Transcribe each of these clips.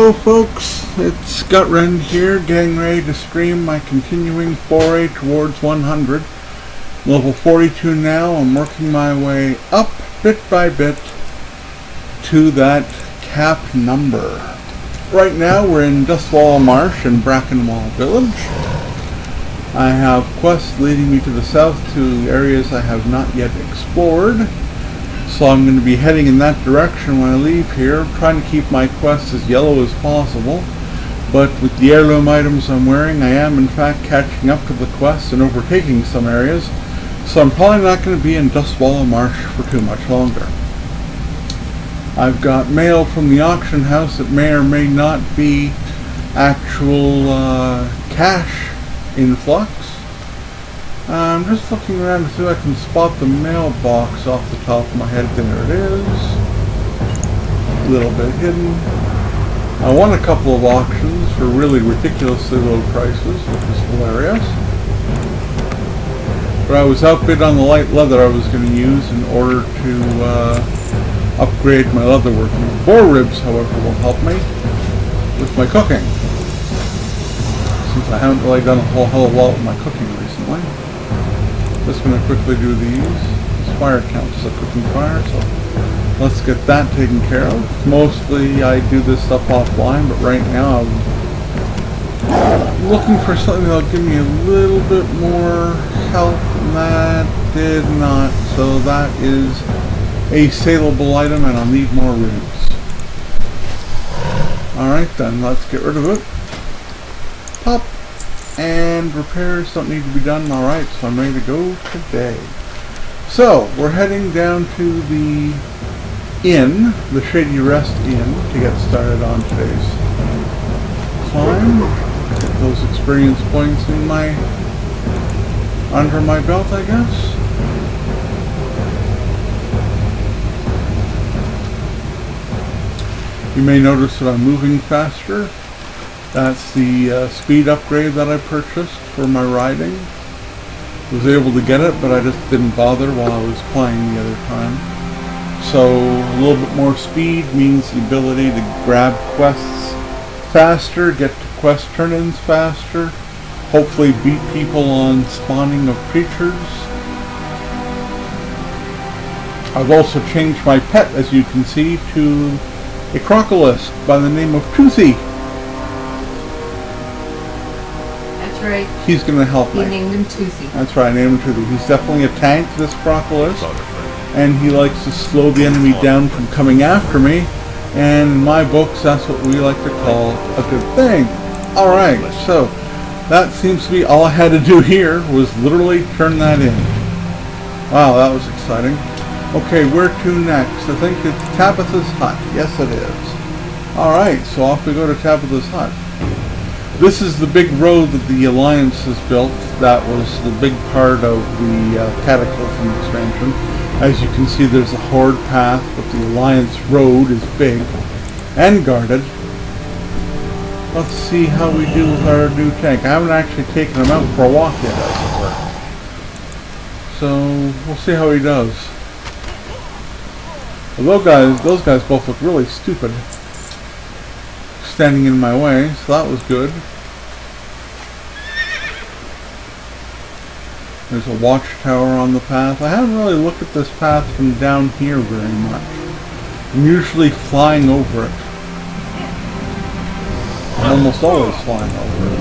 Hello folks, it's Gutrend here, getting ready to stream my continuing foray towards 100. Level 42 now, I'm working my way up bit by bit to that cap number. Right now we're in Dustwall Marsh and Brackenwall Village. I have quests leading me to the south to areas I have not yet explored. So I'm going to be heading in that direction when I leave here, trying to keep my quests as yellow as possible. But with the heirloom items I'm wearing, I am in fact catching up to the quests and overtaking some areas. So I'm probably not going to be in Dustwall Marsh for too much longer. I've got mail from the auction house that may or may not be actual cash influx. I'm just looking around to see if I can spot the mailbox off the top of my head. There it is. A little bit hidden. I won a couple of auctions for really ridiculously low prices, which is hilarious. But I was outbid on the light leather I was going to use in order to upgrade my leatherworking. Boar ribs, however, will help me with my cooking, since I haven't really done a whole hell of a lot with my cooking recently. Just going to quickly do these. This fire counts as a cooking fire, so let's get that taken care of. Mostly I do this stuff offline, but right now I'm looking for something that'll give me a little bit more health, and that did not. So that is a saleable item, and I'll need more ribs. Alright then, let's get rid of it. Pop. And repairs don't need to be done. Alright, so I'm ready to go today. So, we're heading down to the inn, the Shady Rest Inn, to get started on today's climb. Get those experience points in under my belt, I guess. You may notice that I'm moving faster. That's the speed upgrade that I purchased for my riding. Was able to get it, but I just didn't bother while I was playing the other time. So a little bit more speed means the ability to grab quests faster, get to quest turn-ins faster, hopefully beat people on spawning of creatures. I've also changed my pet, as you can see, to a crocolisk by the name of Toothy. Right. He's going to help me. You named him Toothy. That's right, I named him Toothy. He's definitely a tank, this crocolisk, and he likes to slow the enemy down from coming after me, and in my books that's what we like to call a good thing. Alright, so that seems to be all I had to do here, was literally turn that in. Wow, that was exciting. Okay, where to next? I think it's Tabitha's Hut. Yes, it is. Alright, so off we go to Tabitha's Hut. This is the big road that the Alliance has built. That was the big part of the Cataclysm expansion. As you can see, there's a horde path, but the Alliance road is big and guarded. Let's see how we do with our new tank. I haven't actually taken him out for a walk yet, as it were. So we'll see how he does. Those guys both look really stupid, standing in my way, so that was good. There's a watchtower on the path. I haven't really looked at this path from down here very much. I'm usually flying over it. I'm almost always flying over it.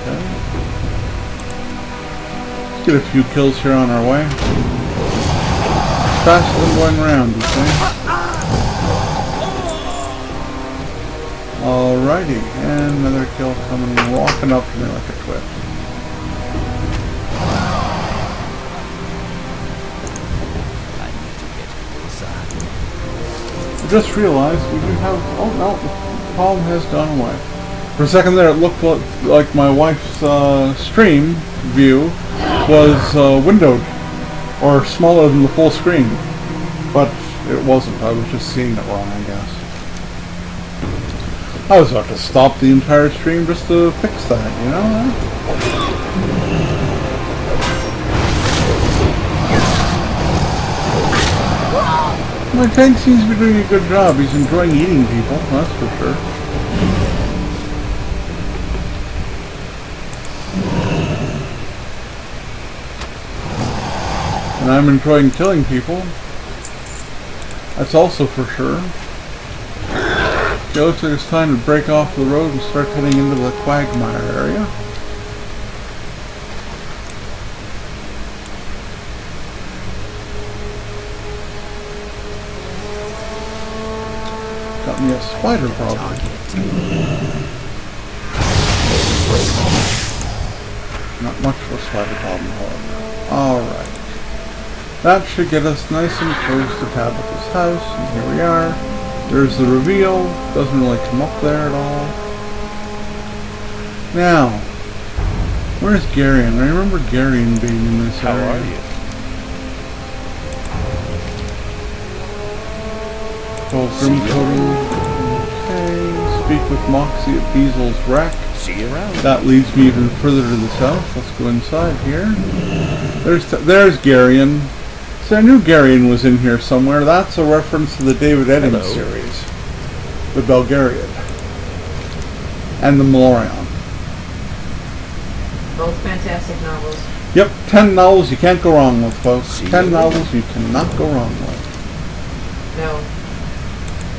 Okay. Let's get a few kills here on our way. Faster than going around, you see? Alrighty, and another kill coming, walking up to me like a twit. I just realized we do have... Oh no, the problem has gone away. For a second there it looked like my wife's stream view was windowed, or smaller than the full screen, but it wasn't. I was just seeing it wrong, I guess. I was about to stop the entire stream just to fix that, you know? My tank seems to be doing a good job. He's enjoying eating people, that's for sure. And I'm enjoying killing people. That's also for sure. Okay, looks like it's time to break off the road and start heading into the quagmire area. Got me a spider problem. Not much of a spider problem, however. Alright. That should get us nice and close to Tabitha's house, and here we are. There's the reveal. Doesn't really come up there at all. Now, where's Garion? I remember Garion being in this area. How are you? Called Grim Totem. Okay. Speak with Moxie at Beasel's Wreck. See you around. That leads me even further to the south. Let's go inside here. There's Garion. So I knew Garion was in here somewhere. That's a reference to the David Eddings series. The Belgariad. And the Malorion. Both fantastic novels. Yep, 10 novels you can't go wrong with, folks. 10 you. novels you cannot go wrong with. No.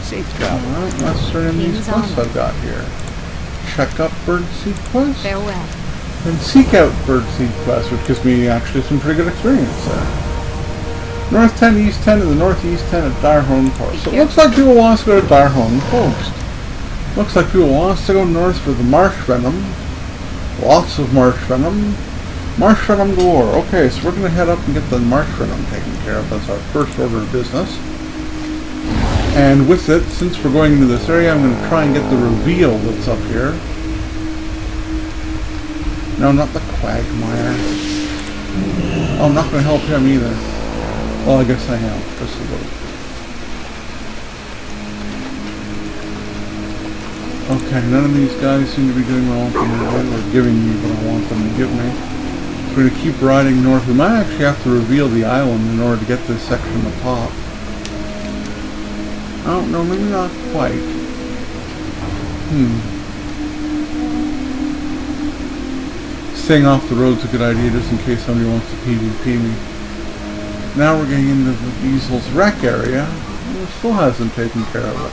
Safe travel. Alright, let's turn in these quests I've got here. Check up birdseed quests. Farewell. And seek out birdseed quests, which gives me actually some pretty good experience there. North 10, East 10, and the Northeast 10 at Direhorn Post. So it looks like people want us to go to Direhorn Post. Looks like people want us to go north for the marsh venom. Lots of marsh venom. Marsh venom galore. Okay, so we're going to head up and get the marsh venom taken care of. That's our first order of business. And with it, since we're going into this area, I'm going to try and get the reveal that's up here. No, not the quagmire. Oh, I'm not going to help him either. Well, I guess I am, just a little. Okay, none of these guys seem to be doing what I want them to do, or giving me what I want them to give me. So we're going to keep riding north. We might actually have to reveal the island in order to get this section up top. I don't know, maybe not quite. Staying off the road's a good idea just in case somebody wants to PvP me. Now we're getting into the Beasel's Wreck area. It still hasn't taken care of it.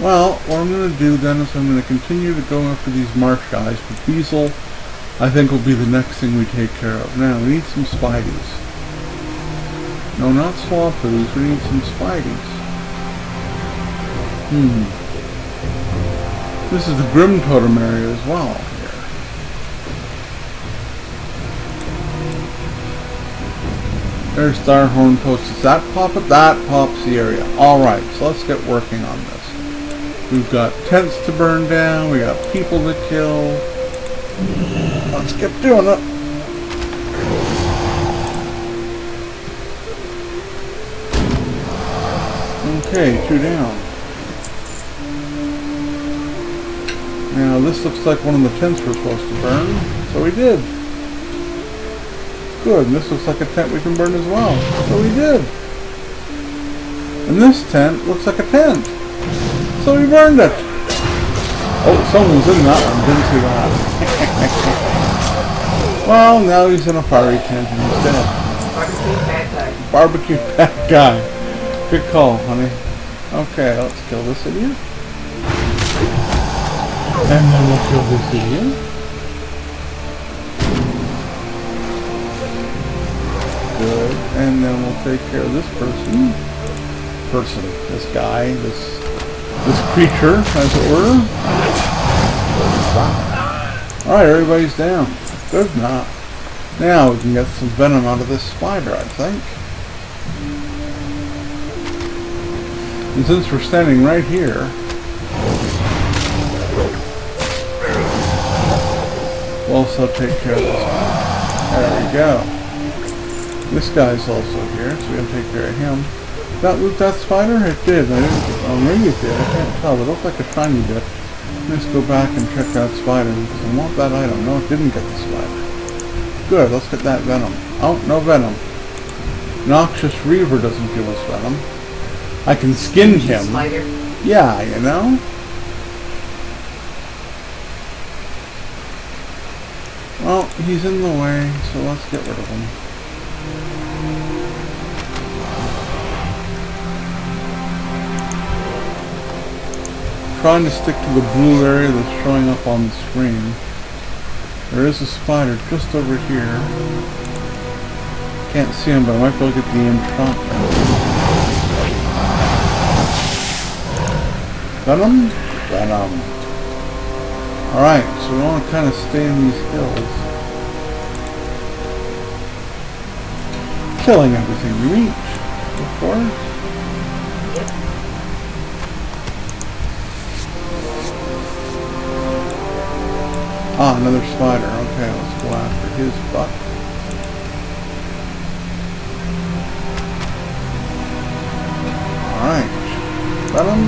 Well, what I'm going to do then is I'm going to continue to go after these marsh guys, but Beasel, I think, will be the next thing we take care of. Now, we need some Spideys. No, not Swampoos, we need some Spideys. This is the Grim Totem area as well. There's Direhorn Post. Does that pop it? That pops the area. Alright, so let's get working on this. We've got tents to burn down. We got people to kill. Let's get doing it. Okay, 2 down. Now this looks like one of the tents we're supposed to burn. So we did. Good, and this looks like a tent we can burn as well. So we did. And this tent looks like a tent. So we burned it. Oh, someone was in that one. Didn't see that. Well, now he's in a fiery tent and he's dead. Barbecue bad guy. Barbecue bad guy. Good call, honey. Okay, let's kill this idiot. And then we'll kill this idiot. Good. And then we'll take care of this person. This guy, this creature, as it were. Alright, everybody's down. Good enough. Now we can get some venom out of this spider, I think. And since we're standing right here, we'll also take care of this one. There we go. This guy's also here, so we're going to take care of him. That loot that spider? It did. I didn't. Oh, maybe it did. I can't tell. It looked like a shiny bit. Let's go back and check that spider because I want that item. No, it didn't get the spider. Good. Let's get that venom. Oh, no venom. Noxious Reaver doesn't give us venom. I can skin him. Spider. Yeah, you know? Well, he's in the way, so let's get rid of him. Trying to stick to the blue area that's showing up on the screen. There is a spider just over here. Can't see him, but I might be able to get the enchantment. Venom? Venom. Alright, so we want to kind of stay in these hills. Killing everything we reach, of course. Yep. Ah, another spider. Okay, let's go after his butt. Alright. Venom.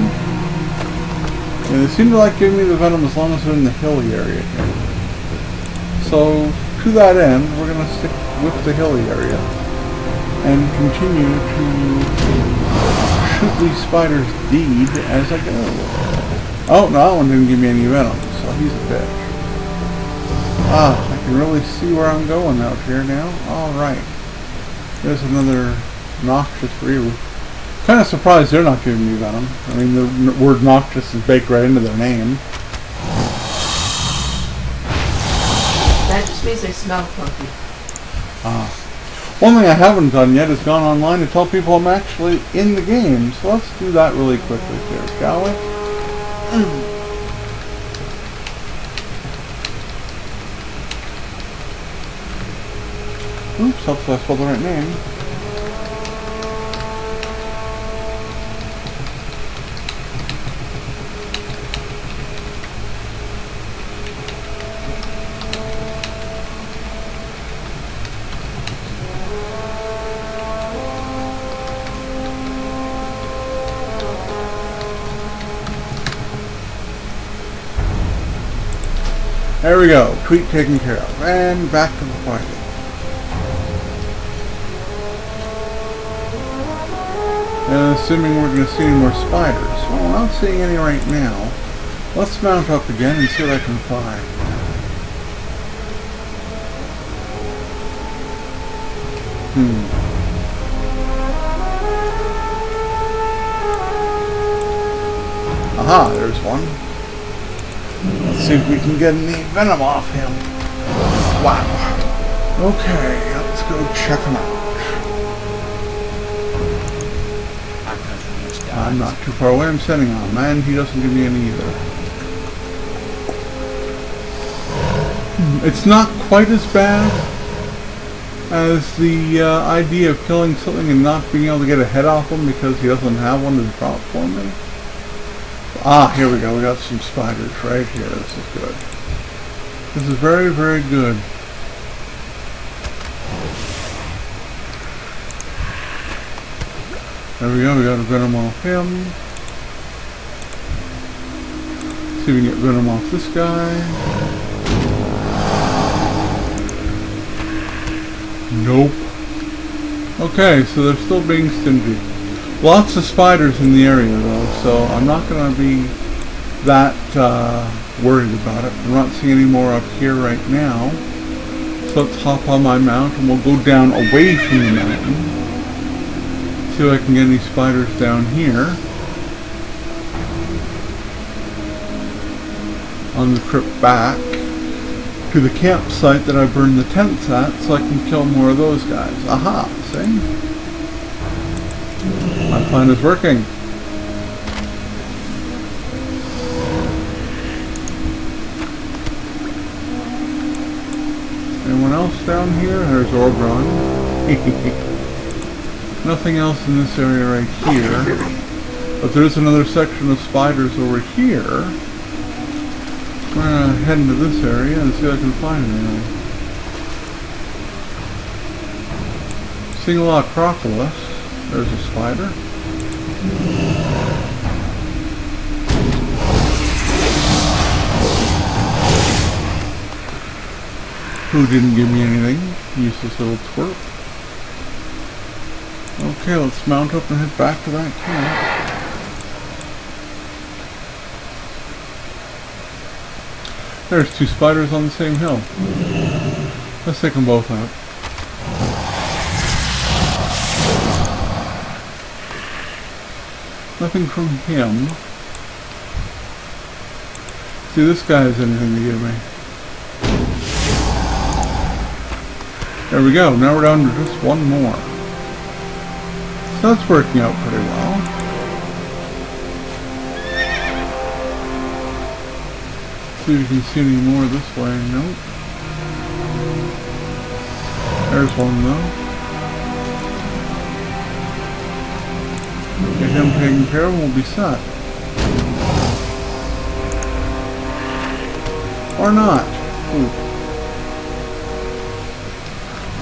Yeah, they seem to like giving me the venom as long as they're in the hilly area here. So, to that end, we're going to stick with the hilly area and continue to shoot these spiders deed as I go. Oh, no, that one didn't give me any venom, so he's a bitch. Ah, I can really see where I'm going out here now. Alright. There's another Noxious Reaver. Kind of surprised they're not giving me venom. I mean, the word noxious is baked right into their name. That just means they smell funky. One thing I haven't done yet is gone online to tell people I'm actually in the game. So let's do that really quickly here, shall we? Oops, hopefully I spelled the right name. There we go. Tweet taken care of. And back to the fighting. And assuming we're going to see any more spiders. Well, I'm not seeing any right now. Let's mount up again and see what I can find. Aha, there's one. Let's see if we can get any venom off him. Wow. Okay, let's go check him out. I'm not too far away. I'm sending on him, and he doesn't give me any either. It's not quite as bad as the idea of killing something and not being able to get a head off him because he doesn't have one to drop for me. Ah, here we go. We got some spiders right here. This is good. This is very, very good. There we go. We got a venom off him. See if we can get venom off this guy. Nope. Okay, so they're still being stingy. Lots of spiders in the area though, so I'm not going to be that worried about it. I'm not seeing any more up here right now. So let's hop on my mount and we'll go down away from the mountain. See if I can get any spiders down here. On the trip back to the campsite that I burned the tents at so I can kill more of those guys. Aha, see? My plan is working. Anyone else down here? There's Orbron. Nothing else in this area right here. But there's another section of spiders over here. I'm going to head into this area and see if I can find anything. Seeing a lot of Propolis. There's a spider. Who didn't give me anything? Useless little twerp. Okay, let's mount up and head back to that camp. There's two spiders on the same hill. Let's take them both out. Nothing from him. See, this guy has anything to give me. There we go. Now we're down to just one more. So that's working out pretty well. See if you can see any more this way. Nope. There's one though. Get him taken care of and we'll be set. Or not. Ooh.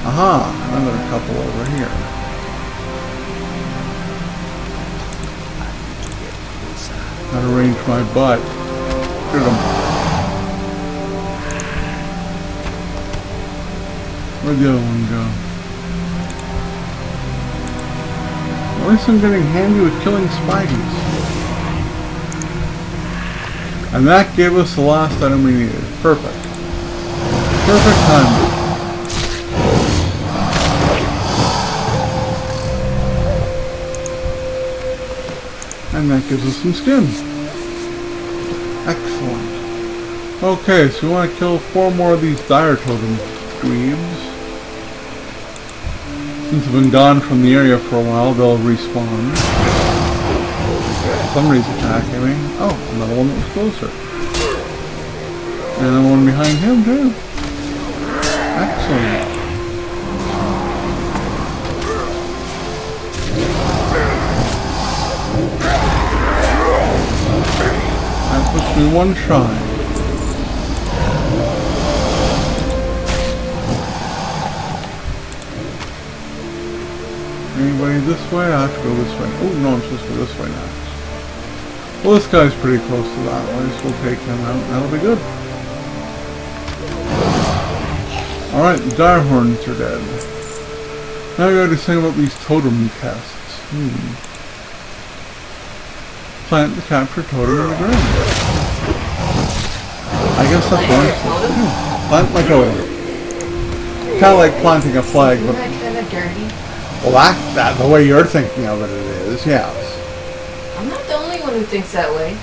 Aha! Another couple over here. Gotta arrange my butt. Shoot 'em. Where'd the other one go? At least I'm getting handy with killing spideys. And that gave us the last item we needed. Perfect. Perfect timing. And that gives us some skin. Excellent. Okay, so we want to kill 4 more of these dire totem dweebs. Since I've been gone from the area for a while, they'll respawn. Somebody's attacking me. Oh, another one that was closer. And another one behind him too. Excellent. That puts me one shy. Anybody this way? I have to go this way. Oh no, I'm supposed to go this way now. Well, this guy's pretty close to that one, so we'll take him out. That'll be good. Alright, the dire horns are dead. Now we gotta say about these totem tests. Plant the capture totem in the ground. I guess that's what I'm supposed to do. Plant my totem. Kind of like planting a flag, but... Isn't that kind of dirty? Well, that the way you're thinking of it is, yes. I'm not the only one who thinks that way.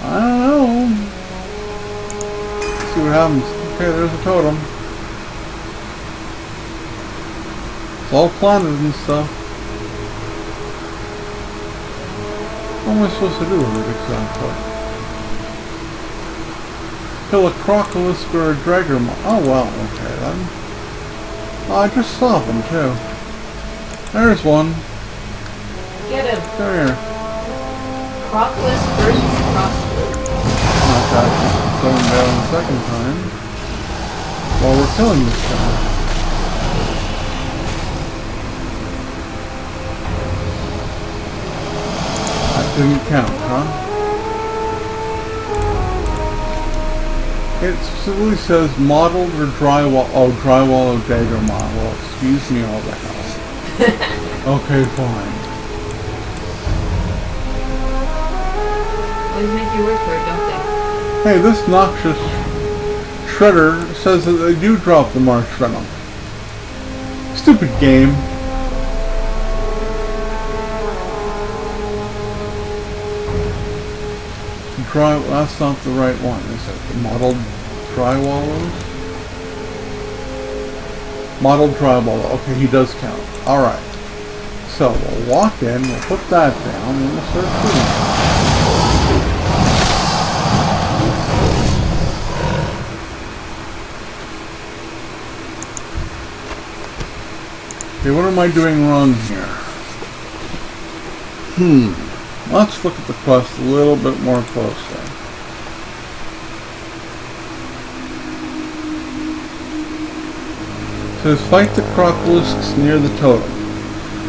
I don't know. Let's see what happens. Okay, there's a totem. It's all planted and stuff. What am I supposed to do with it exactly? Kill a crocolisk or a dragger. Oh well, okay then. Oh, I just saw them too. There's one. Get him. Come here. Crockless versus crockless. Not that. Going down the second time. While we're killing this guy. That didn't count, huh? It specifically says modeled or drywall. Oh, drywall or dagger model. Excuse me, all the hell. Okay, fine. Always make you work for it, don't they? Hey, this noxious shredder says that they do drop the marsh venom. Stupid game. That's not the right one, is it? The modeled drywallers? Modeled drywall. Okay, he does count. Alright. So, we'll walk in, we'll put that down, and we'll start shooting. Okay, what am I doing wrong here? Let's look at the quest a little bit more closely. It says fight the crocolisks near the totem.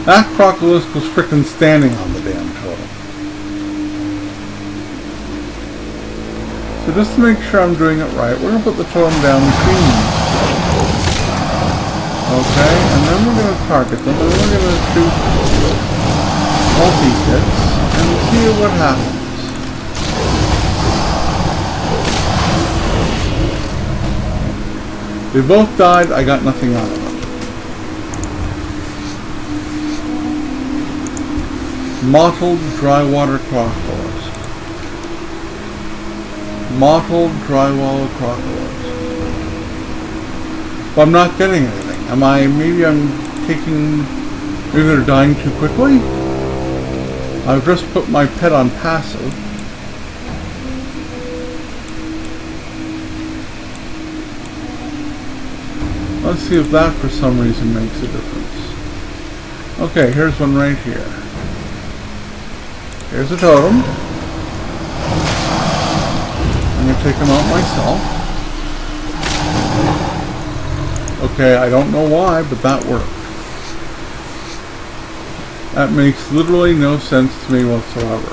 That crocolisk was frickin' standing on the damn totem. So just to make sure I'm doing it right, we're going to put the totem down between these two. Okay, and then we're going to target them, and we're going to shoot multi-hits and see what happens. They both died, I got nothing out of them. Mottled dry water crocodiles. Mottled dry water crocodiles. But I'm not getting anything. Maybe I'm taking, maybe they're dying too quickly? I've just put my pet on passive. Let's see if that for some reason makes a difference. Okay, here's one right here. Here's a totem. I'm going to take him out myself. Okay, I don't know why, but that worked. That makes literally no sense to me whatsoever.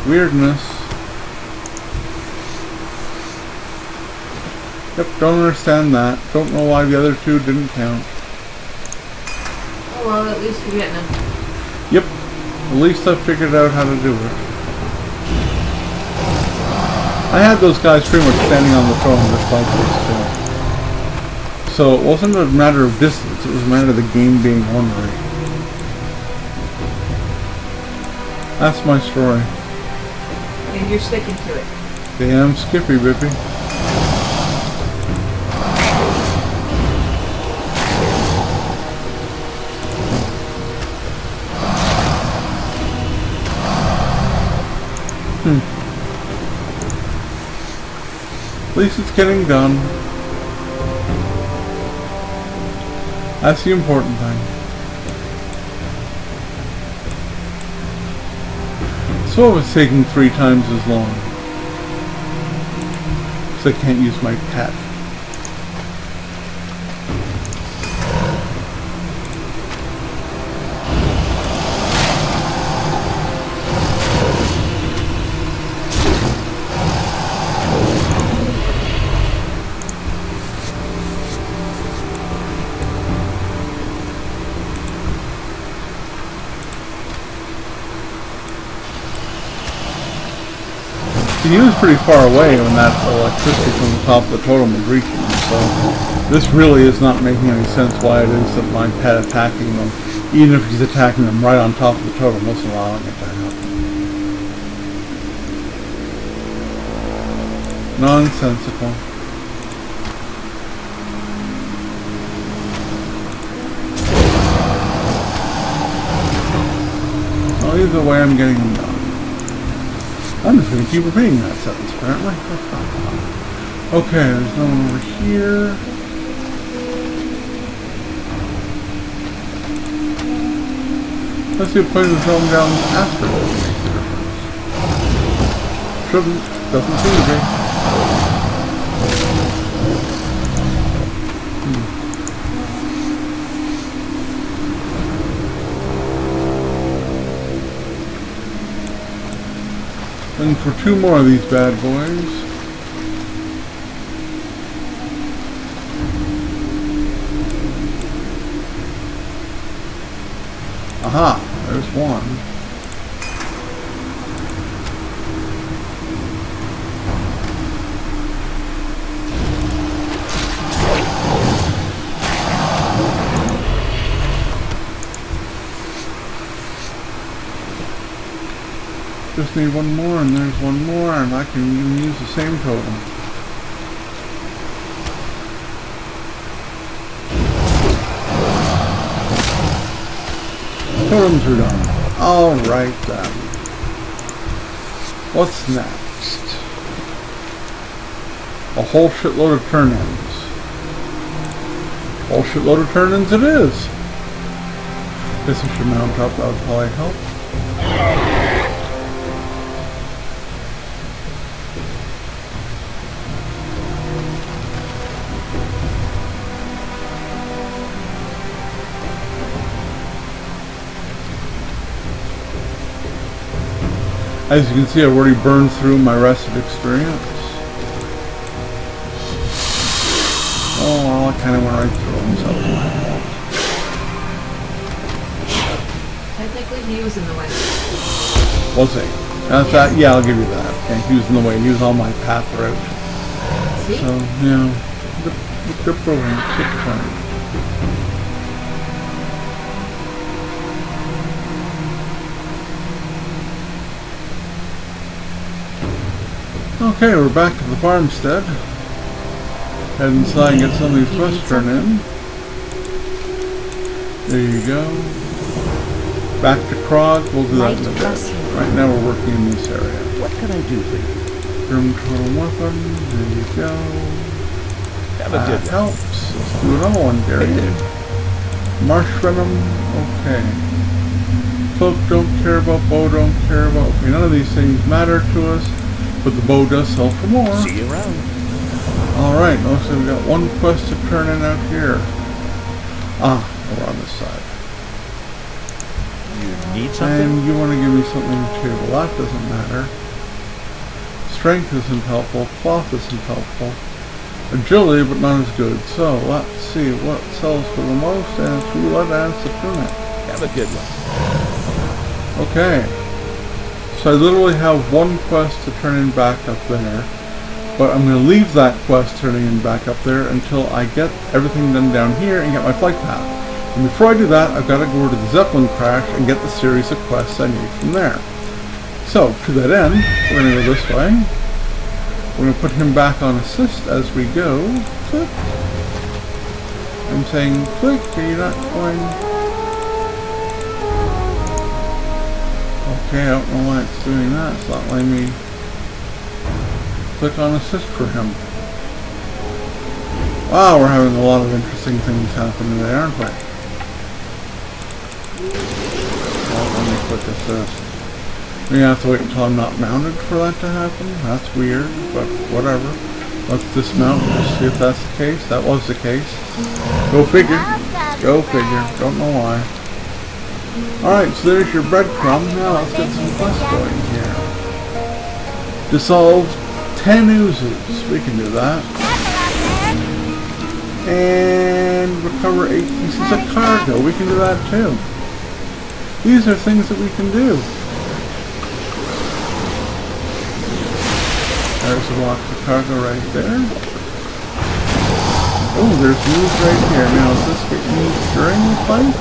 Weirdness. Yep, don't understand that. Don't know why the other two didn't count. Oh well, at least you're getting them. Yep, at least I figured out how to do it. I had those guys pretty much standing on the throne just like this too. So it wasn't a matter of distance, it was a matter of the game being ornery. That's my story. And you're sticking to it. Damn Skippy Bippy. At least it's getting done. That's the important thing. So it was taking 3 times as long. So I can't use my pet. He was pretty far away when that electricity from the top of the totem was reaching him, so this really is not making any sense why it is that my pet attacking them, even if he's attacking them right on top of the totem, wasn't allowing it to happen. Nonsensical. Well, either way I'm getting them done. I'm just going to keep repeating that sentence, apparently. That's not fun. Okay, there's no one over here. Let's see if putting the film down after it makes a difference. Shouldn't. Doesn't seem to be. Looking for 2 more of these bad boys. Aha, there's one. Just need one more, and there's one more, and I can even use the same totem. Totems are done. Alright then. What's next? A whole shitload of turn-ins. Whole shitload of turn-ins it is. Guess I should mount up, that would probably help. As you can see, I've already burned through my rested experience. Oh, well, I kind of went right through him, so it's my fault. Technically, he was in the way. Was he? That's that. Yeah, I'll give you that. Okay, he was in the way. He was on my path route. See? So, yeah. Good program. Good point. Okay, we're back at the farmstead. Head inside and get some of these quests turned in. There you go. Back to Krog, we'll do that in a bit. Right now we're working in this area. What can I do for you? Grim Total Weapon, there you go. Have a good That helps. Let's do another one, Gary. Marsh Venom, okay. Cloak don't care about, bow don't care about. Okay, none of these things matter to us, but the bow does sell for more. See you around. Alright, looks like we got one quest to turn in out here. Ah, we're on this side. You need something? And you want to give me something too. Well, that doesn't matter. Strength isn't helpful. Cloth isn't helpful. Agility, but not as good. So, let's see what sells for the most, and it's roulette and it's the tunic. Have a good one. Okay. So I literally have one quest to turn in back up there. But I'm going to leave that quest turning in back up there until I get everything done down here and get my flight path. And before I do that, I've got to go to the Zeppelin crash and get the series of quests I need from there. So, to that end, we're going to go this way. We're going to put him back on assist as we go. Click. I'm saying click, are you not going? Okay, I don't know why it's doing that. It's not letting me click on assist for him. Wow, we're having a lot of interesting things happening there, aren't we? Well, let me click assist. We have to wait until I'm not mounted for that to happen. That's weird, but whatever. Let's dismount and just see if that's the case. That was the case. Go figure. Go figure. Don't know why. Alright, so there's your breadcrumb. Now let's get some quests going here. Dissolve 10 oozes. We can do that. And recover 8 pieces of cargo. We can do that too. These are things that we can do. There's a box of cargo right there. Oh, there's news right here. Now, is this get used during the fight?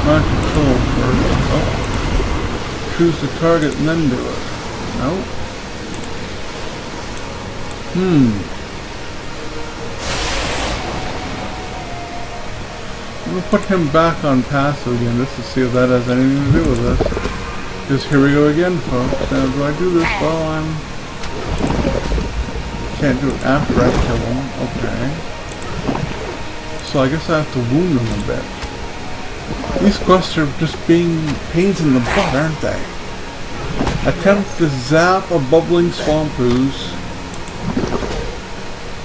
Not control first. Oh. Choose the target and then do it. Nope. I'm going to put him back on passive again just to see if that has anything to do with this. Because here we go again, folks. Now, do I do this while I'm... Can't do it after I kill him. Okay. So I guess I have to wound him a bit. These quests are just being pains in the butt, aren't they? Attempt to zap a bubbling swamp ooze.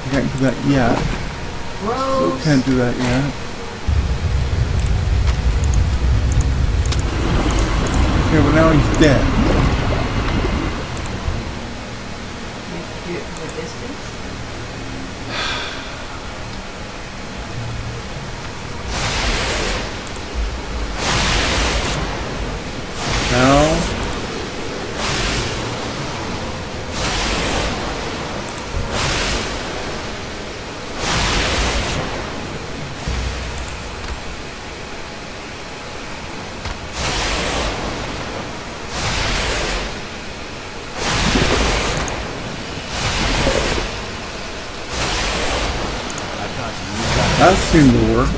I can't do that yet. Still can't do that yet. Okay, but now he's dead. You do it from a distance? Now. That seemed to work.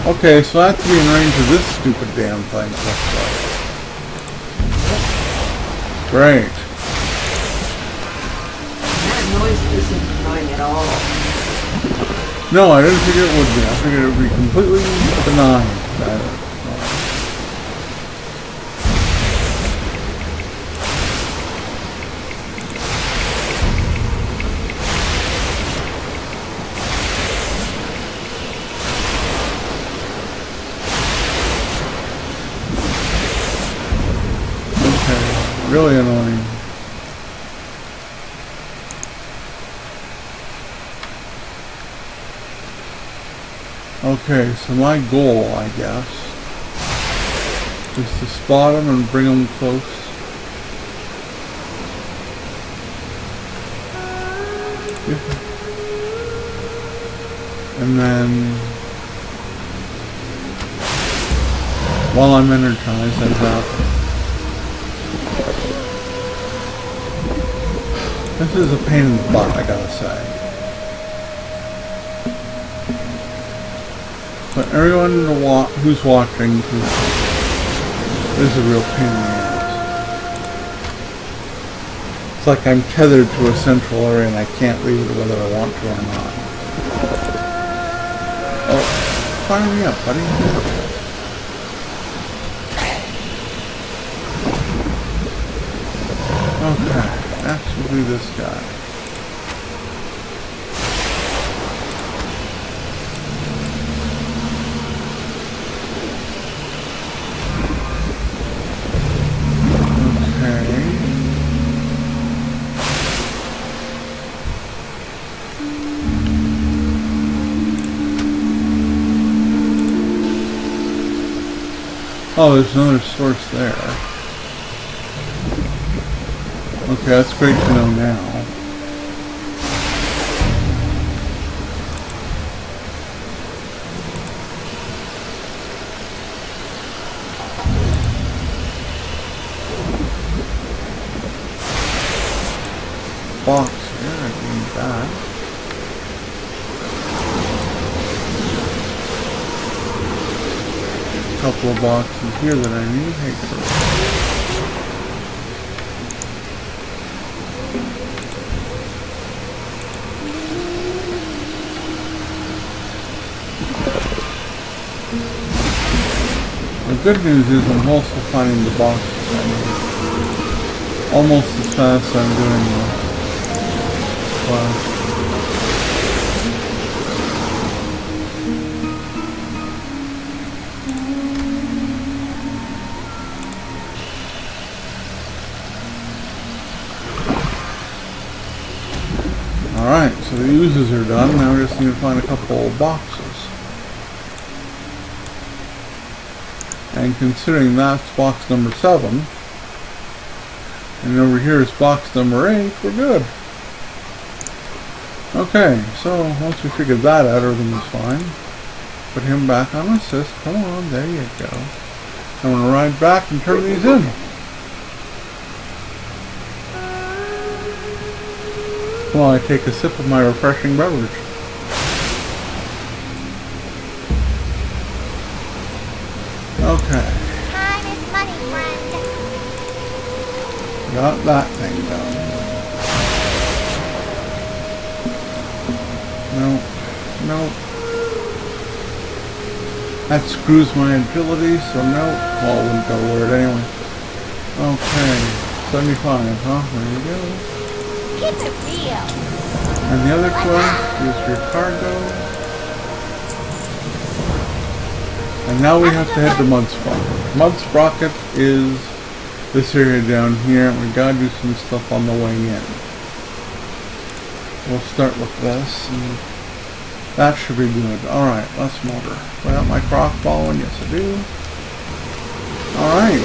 Okay, so I have to be in range of this stupid damn thing, it looks like. Great. That noise isn't annoying at all. No, I didn't figure it would be. I figured it would be completely benign. really annoying. Okay, so my goal, I guess, is to spot them and bring them close. And then, while I'm energized, I zap. This is a pain in the butt, I gotta say. But everyone who's watching, this is a real pain in the ass. It's like I'm tethered to a central area and I can't leave it whether I want to or not. Oh, fire me up, buddy. Okay, that should be this guy. Oh, there's another source there. Okay, that's great to know now. Box here, I need that. Couple of boxes here that I need. Hey, the good news is I'm also finding the boxes I need almost as fast as I'm doing the class. Alright, so the uses are done. Now we just need to find a couple of boxes. And considering that's box number 7, and over here is box number 8, we're good. Okay, so once we figured that out, everything is fine. Put him back on assist. Come on, there you go. I'm going to ride back and turn these in. While I take a sip of my refreshing beverage. Okay. Time is money, friend. Got that thing done. Nope. Nope. That screws my agility, so nope. Well, it wouldn't go word anyway. Okay. 75, huh? There you go. Keep it real. And the other quest is your cargo. And now we have to head to Mudsprocket. Mudsprocket is this area down here, and we gotta do some stuff on the way in. We'll start with this, and that should be good. Alright, let's motor. Do I have my cross following? Yes, I do. Alright.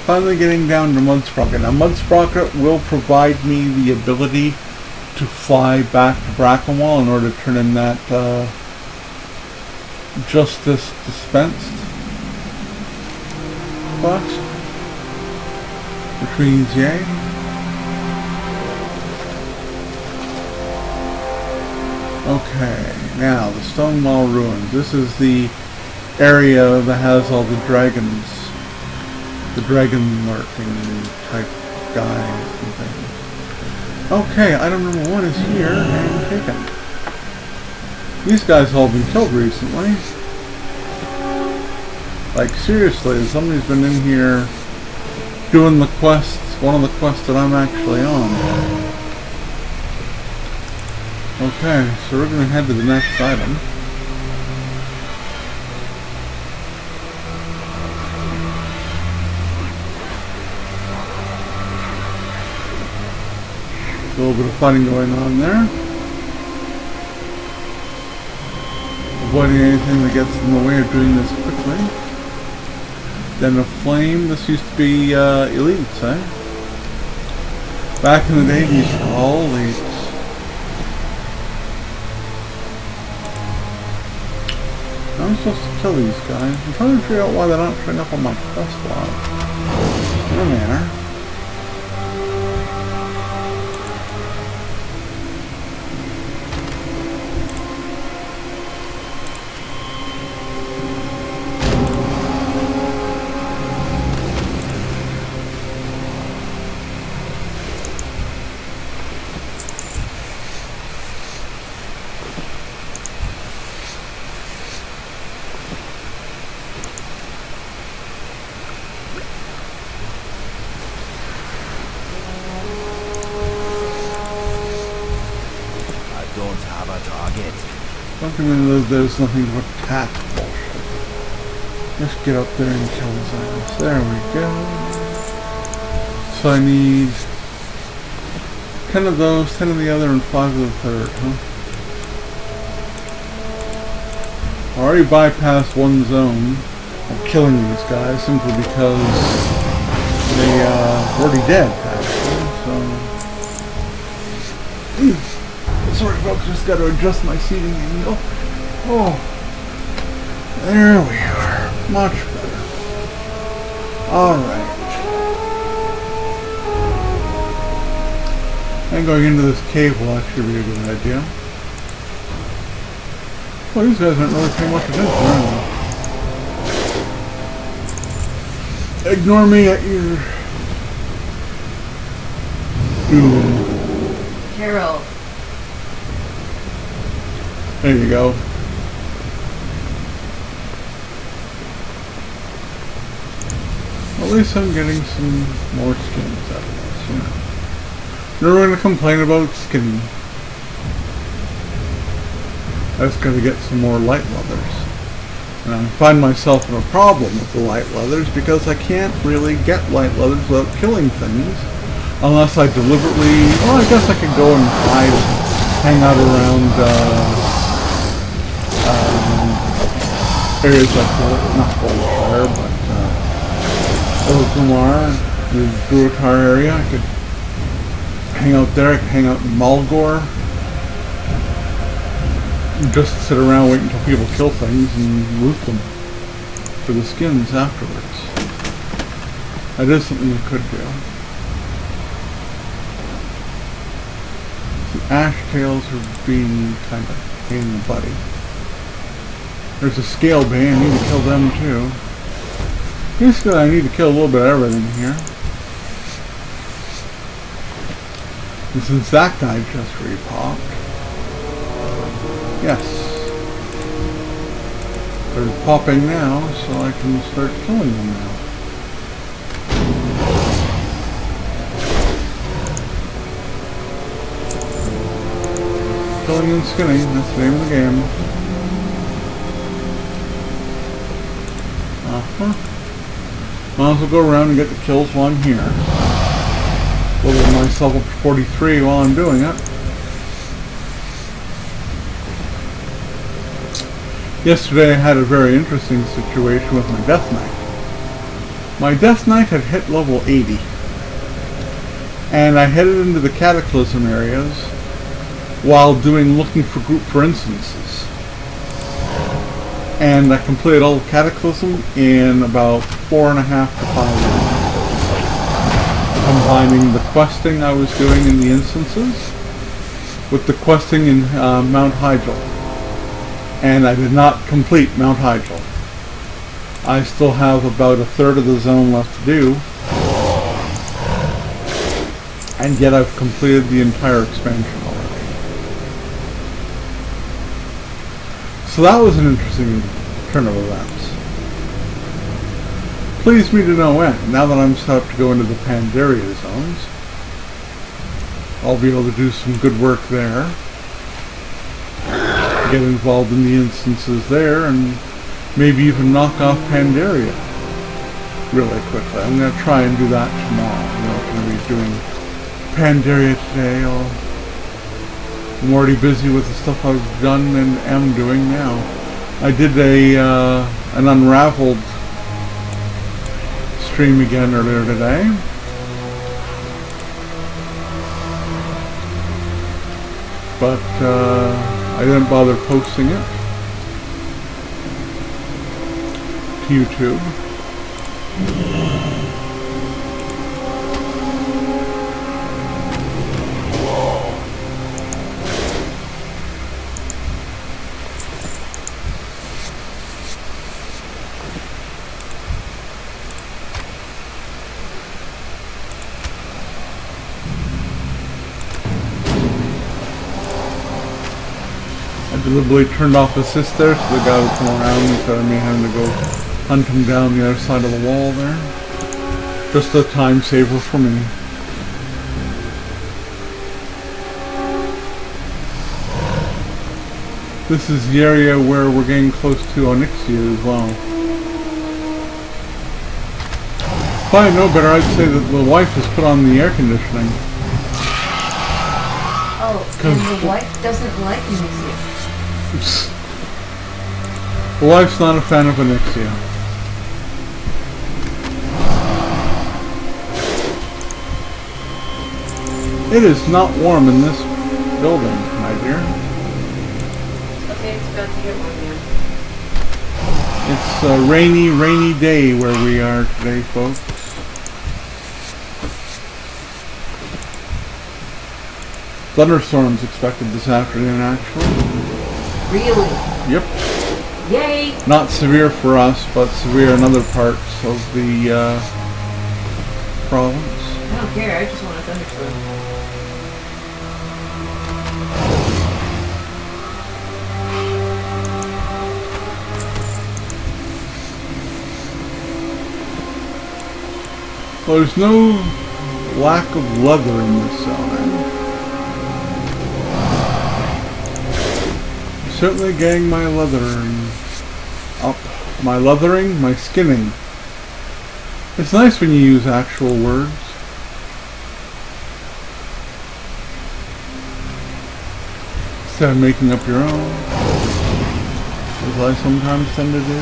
Finally getting down to Mudsprocket. Now Mudsprocket will provide me the ability to fly back to Brackenwall in order to turn in that Justice Dispensed quest. Which means yay. Okay, now the Stonewall Ruins. This is the area that has all the dragons. The dragon lurking type guys and things. Okay, item number 1 is here and taken. These guys have all been killed recently. Like seriously, somebody's been in here doing the quests, one of the quests that I'm actually on. Okay, so we're gonna head to the next item. A little bit of fighting going on there. Avoiding anything that gets in the way of doing this quickly. Then a flame. This used to be elites, eh? Back in the day, these were all elites. I'm supposed to kill these guys. I'm trying to figure out why they're not showing up on my quest log. There they are. There's nothing but attack bullshit. Just get up there and kill his ass. There we go. So I need 10 of those, 10 of the other, and 5 of the third, huh? I already bypassed one zone of killing these guys simply because they were already dead, actually, so... Sorry folks, just got to adjust my seating angle. Oh, there we are. Much better. Alright. And going into this cave will actually be a good idea. Well, these guys aren't really paying much attention, are they? Ignore me at your doom. Carol. There you go. At least I'm getting some more skins out of this, you know. Never going to complain about skinning. I just got to get some more light leathers. And I find myself in a problem with the light leathers because I can't really get light leathers without killing things. Unless I deliberately... Well, I guess I could go and hang out around areas like not Goldshire, but Ilgrimar, the Durotar area. I could hang out there. I could hang out in Mulgore. Just sit around waiting until people kill things and loot them for the skins afterwards. That is something you could do. The ash tails are being kind of a pain in the buddy. There's a scale bane. I need to kill them too. Basically, I need to kill a little bit of everything here. And since that guy just repopped, yes, they're popping now, so I can start killing them now. Killing and skinning, that's the name of the game. Might as well go around and get the kills while I'm here. Level myself up to 43 while I'm doing it. Yesterday I had a very interesting situation with my Death Knight. My Death Knight had hit level 80. And I headed into the Cataclysm areas while looking for instances. And I completed all of Cataclysm in about 4.5 to 5 minutes. Combining the questing I was doing in the instances with the questing in Mount Hyjal. And I did not complete Mount Hyjal. I still have about a third of the zone left to do. And yet I've completed the entire expansion already. So that was an interesting turn of events. Pleased me to no end. Now that I'm set up to go into the Pandaria zones, I'll be able to do some good work there. Get involved in the instances there and maybe even knock off Pandaria really quickly. I'm going to try and do that tomorrow. I'm not going to be doing Pandaria today. I'm already busy with the stuff I've done and am doing now. I did an Unraveled stream again earlier today. But I didn't bother posting it to YouTube. Deliberately turned off assist there so the guy would come around instead of me having to go hunt him down the other side of the wall there. Just a time saver for me. This is the area where we're getting close to Onyxia as well. If I know better, I'd say that the wife has put on the air conditioning. Oh, and the wife doesn't like music. The wife's not a fan of Onyxia. It is not warm in this building, my dear. Okay, it's about to get warm again. It's a rainy, rainy day where we are today, folks. Thunderstorms expected this afternoon, actually. Really? Yep. Yay! Not severe for us, but severe in other parts of the province. I don't care, I just want a thunderstorm. Well, there's no lack of leather in this zone. Certainly getting my leathering up. My leathering, my skinning. It's nice when you use actual words. Instead of making up your own. As I sometimes tend to do.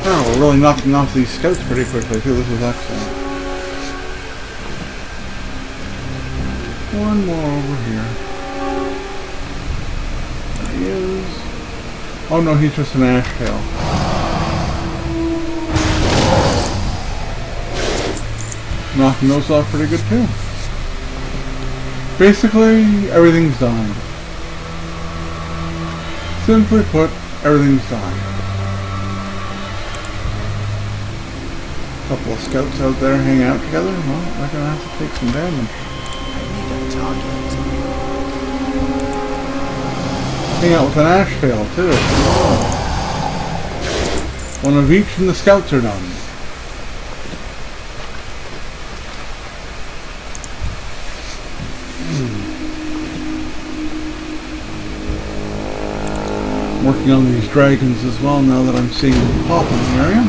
Oh, we're really knocking off these scouts pretty quickly too. This is excellent. One more over here. He is. Oh no, he's just an ashtail. Knocking those off pretty good too. Basically, everything's dying. Simply put, everything's dying. A couple of scouts out there hanging out together. Well, they're gonna have to take some damage. Hang out with an ashtail too. One of each and the scouts are done. Working on these dragons as well now that I'm seeing them pop in the area.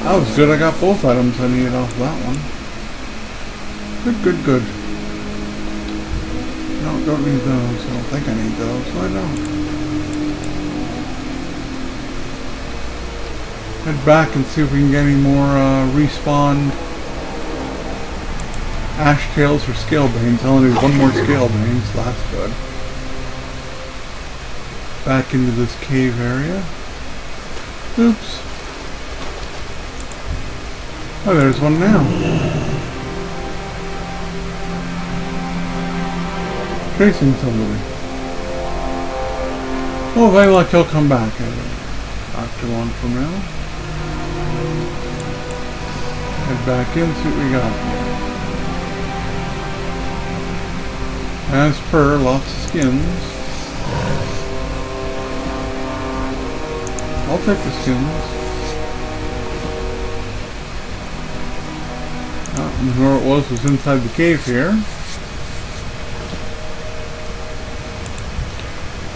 That was good, I got both items I needed off that one. Good, good, good. No, don't need those. I don't think I need those, so I don't. Head back and see if we can get any more respawned ashtails or scalebanes. I only need one more scalebane, so that's good. Back into this cave area. Oops. Oh, there's one now. Chasing somebody. Well, very luck he'll come back. Not too long from now. Head back in, see what we got here. As per, lots of skins. I'll take the skins. And where it was inside the cave here.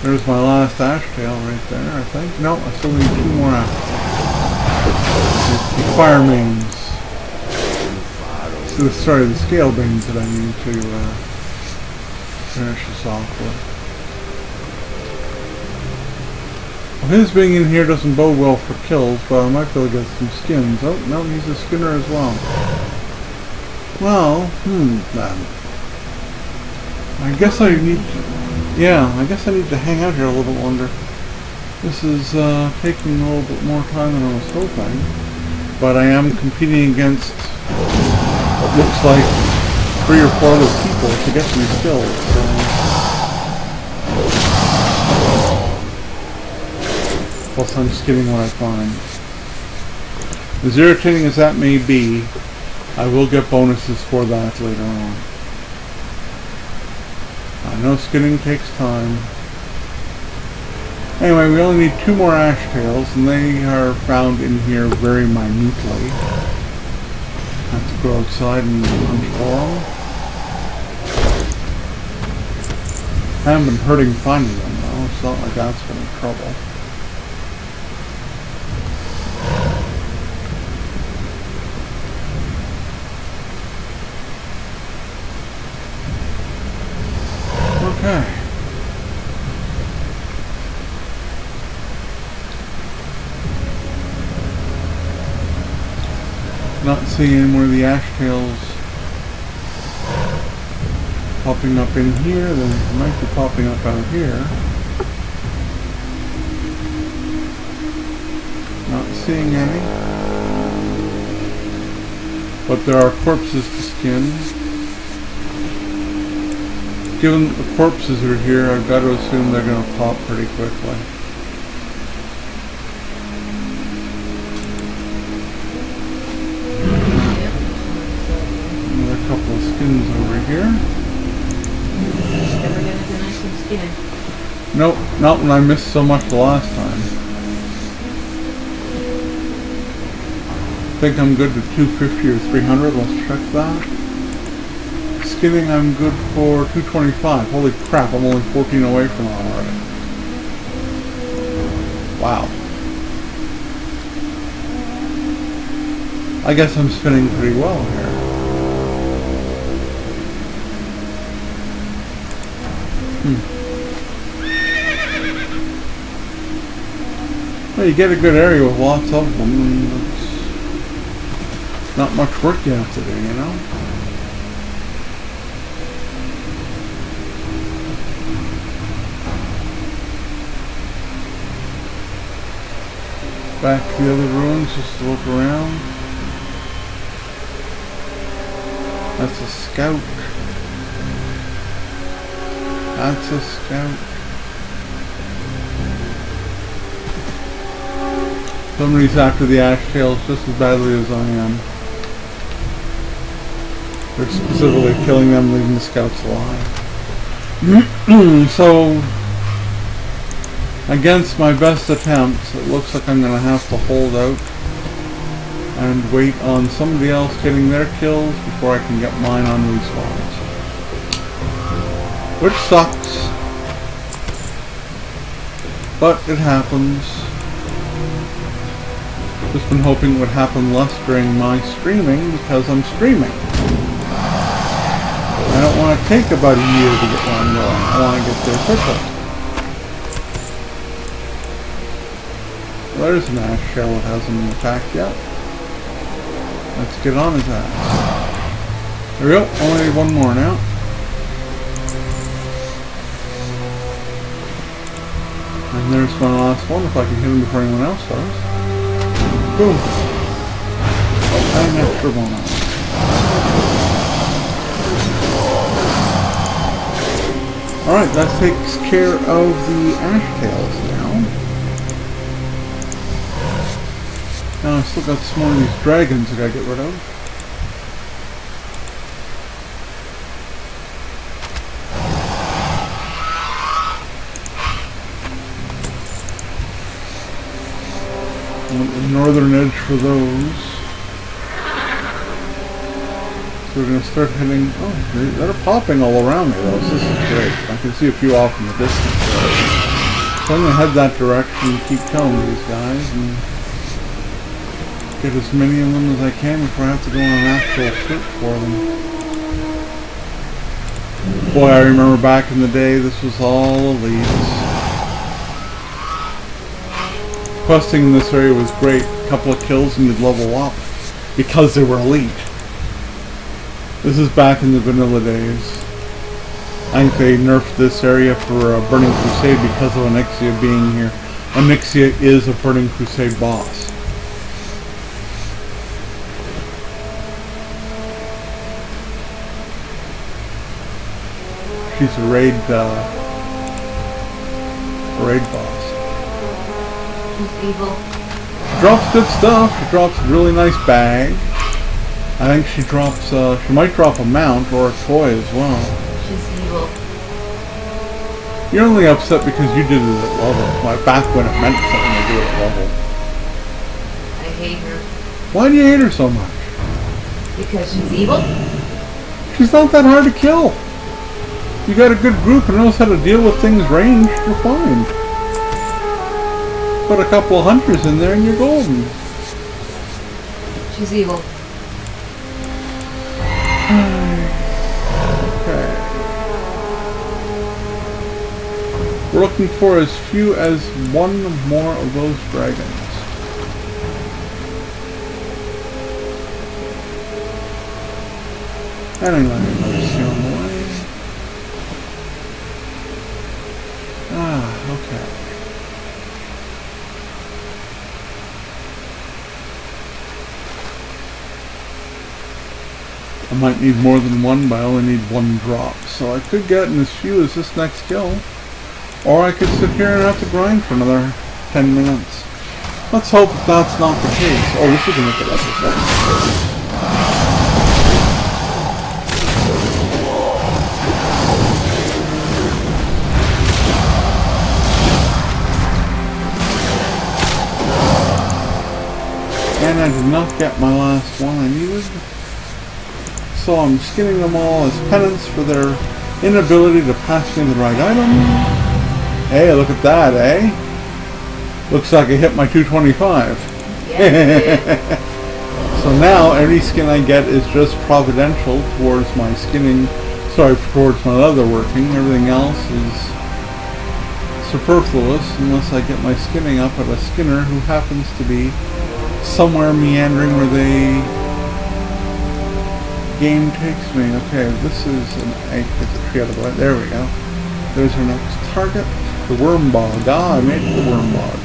There's my last ashtail right there, I think. No, I still need two more ashtails. The fire mains. So, sorry, the scale beams that I need to finish this off with. Well, his being in here doesn't bode well for kills, but I might be able to get some skins. Oh, no, he's a skinner as well. Well, I guess I need to... Yeah, I guess I need to hang out here a little bit longer. This is taking a little bit more time than I was hoping. But I am competing against what looks like 3 or 4 other people to get these skills. So. Plus I'm just getting what I find. As irritating as that may be, I will get bonuses for that later on. I know skinning takes time. Anyway, we only need 2 more ash tails, and they are found in here very minutely. I have to go outside and hunt for them. I haven't been hurting finding them though. It's not like that's been trouble. Okay. Not seeing any more of the ash tails popping up in here. They might be popping up out here. Not seeing any. But there are corpses to skin. Given that the corpses are here, I've got to assume they're going to pop pretty quickly. Another couple of skins over here. Never gonna do nice and skin. Nope, not when I missed so much the last time. I think I'm good to 250 or 300. Let's check that. Skinning, I'm good for 225. Holy crap, I'm only 14 away from it already. Wow. I guess I'm spinning pretty well here. Well, you get a good area with lots of them, and it's not much work you have to do, you know? Back to the other ruins just to look around. That's a scout. That's a scout. Somebody's after the ash tails just as badly as I am. They're specifically killing them, leaving the scouts alive. So, against my best attempts, it looks like I'm going to have to hold out and wait on somebody else getting their kills before I can get mine on respawns. Which sucks. But it happens. Just been hoping it would happen less during my streaming because I'm streaming. I don't want to take about a year to get where I'm going. I want to get there quickly. Well, there's an ash shell that hasn't been attacked yet. Let's get on his ass. There we go. Only need 1 more now. And there's my last one. If I can hit him before anyone else does. Boom. Oh, and an extra bonus. Alright, that takes care of the ash tails now. Now I've still got some more of these dragons I gotta get rid of. I want the northern edge for those. So we're going to start hitting... Oh, they're popping all around me though, so this is great. I can see a few off in the distance there. So I'm going to head that direction and keep killing these guys. And Get as many of them as I can before I have to go on an actual search for them. Boy, I remember back in the day, this was all elites. Questing in this area was great. A couple of kills and you'd level up. Because they were elite. This is back in the vanilla days. I think they nerfed this area for Burning Crusade because of Onyxia being here. Onyxia is a Burning Crusade boss. She's a raid boss. She's evil. She drops good stuff. She drops a really nice bag. I think she drops, she might drop a mount or a toy as well. She's evil. You're only upset because you did it at level. Like back when it meant something to do at level. I hate her. Why do you hate her so much? Because she's evil? She's not that hard to kill. You got a good group and knows how to deal with things ranged, you're fine. Put a couple of hunters in there and you're golden. She's evil. Okay. We're looking for as few as one more of those dragons. Anyway, let's see on the way. Okay. I might need more than one, but I only need one drop. So I could get in as few as this next kill. Or I could sit here and have to grind for another 10 minutes. Let's hope that's not the case. Oh, this is going to make it episode. And I did not get my last one I needed. So I'm skinning them all as penance for their inability to pass me the right item. Hey, look at that, eh? Looks like I hit my 225. Yeah. So now every skin I get is just providential towards my skinning, towards my leather working. Everything else is superfluous unless I get my skinning up at a skinner who happens to be somewhere meandering where the game takes me. Okay, this is an egg. Get the tree out of the way. There we go. There's our next target. The worm bog. Ah, I made it the worm bog.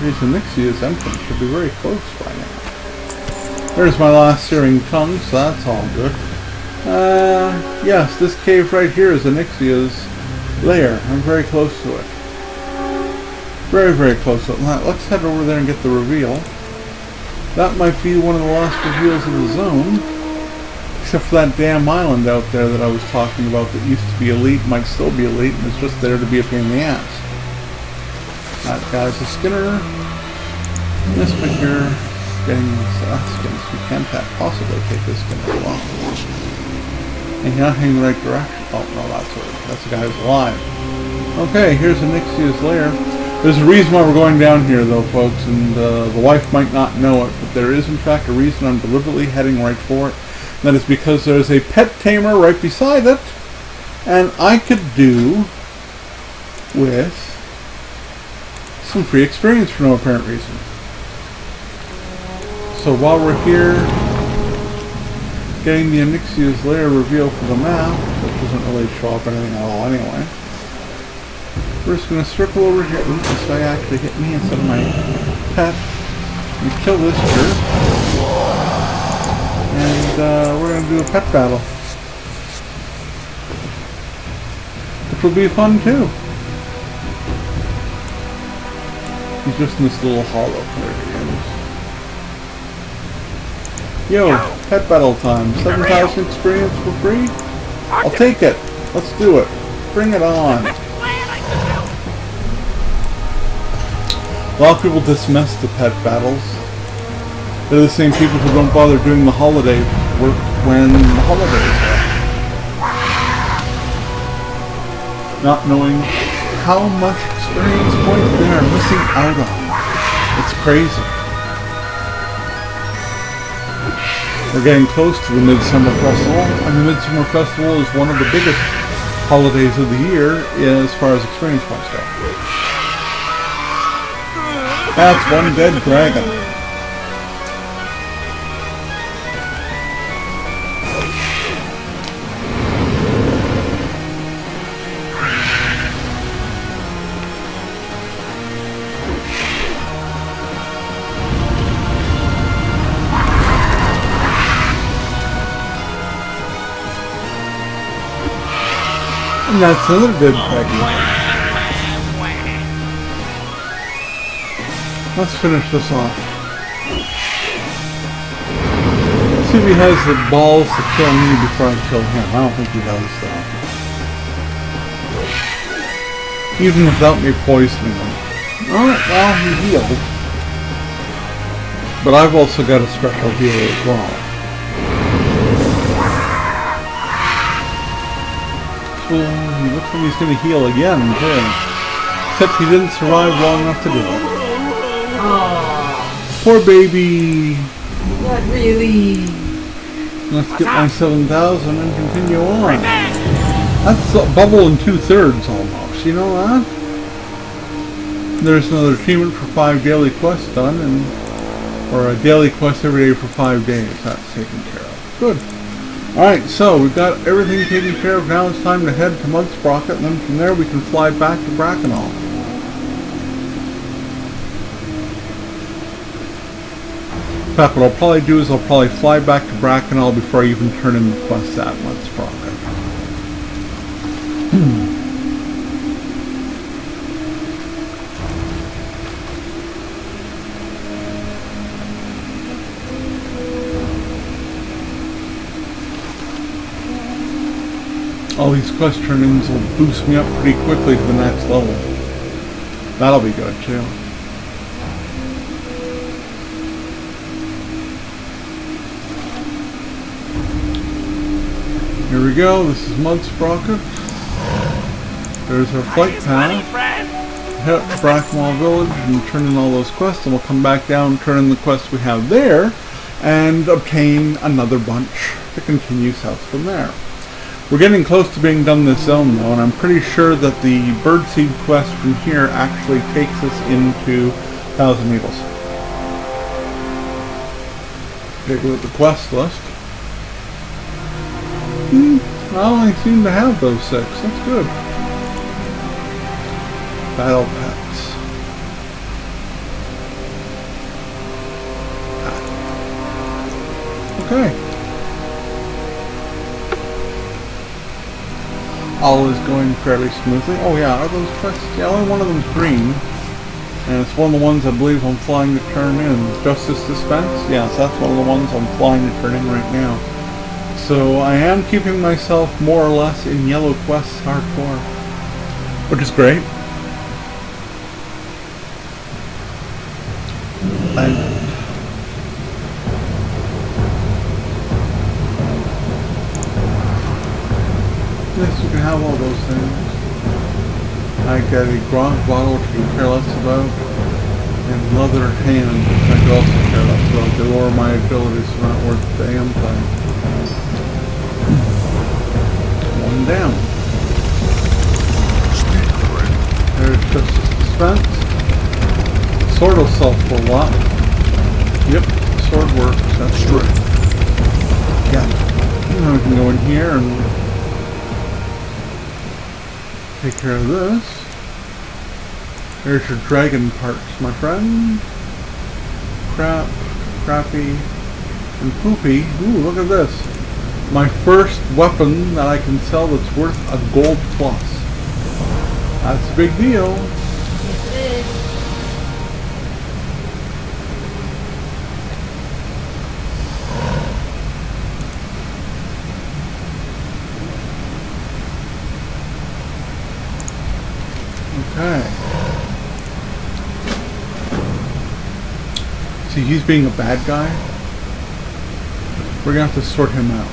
Here's Onyxia's entrance. Should be very close by now. There's my last searing tongue, so that's all good. Yes, this cave right here is Onyxia's lair. I'm very close to it. Very, very close to it. Now, let's head over there and get the reveal. That might be one of the last reveals of the zone. Except for that damn island out there that I was talking about that used to be elite, might still be elite, and it's just there to be a pain in the ass. That guy's a skinner. This figure getting skins. You can't possibly take this skinner along. And you're not heading the right direction. Oh no, that's the guy who's alive. Okay, here's Onyxia's lair. There's a reason why we're going down here though, folks, and the wife might not know it, but there is in fact a reason I'm deliberately heading right for it. That is because there's a pet tamer right beside it, and I could do with some free experience for no apparent reason. So while we're here getting the Onyxia's lair reveal for the map, which doesn't really show up anything at all anyway, we're just going to circle over here. Ooh, this guy actually hit me instead of my pet. And kill this jerk. And we're going to do a pet battle. Which will be fun too. He's just in this little hollow. There he is. Yo, pet battle time. 7,000 experience for free? I'll take it. Let's do it. Bring it on. A lot of people dismiss the pet battles. They're the same people who don't bother doing the holiday work when the holidays are. Not knowing how much experience points they are missing out on. crazy. We're getting close to the Midsummer Festival, and the Midsummer Festival is one of the biggest holidays of the year as far as experience points go. That's one dead dragon. And that's another dead dragon. Let's finish this off. See if he has the balls to kill me before I kill him. I don't think he does, though. Even without me poisoning him. Alright, well, he healed. But I've also got a special healer as well. Well, he looks like he's going to heal again, too. Except he didn't survive long enough to do it. Oh, Poor baby. not really. Let's get my 7,000 and continue on. That's a bubble in 2/3 almost, you know that? There's another achievement for 5 daily quests done, or a daily quest every day for 5 days. That's taken care of. Good. Alright, so we've got everything taken care of. Now it's time to head to Mudsprocket, and then from there we can fly back to Bracknell. In fact, what I'll probably do is I'll probably fly back to Bracknell before I even turn in the quest at Mudsprocket. All these quest turnings will boost me up pretty quickly to the next level. That'll be good too. Here we go, this is Mudsprocket. There's our flight path. Head up to Bracknell Village and turn in all those quests, and we'll come back down and turn in the quests we have there and obtain another bunch to continue south from there. We're getting close to being done this zone though, and I'm pretty sure that the birdseed quest from here actually takes us into Thousand Needles. Take a look at the quest list. I only seem to have those 6. That's good. Battle pets. Okay. All is going fairly smoothly. Oh yeah, are those quests? Yeah, only one of them's green. And it's one of the ones I believe I'm flying to turn in. Justice Dispense? Yes, that's one of the ones I'm flying to turn in right now. So I am keeping myself more or less in yellow quests hardcore. Which is great. Yes, you can have all those things. I got a Gronk bottle, which I could care less about, and leather hand, which I could also care less about. They lower my abilities, so not worth the damn thing. One down. There's Justice Dispense. Sword will sell for a lot. Yep, sword works. That's true. Yeah. Now we can go in here and take care of this. There's your dragon parts, my friend. Crap, crappy, and poopy. Ooh, look at this. My first weapon that I can sell that's worth a gold plus. That's a big deal. Yes, it is. Okay. See, he's being a bad guy. We're gonna have to sort him out.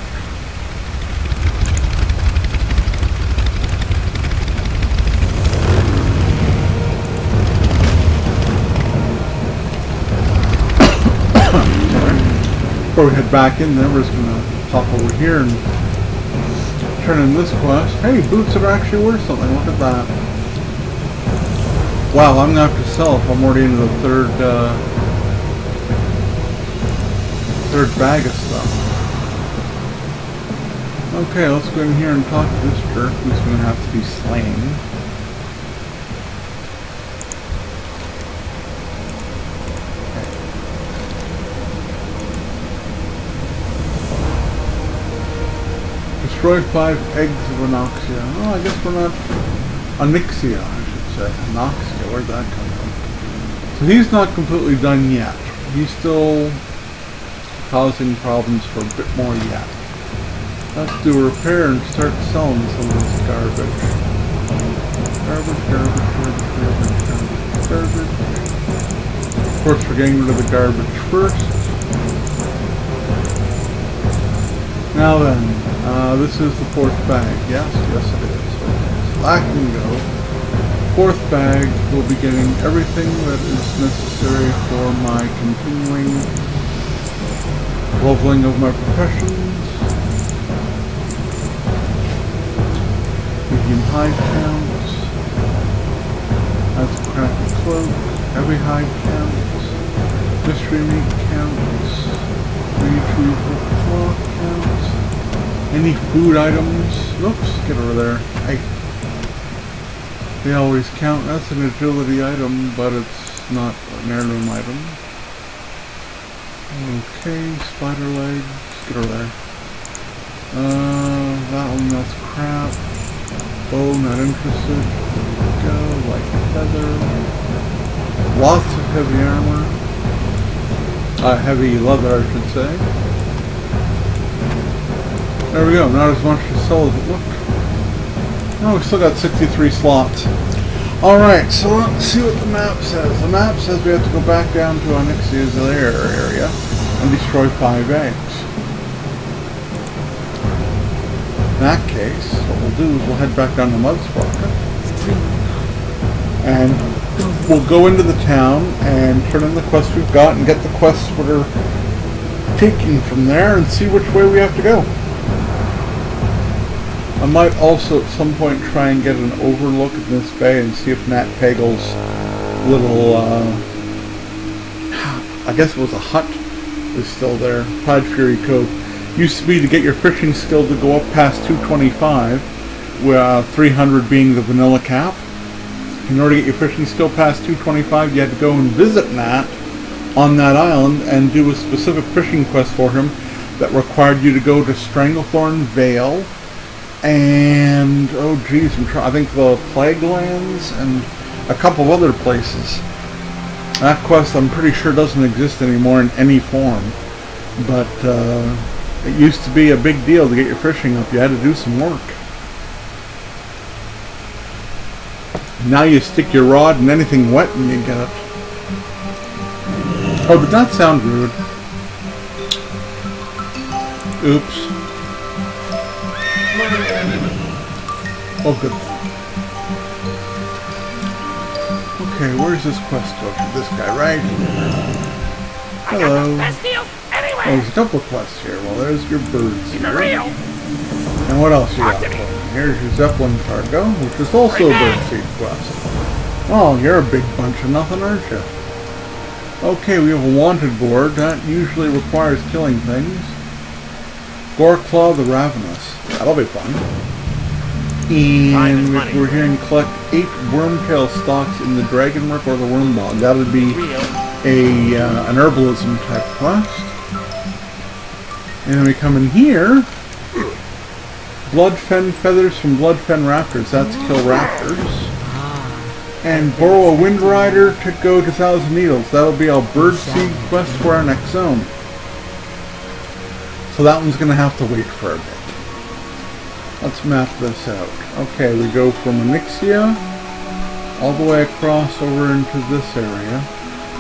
before we head back in there, we're just going to pop over here and turn in this quest. Hey, boots are actually worth something. Look at that. Wow, I'm going to have to sell if I'm already into the third bag of stuff. Okay, let's go in here and talk to this jerk who's going to have to be slain. Destroy 5 eggs of Anoxia. Oh, I guess we're not... Onyxia, I should say. Anoxia, where'd that come from? So he's not completely done yet. He's still causing problems for a bit more yet. Let's do a repair and start selling some of this garbage. Garbage. Of course, we're getting rid of the garbage first. Now then. This is the 4th bag. Yes, it is. Okay, so that can go. 4th bag will be getting everything that is necessary for my continuing leveling of my professions. Medium hide counts. That's a crappy cloak. Heavy hide counts. Mystery meat counts. Retrieval cloth counts. Any food items? Oops, get over there. They always count. That's an agility item, but it's not an heirloom item. Okay, spider legs. Get over there. That one, that's crap. Oh, not interested. There we go. Light feather. Lots of heavy armor. Heavy leather, I should say. There we go, not as much to sell as it looked. Oh, we still got 63 slots. Alright, so let's see what the map says. The map says we have to go back down to Onyxia's lair area and destroy 5 eggs. In that case, what we'll do is we'll head back down to Mudsparker. And we'll go into the town and turn in the quests we've got and get the quests we're taking from there and see which way we have to go. I might also at some point try and get an overlook at this bay and see if Nat Pagel's little, I guess it was a hut, is still there. Pride Fury Cove. Used to be to get your fishing skill to go up past 225, where 300 being the vanilla cap. In order to get your fishing skill past 225, you had to go and visit Nat on that island and do a specific fishing quest for him that required you to go to Stranglethorn Vale and, oh geez, I think the Plague Lands and a couple of other places. That quest I'm pretty sure doesn't exist anymore in any form, but it used to be a big deal to get your fishing up. You had to do some work. Now you stick your rod in anything wet and you get it. Oh, did that sound rude? Oops. Oh, good. Okay, where's this quest go to? This guy right here. Hello. Oh, there's a couple of quests here. Well, there's your birds here. And what else you got for me? Here's your Zeppelin cargo, which is also a birdseed quest. Oh, you're a big bunch of nothing, aren't you? Okay, we have a wanted board. That usually requires killing things. Goreclaw the Ravenous. That'll be fun. And we're here and collect 8 wormtail stalks in the Dragon Rook or the Wormbog. That would be an herbalism type quest. And then we come in here. Bloodfen feathers from Bloodfen raptors. That's kill raptors. And borrow a Wind Rider to go to Thousand Needles. That'll be our birdseed quest for our next zone. So that one's going to have to wait for a bit. Let's map this out. Okay, we go from Onyxia all the way across over into this area.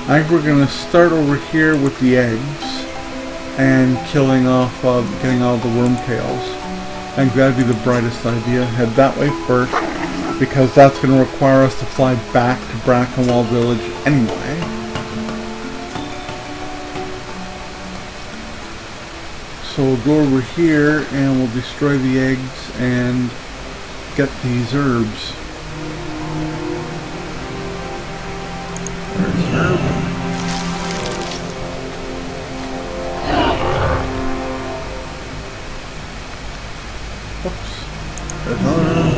I think we're going to start over here with the eggs and killing off, getting all the wormtails. I think that'd be the brightest idea. Head that way first, because that's going to require us to fly back to Brackenwall Village anyway. So we'll go over here and we'll destroy the eggs and get these herbs. There's an herb. Oops. There's another herb.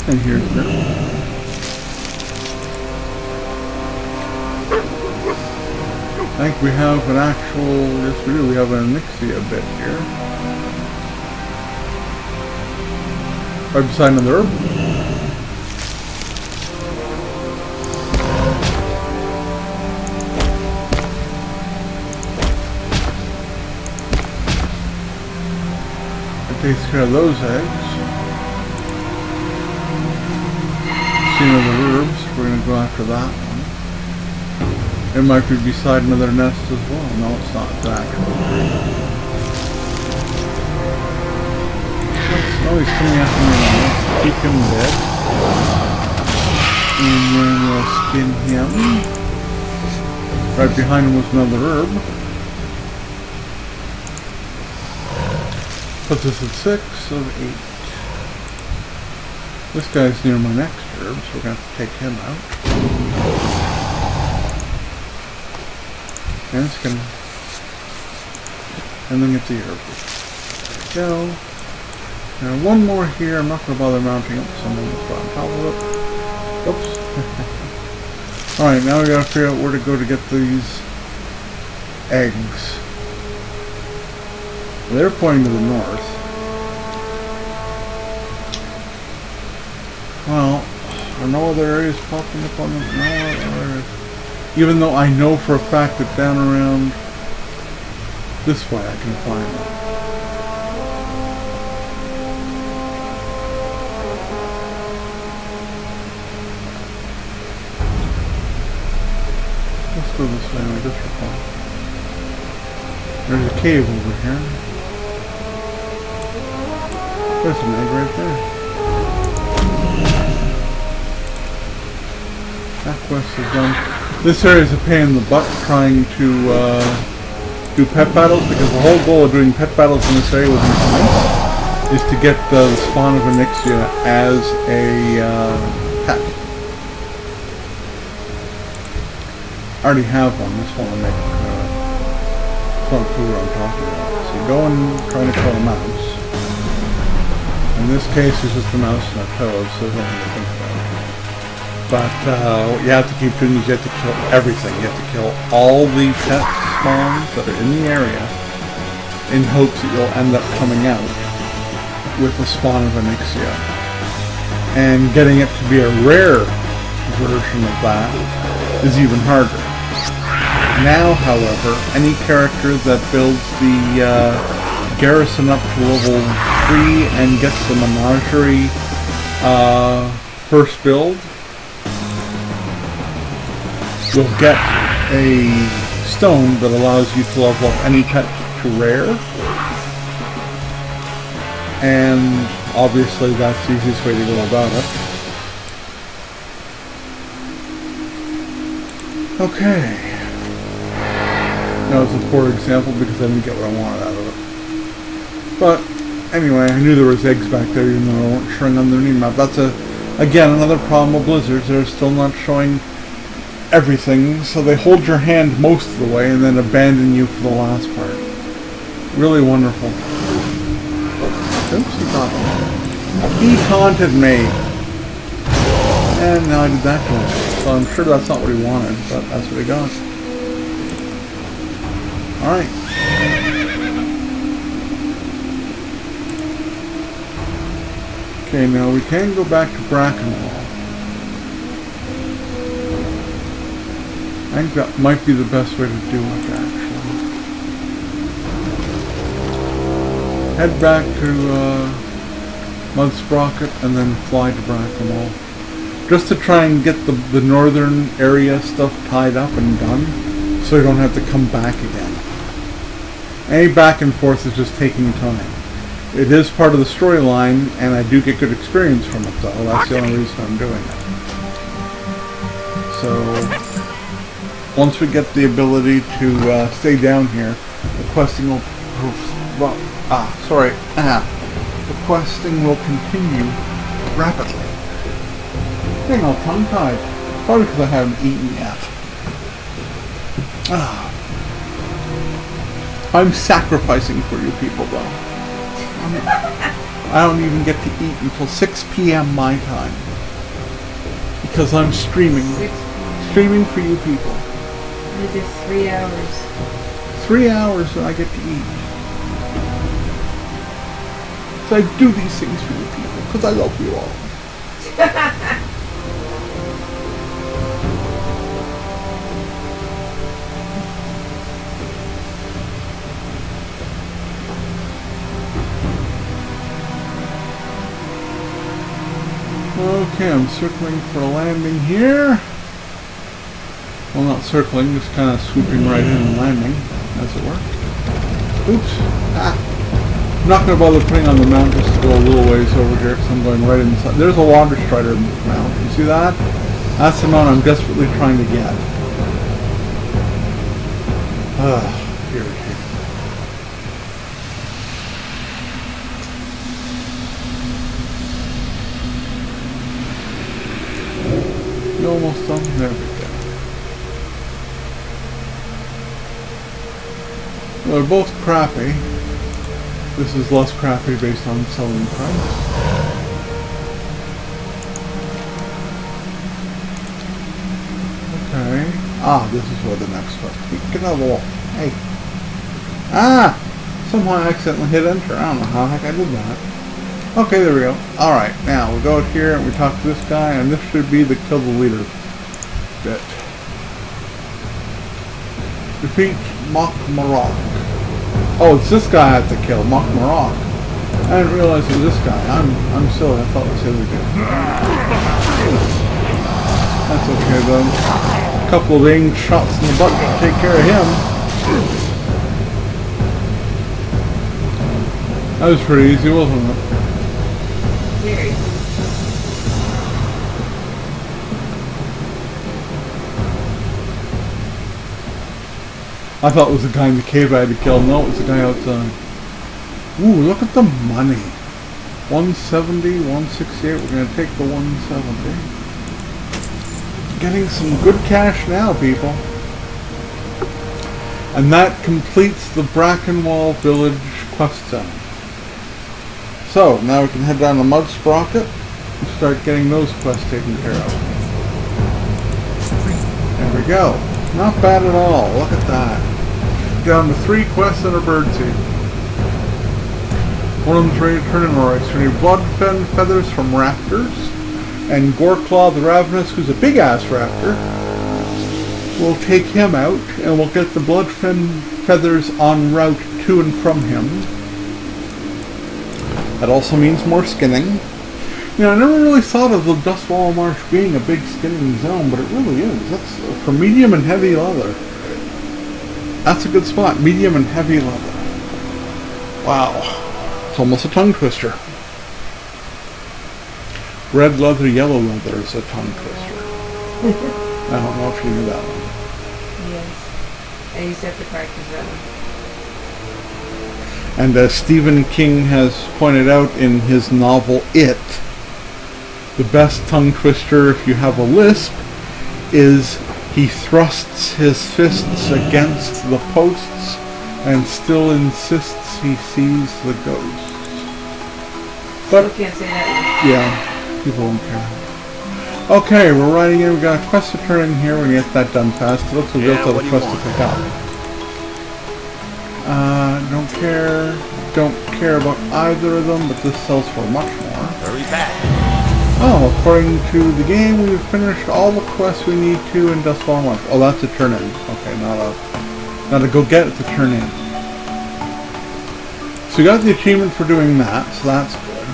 And here's the herb. I think we have an actual, yes we do, we have an Anixia bit here. Right beside another herb. That takes care of those eggs. See another herbs, we're going to go after that one. It might be beside another nest as well. No, it's not actually. Oh, he's coming after me now. Let's keep him dead. And then we'll skin him. Right behind him was another herb. Puts us at 6 of 8. This guy's near my next herb, so we're going to have to take him out. And it's gonna, and then get the herb. There we go. Now one more here. I'm not gonna bother mounting up. Someone will put on top of it. Oops. All right, now we gotta figure out where to go to get these eggs. They're pointing to the north. Well, are no other areas popping up on the north? Even though I know for a fact that down around this way I can find them. Let's go this way and just recall. There's a cave over here. There's an egg right there. That quest is done. This area is a pain in the butt trying to do pet battles, because the whole goal of doing pet battles in this area with these mice is to get the spawn of Anixia as a pet. I already have one. This one will make fun food I'm talking about. So you go and try to kill a mouse. In this case, it's just a mouse and a toad, so there's nothing to think about. But what you have to keep doing is you have to kill everything. You have to kill all the pet spawns that are in the area in hopes that you'll end up coming out with a spawn of Anixia. And getting it to be a rare version of that is even harder. Now, however, any character that builds the garrison up to level 3 and gets the menagerie first build will get a stone that allows you to level up any pet to rare. And obviously that's the easiest way to go about it. Okay. That was a poor example because I didn't get what I wanted out of it. But anyway, I knew there was eggs back there even though I weren't showing on their new map. That's again another problem with blizzards. They're still not showing everything, so they hold your hand most of the way and then abandon you for the last part. Really wonderful. Oops, he taunted me. And now I did that to him. So I'm sure that's not what he wanted, but that's what he got. Alright. Okay, now we can go back to Brackenwall. I think that might be the best way to do it, actually. Head back to Mudsprocket and then fly to Brackenwall. Just to try and get the northern area stuff tied up and done, so you don't have to come back again. Any back and forth is just taking time. It is part of the storyline, and I do get good experience from it, though. That's the only reason I'm doing it. So once we get the ability to stay down here, the questing will the questing will continue rapidly. Dang, all tongue-tied. Probably because I haven't eaten yet. I'm sacrificing for you people, though. I don't even get to eat until 6 p.m. my time. Because I'm streaming. Streaming for you people. It is 3 hours. 3 hours that I get to eat. So I do these things for you people, because I love you all. Okay, I'm circling for a landing here. Well, not circling, just kind of swooping right in and landing, as it were. Oops. I'm not going to bother putting on the mount just to go a little ways over here because I'm going right inside. There's a water strider mount. You see that? That's the mount I'm desperately trying to get. Here. You almost done? There we go. Well, they're both crappy. This is less crappy based on selling price. Okay. This is where the next one. Get out of the wall. Hey. Somehow I accidentally hit enter. I don't know how the heck I did that. Okay, there we go. Alright, now we go out here and we talk to this guy, and this should be the kill the leader bit. Defeat Mock Marok. Oh, it's this guy I have to kill, Mock Marok. I didn't realize it was this guy. I'm silly, I thought it was the other dude. That's okay though. A couple of dang shots in the butt to take care of him. That was pretty easy, wasn't it? Very. I thought it was the guy in the cave I had to kill. No, it was the guy outside. Ooh, look at the money. 170, 168. We're going to take the 170. Getting some good cash now, people. And that completes the Brackenwall Village quest zone. So, now we can head down to Mud Sprocket and start getting those quests taken care of. There we go. Not bad at all. Look at that. Down to 3 quests and a birdseed. One of them's ready to turn in alright. So we need Bloodfen Feathers from Raptors. And Goreclaw the Ravenous, who's a big-ass raptor. We'll take him out, and we'll get the Bloodfen Feathers en route to and from him. That also means more skinning. You know, I never really thought of the Dustwall Marsh being a big skinning zone, but it really is. That's for medium and heavy leather. That's a good spot. Medium and heavy leather. Wow. It's almost a tongue twister. Red leather, yellow leather is a tongue twister. I don't know if you knew that one. Yes. I used to have to practice that one. And as Stephen King has pointed out in his novel It, the best tongue twister, if you have a lisp, is he thrusts his fists against the posts and still insists he sees the ghost. But Still can't say that. yeah, people won't care. Okay, we're riding in. We got a quest to turn in here. We're gonna get that done fast. It looks like we also have a quest to pick up. Don't care about either of them, but this sells for much more. Hurry back. Oh, according to the game, we've finished all the quests we need to in Dustfall Marsh. Oh, that's a turn in. Okay, not a go get, it's a turn in. So we got the achievement for doing that, so that's good.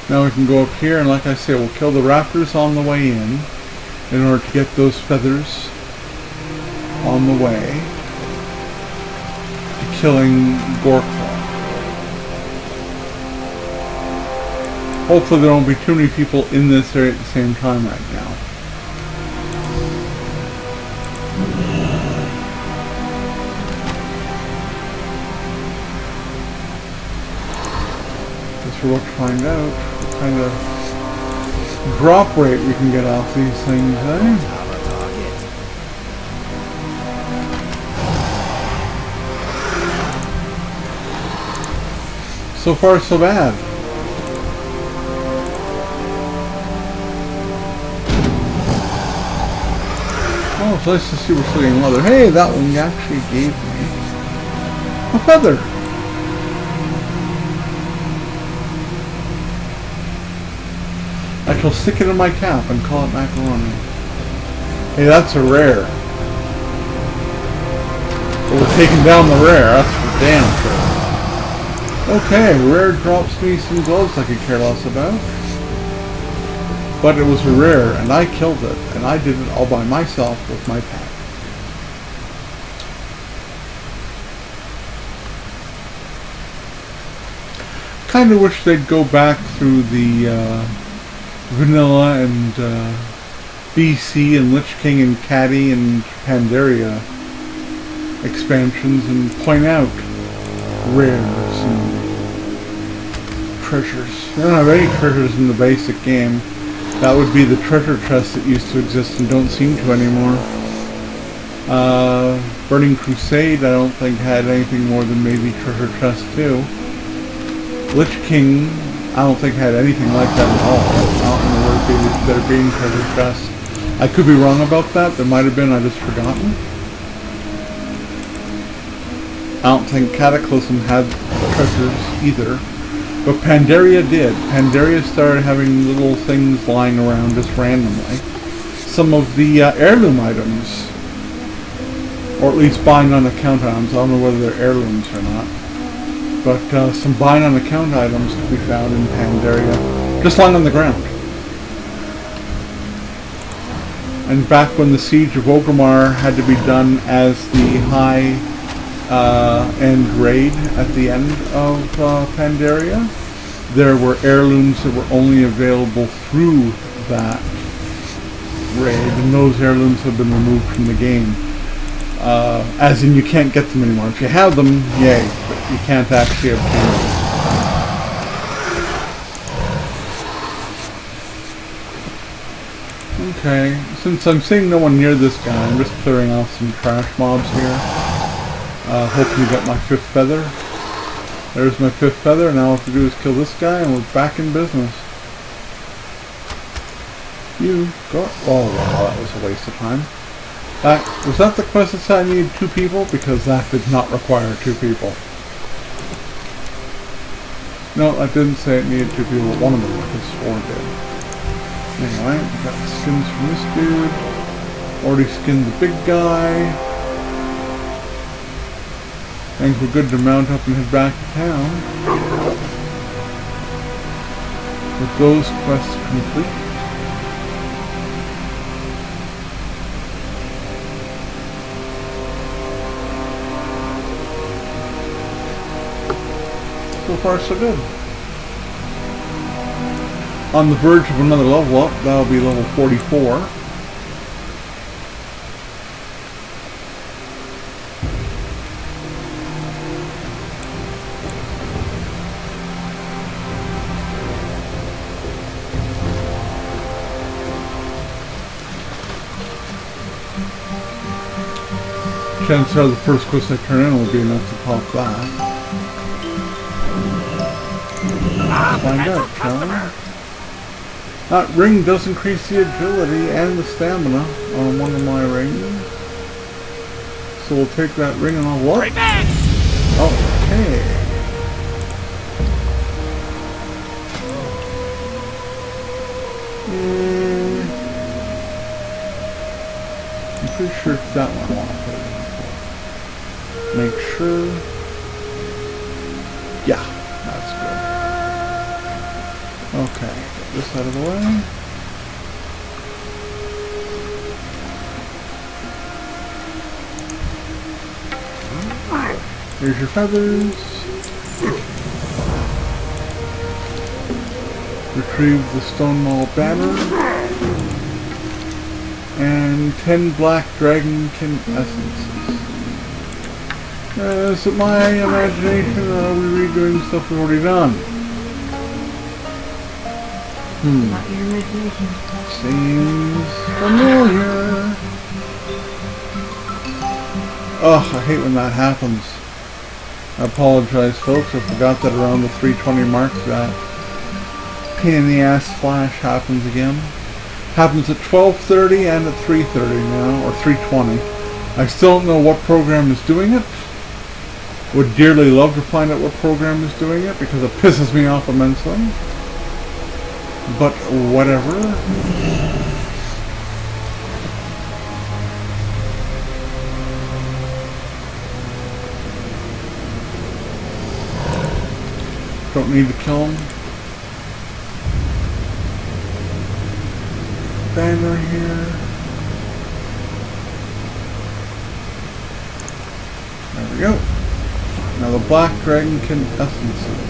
Now we can go up here, and like I say, we'll kill the raptors on the way in order to get those feathers on the way to killing Goreclaw. Hopefully there won't be too many people in this area at the same time right now. Guess we're about to find out what kind of drop rate we can get off these things, eh? So far, so bad. Oh, it's nice to see we're still getting leather. Hey, that one actually gave me a feather. I shall stick it in my cap and call it macaroni. Hey, that's a rare. But we're taking down the rare, that's for damn sure. Okay, rare drops me some gloves I could care less about. But it was a rare, and I killed it, and I did it all by myself with my pack. Kind of wish they'd go back through the Vanilla and BC and Lich King and Caddy and Pandaria expansions and point out rares and treasures. They don't have any treasures in the basic game. That would be the treasure chests that used to exist and don't seem to anymore. Burning Crusade I don't think had anything more than maybe treasure chest 2. Lich King I don't think had anything like that at all. I don't remember there being treasure chests. I could be wrong about that. There might have been, I just forgotten. I don't think Cataclysm had treasures either. But Pandaria did. Pandaria started having little things lying around just randomly. Some of the heirloom items, or at least buying on account items, I don't know whether they're heirlooms or not, but some buying on account items could be found in Pandaria, just lying on the ground. And back when the Siege of Orgrimmar had to be done as the high end raid at the end of Pandaria, there were heirlooms that were only available through that raid, and those heirlooms have been removed from the game. As in, you can't get them anymore. If you have them, yay, but you can't actually obtain them. Okay, since I'm seeing no one near this guy, I'm just clearing off some trash mobs here. Hoping to get my 5th feather. There's my 5th feather. Now all I have to do is kill this guy and we're back in business. You go. Oh wow, that was a waste of time. Was that the quest that said I needed 2 people? Because that did not require 2 people. No, I didn't say it needed 2 people. One of them was 4 did. Anyway, we got skins from this dude. Already skinned the big guy. I think we're good to mount up and head back to town. With those quests complete. So far so good. On the verge of another level up, that'll be level 44. Chances are the first quest I turn in will be enough to pop that. Let's find out, shall we? That ring does increase the agility and the stamina on one of my rings. So we'll take that ring and I'll what? Okay. I'm pretty sure it's that one I want to put it in. Make sure. Yeah, that's good. Okay, get this out of the way. Here's your feathers. Retrieve the Stonewall Banner. And 10 Black Dragonkin Essences. Is it my imagination, or are we redoing stuff we've already done? Not your imagination. Seems familiar. Ugh, I hate when that happens. I apologize, folks. I forgot that around the 3:20 mark that pain in the ass flash happens again. Happens at 12:30 and at 3:30 now, or 3:20. I still don't know what program is doing it. Would dearly love to find out what program is doing it because it pisses me off immensely. But whatever. Don't need to kill him. Banner here. There we go. Now the Black Dragonkin Essences.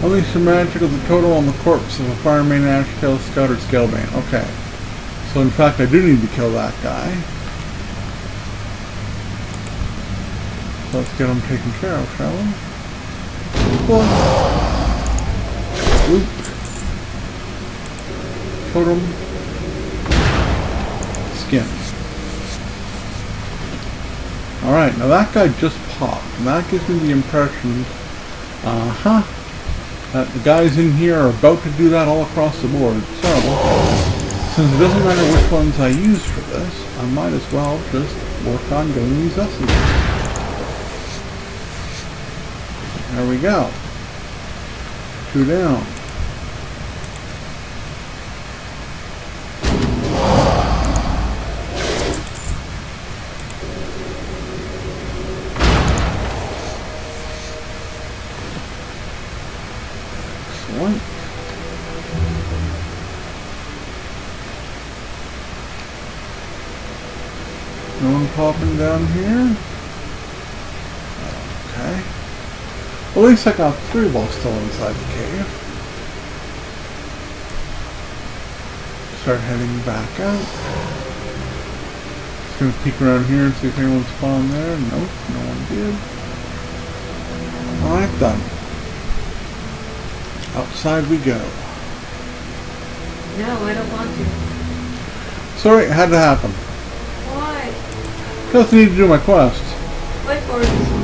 Unleash the magic of the totem on the corpse of a Firemane, Ashtail, Scout, or Scalebane. Okay. So in fact I do need to kill that guy. So let's get him taken care of, shall we? Loop. Totem. Skin. Alright, now that guy just popped. And that gives me the impression, that the guys in here are about to do that all across the board. So, since it doesn't matter which ones I use for this, I might as well just work on getting these essences. There we go. 2 down. Excellent. No one popping down here? Okay. Well, at least I got 3 while still inside the cave. Start heading back out. Just gonna peek around here and see if anyone spawned there. Nope, no one did. Alright then. Outside we go. No, I don't want to. Sorry, it had to happen. Why? Because I need to do my quest. Why for this one?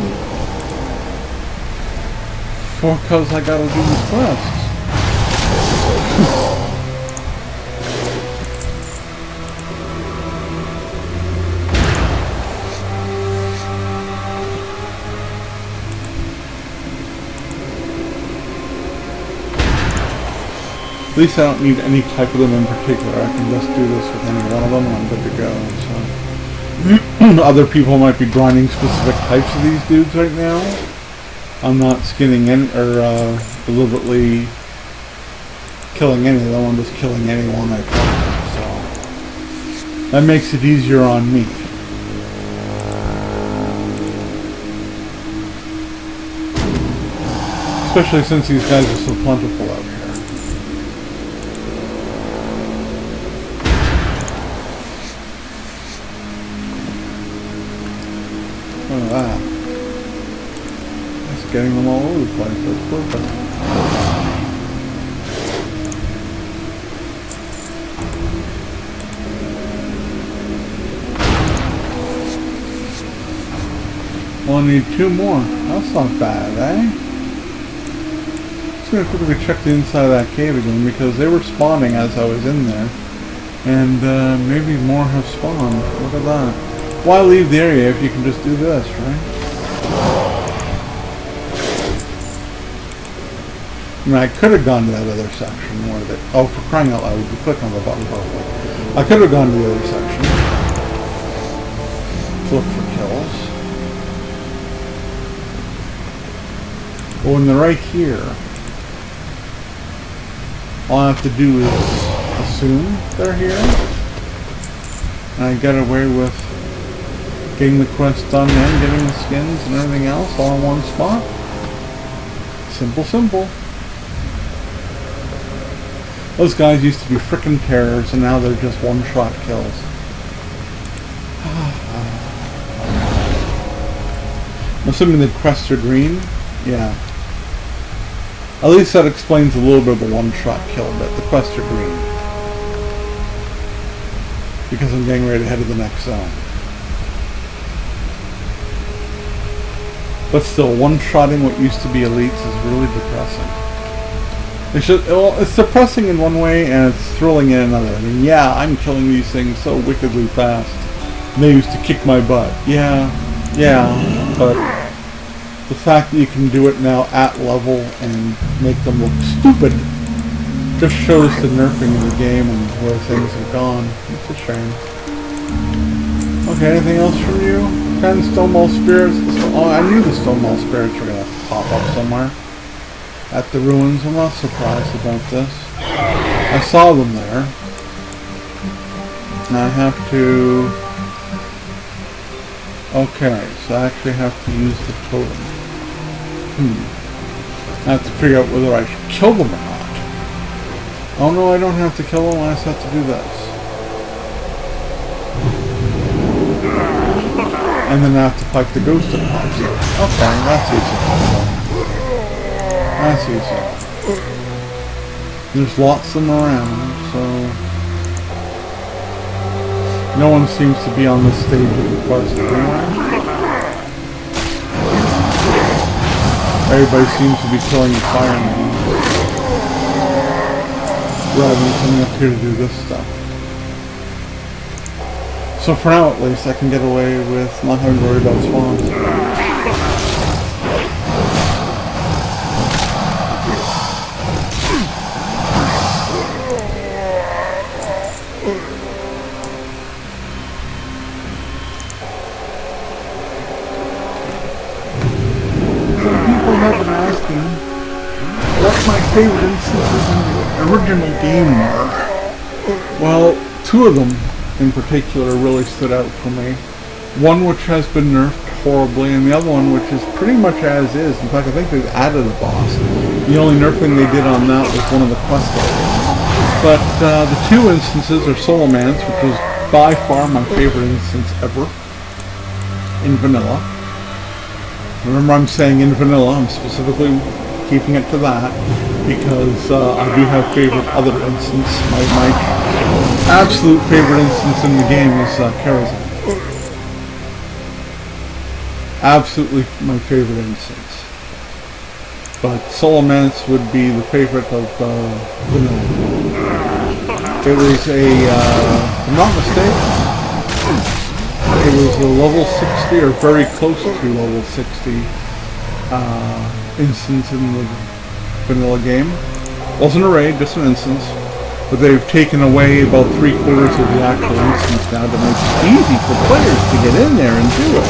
Because I gotta do these quests. At least I don't need any type of them in particular. I can just do this with any one of them and I'm good to go. So other people might be grinding specific types of these dudes right now. I'm not skinning any or deliberately killing any of them. I'm just killing anyone I find. So that makes it easier on me. Especially since these guys are so plentiful out here. Look at that. That's getting them all over the place. That's perfect. Only need 2 more. That's not bad, eh? Just gonna quickly check the inside of that cave again because they were spawning as I was in there. And maybe more have spawned. Look at that. Why leave the area if you can just do this, right? I mean, I could have gone to that other section where they... Oh, for crying out loud, you click on the button properly. I could have gone to the other section. To look for kills. But when they're right here, all I have to do is assume they're here. And I get away with getting the quest done and getting the skins and everything else all in one spot. Simple, simple. Those guys used to be frickin' terrors, and now they're just one-shot kills. I'm assuming the quests are green? Yeah. At least that explains a little bit of the one-shot kill bit. The quests are green. Because I'm getting ready to head to the next zone. But still, one-shotting what used to be elites is really depressing. It's depressing in one way, and it's thrilling in another. I mean, yeah, I'm killing these things so wickedly fast. And they used to kick my butt. Yeah, but the fact that you can do it now at level and make them look stupid just shows the nerfing of the game and where things have gone. It's a shame. Okay, anything else from you? 10 Stonewall Spirits. Oh, I knew the Stonewall Spirits were going to pop up somewhere. At the ruins. I'm not surprised about this. I saw them there. And I have to... Okay, so I actually have to use the totem. I have to figure out whether I should kill them or not. Oh no, I don't have to kill them, I just have to do this. And then I have to fight the ghost that pops up. Okay, that's easy. That's easy. There's lots of them around, so... No one seems to be on this stage of the quest anyway. Everybody seems to be killing the firemen rather than coming up here to do this stuff. So for now at least I can get away with not having to worry about spawns. What my favorite instances in the original game were. Well, two of them in particular really stood out for me. One which has been nerfed horribly, and the other one which is pretty much as is. In fact, I think they've added a boss. The only nerfing they did on that was one of the quest areas. But the two instances are Solomance, which is by far my favorite instance ever in vanilla. Remember, I'm saying in vanilla, I'm specifically keeping it to that, because I do have favorite other instance. My absolute favorite instance in the game is Karazhan. Absolutely my favorite instance. But Solomance would be the favorite of vanilla. It was a, if I'm not mistaken, it was a level 60 or very close to level 60 instance in the vanilla game. Wasn't a raid, just an instance. But they've taken away about 3/4 of the actual instance now to make it easy for players to get in there and do it.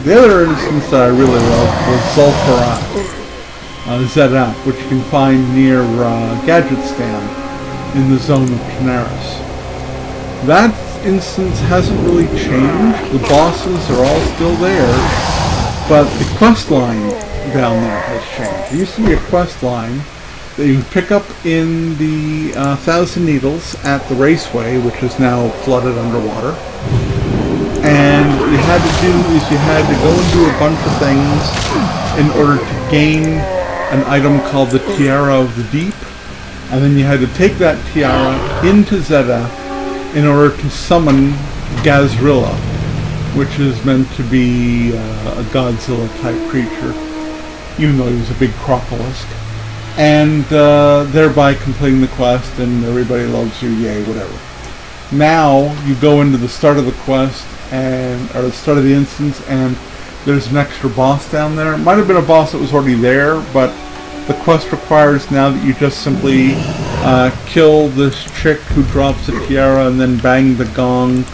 The other instance that I really loved was Zul'Farrak, ZF, which you can find near Gadget Stand in the zone of Chernarus. That instance hasn't really changed. The bosses are all still there, but the quest line down there has changed. There used to be a quest line that you could pick up in the Thousand Needles at the raceway, which is now flooded underwater. And what you had to do is you had to go and do a bunch of things in order to gain an item called the Tiara of the Deep. And then you had to take that tiara into ZF in order to summon Gazrilla, which is meant to be a Godzilla-type creature, even though he was a big crocolisk. And thereby completing the quest, and everybody loves you, yay, whatever. Now, you go into the start of the quest, or the start of the instance, and there's an extra boss down there. It might have been a boss that was already there, but the quest requires now that you just simply kill this chick who drops the tiara and then bang the gong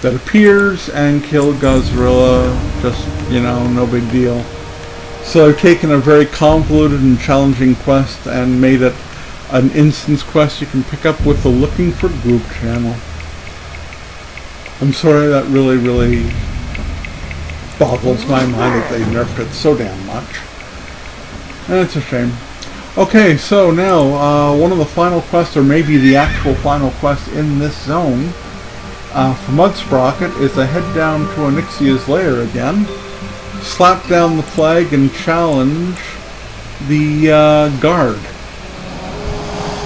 that appears and kill Godzilla. Just, you know, no big deal. So I've taken a very convoluted and challenging quest and made it an instance quest you can pick up with the Looking for Group channel. I'm sorry, that really boggles my mind that they nerfed it so damn much. And it's a shame. Okay, so now one of the final quests, or maybe the actual final quest in this zone, for Mudsprocket is to head down to Onyxia's lair again, slap down the flag, and challenge the guard,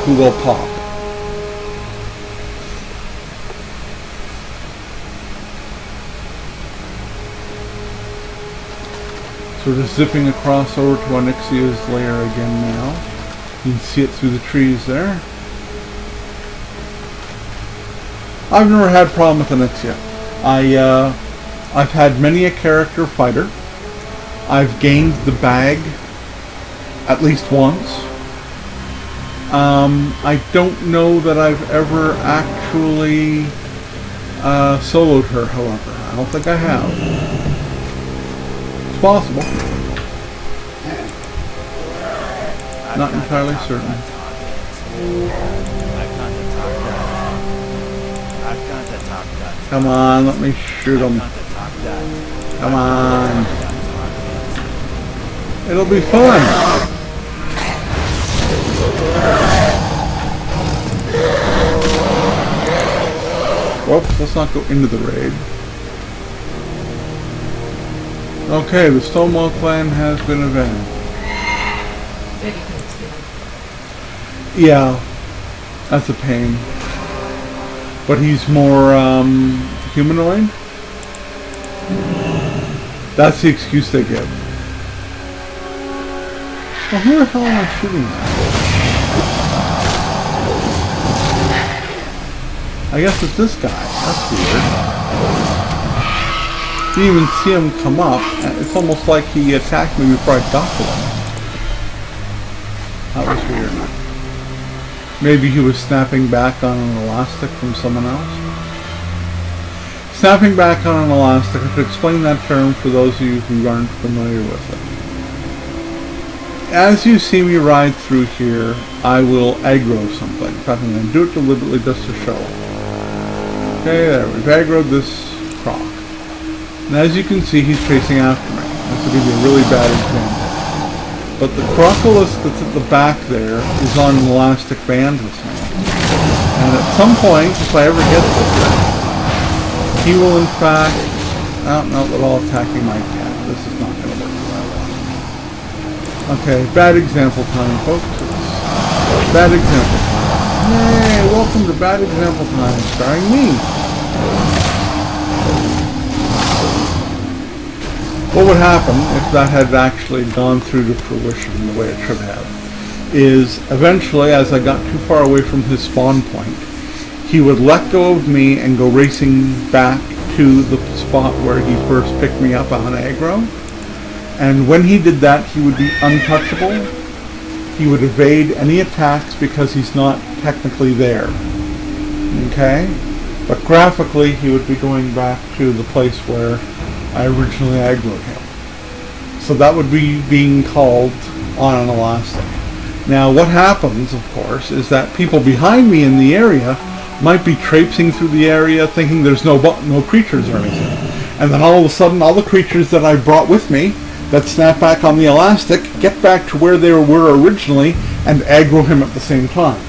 who will pop. So we're just zipping across over to Onyxia's lair again now. You can see it through the trees there. I've never had a problem with Onyxia. I've had many a character fighter. I've gained the bag at least once. I don't know that I've ever actually soloed her, however. I don't think I have. It's possible. Not entirely certain. Come on, let me shoot him. Come on. It'll be fun. Whoops, let's not go into the raid. Okay, the Stonewall clan has been avenged. Yeah, that's a pain. But he's more humanoid. That's the excuse they give. Well, who the hell am I shooting at? I guess it's this guy. That's weird. Didn't even see him come up. It's almost like he attacked me before I got to him. That was weird. Maybe he was snapping back on an elastic from someone else. Snapping back on an elastic, I should explain that term for those of you who aren't familiar with it. As you see me ride through here, I will aggro something. In fact, I'm going to do it deliberately just to show it. Okay, there, we've aggroed this croc. And as you can see, he's chasing after me. This will give you a really bad example. But the Crocolus that's at the back there is on an elastic band with me. And at some point, if I ever get this guy, he will in fact... Oh, no, they're all attacking my cat. This is not going to work that well. Okay, bad example time, folks. Bad example time. Yay, welcome to Bad Example Time, starring me. What would happen if that had actually gone through to fruition the way it should have is eventually, as I got too far away from his spawn point, he would let go of me and go racing back to the spot where he first picked me up on aggro. And when he did that, he would be untouchable. He would evade any attacks because he's not technically there. Okay? But graphically, he would be going back to the place where I originally aggroed him. So that would be being called on an elastic. Now what happens, of course, is that people behind me in the area might be traipsing through the area thinking there's no creatures or anything. And then all of a sudden, all the creatures that I brought with me that snap back on the elastic get back to where they were originally and aggro him at the same time.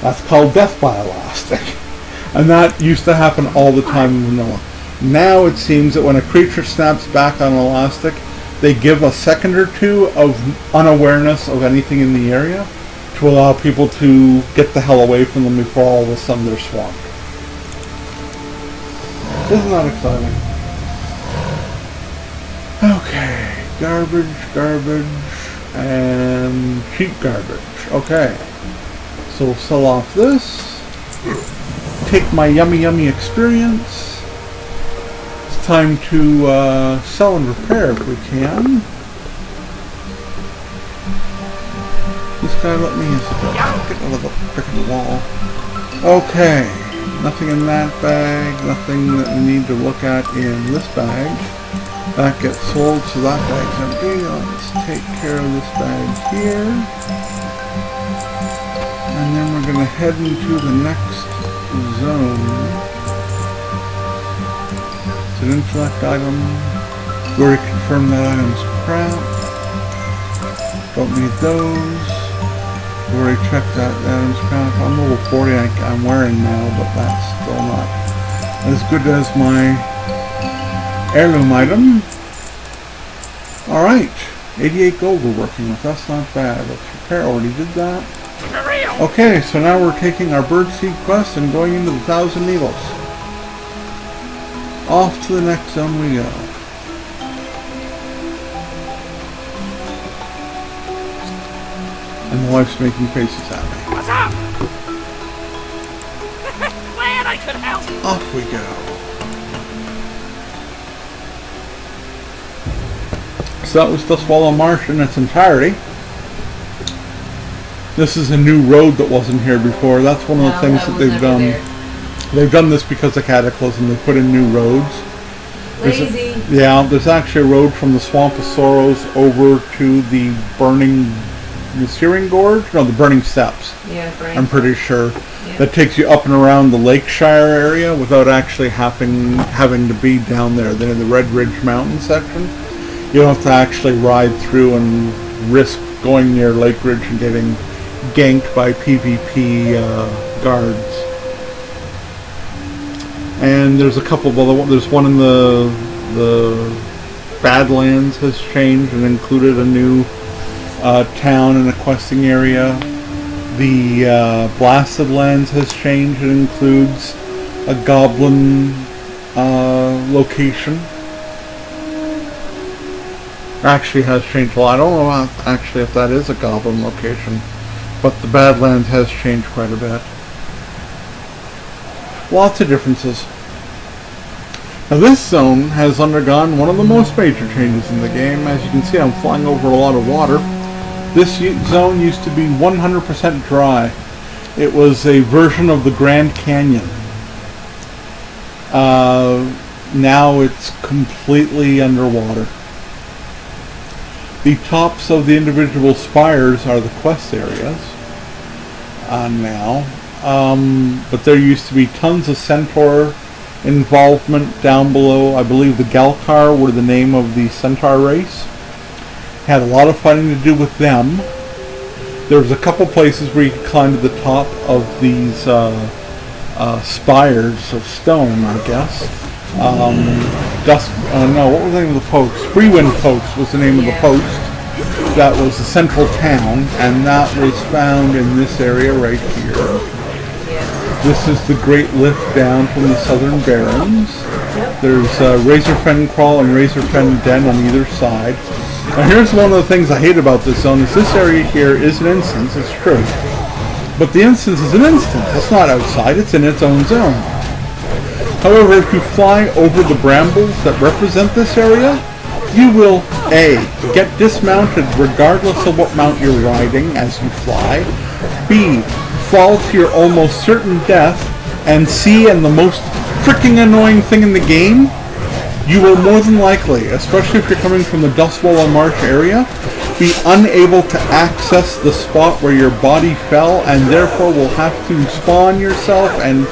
That's called death by elastic. And that used to happen all the time in vanilla. Now it seems that when a creature snaps back on an elastic, they give a second or two of unawareness of anything in the area to allow people to get the hell away from them before all of a sudden they're swamped. Isn't that exciting? Okay, garbage, and cheap garbage. Okay, so we'll sell off this. Take my yummy experience. It's time to sell and repair if we can. This guy let me use it. Get out of the frickin' wall. Okay, nothing in that bag, nothing that we need to look at in this bag. That gets sold, so that bag's empty. Let's take care of this bag here. And then we're going to head into the next zone. It's an intellect item. We already confirmed that item's crap. Don't need those. We already checked that. Adam's crown. I'm level 40. I'm wearing now, but that's still not as good as my heirloom item. Alright. 88 gold we're working with. That's not bad. Let's repair. Already did that. Okay, so now we're taking our birdseed quest and going into the Thousand Needles. Off to the next zone we go. And the wife's making faces at me. What's up? Glad I could help. Off we go. So that was the Swallow Marsh in its entirety. This is a new road that wasn't here before. That's one of the things that they've done. There. They've done this because of Cataclysm. They put in new roads. Lazy. There's actually a road from the Swamp of Sorrows over to the Searing Gorge? No, the Burning Steps. Yeah, Burning I'm pretty sure. Yeah. That takes you up and around the Lakeshire area without actually having to be down there. Then in the Red Ridge Mountain section, you don't have to actually ride through and risk going near Lake Ridge and getting ganked by PvP guards. And there's a couple of other ones. There's one in the Badlands has changed and included a new town and a questing area. The Blasted Lands has changed. It includes a goblin location. Actually has changed a lot. I don't know actually if that is a goblin location, but the Badlands has changed quite a bit. Lots of differences. Now this zone has undergone one of the most major changes in the game. As you can see, I'm flying over a lot of water. This zone used to be 100% dry. It was a version of the Grand Canyon. Now it's completely underwater. The tops of the individual spires are the quest areas now. But there used to be tons of centaur involvement down below. I believe the Galkar were the name of the centaur race. Had a lot of fighting to do with them. There was a couple places where you could climb to the top of these spires of stone, I guess. What was the name of the post? Freewind Post was the name of the post. That was the central town, and that was found in this area right here. This is the Great Lift down from the Southern Barrens. There's Razorfen Crawl and Razorfen Den on either side. Now here's one of the things I hate about this zone, is this area here is an instance, it's true. But the instance is an instance, it's not outside, it's in its own zone. However, if you fly over the brambles that represent this area, you will A, get dismounted regardless of what mount you're riding as you fly, B, fall to your almost certain death, and C, and the most freaking annoying thing in the game, you will more than likely, especially if you're coming from the Dustwallow Marsh area, be unable to access the spot where your body fell, and therefore will have to spawn yourself and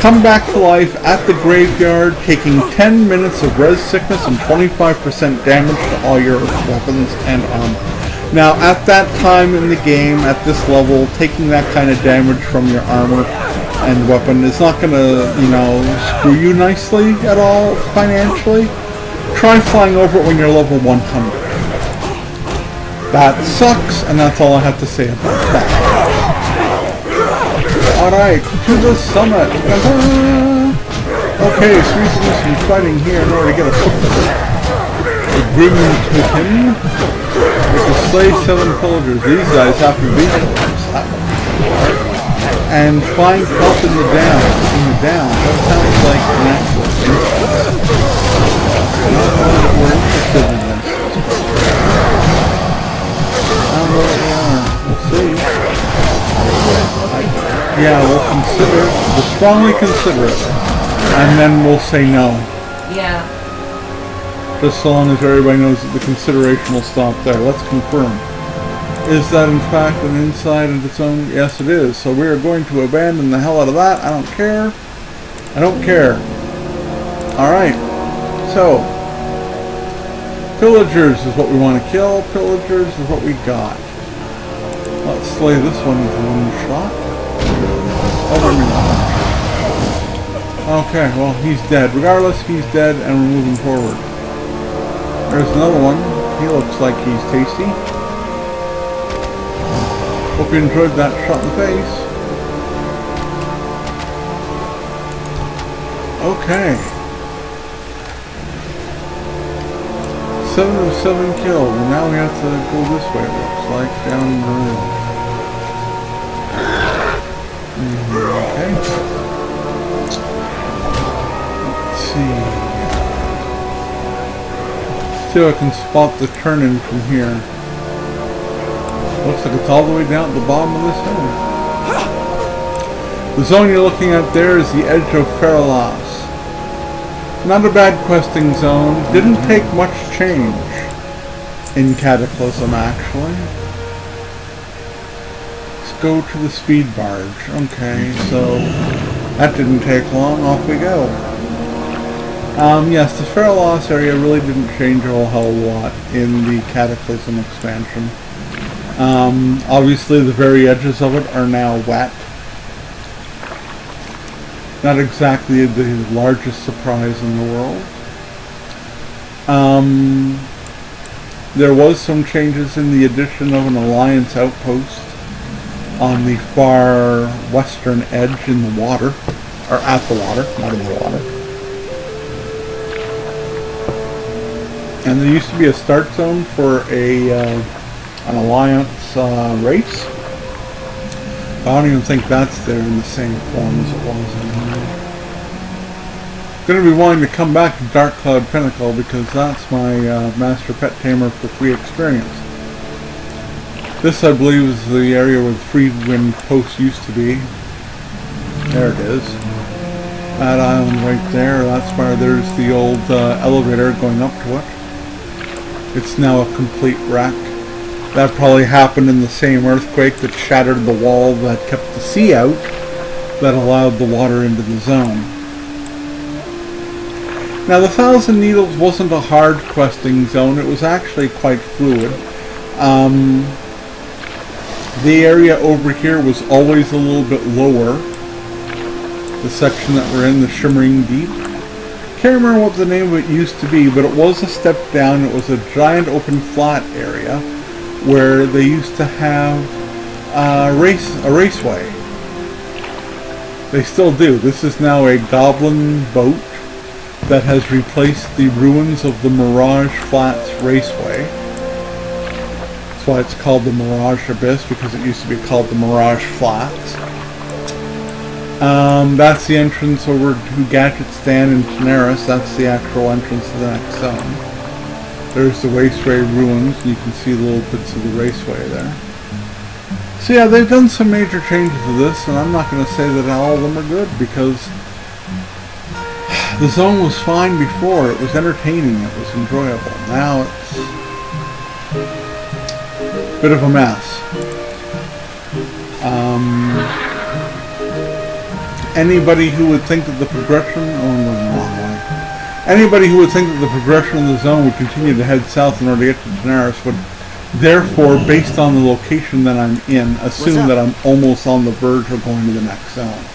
come back to life at the graveyard, taking 10 minutes of res sickness and 25% damage to all your weapons and armor. Now, at that time in the game, at this level, taking that kind of damage from your armor and weapon is not going to, screw you nicely at all financially. Try flying over it when you're level 100. That sucks, and that's all I have to say about that. Alright, to the summit. Okay, so we can do some fighting here in order to get a Grim Totem. We can slay 7 pillagers. These guys have to be and find help in the down. That sounds like an actual thing. I don't know that we're interested in this. I don't know what we are. We'll see. Yeah, we'll consider it. We'll strongly consider it. And then we'll say no. Yeah. Just so long as everybody knows that the consideration will stop there. Let's confirm. Is that in fact an inside of its own? Yes, it is. So we are going to abandon the hell out of that. I don't care. I don't care. Alright. So, pillagers is what we want to kill. Pillagers is what we got. Let's slay this one with one shot. Over me. Okay, well, he's dead. Regardless, he's dead, and we're moving forward. There's another one. He looks like he's tasty. Hope you enjoyed that shot in the face. Okay. 7 of 7 killed, and now we have to go this way, it looks like, down the road. Okay. Let's see. See if I can spot the turn-in from here. Looks like it's all the way down at the bottom of this hill. The zone you're looking at there is the edge of Feralas. Not a bad questing zone. Didn't take much change in Cataclysm, actually. Let's go to the speed barge. Okay, so that didn't take long. Off we go. Yes, the Feralas area really didn't change a whole hell of a lot in the Cataclysm expansion. Obviously the very edges of it are now wet. Not exactly the largest surprise in the world. There was some changes in the addition of an Alliance outpost on the far western edge in the water. Or at the water, not in the water. And there used to be a start zone for an Alliance race. I don't even think that's there in the same form as it was anymore. Going to be wanting to come back to Dark Cloud Pinnacle because that's my Master Pet Tamer for free experience. This, I believe, is the area where the Freedwind Post used to be. There it is. That island right there, that's where there's the old elevator going up to it. It's now a complete wreck. That probably happened in the same earthquake that shattered the wall that kept the sea out, that allowed the water into the zone. Now the Thousand Needles wasn't a hard questing zone, it was actually quite fluid. The area over here was always a little bit lower. The section that we're in, the Shimmering Deep. Can't remember what the name of it used to be, but it was a step down. It was a giant open flat area where they used to have a raceway. They still do. This is now a goblin boat that has replaced the ruins of the Mirage Flats Raceway. That's why it's called the Mirage Abyss, because it used to be called the Mirage Flats. That's the entrance over to Gadget Stand in Daenerys. That's the actual entrance to the next zone. There's the Raceway ruins, and you can see little bits of the raceway there. So yeah, they've done some major changes to this, and I'm not going to say that all of them are good, because the zone was fine before. It was entertaining, it was enjoyable. Now it's a bit of a mess. Anybody who would think that the progression... Oh, I'm going the wrong way. Anybody who would think that the progression of the zone would continue to head south in order to get to Daenerys would therefore, based on the location that I'm in, assume that I'm almost on the verge of going to the next zone.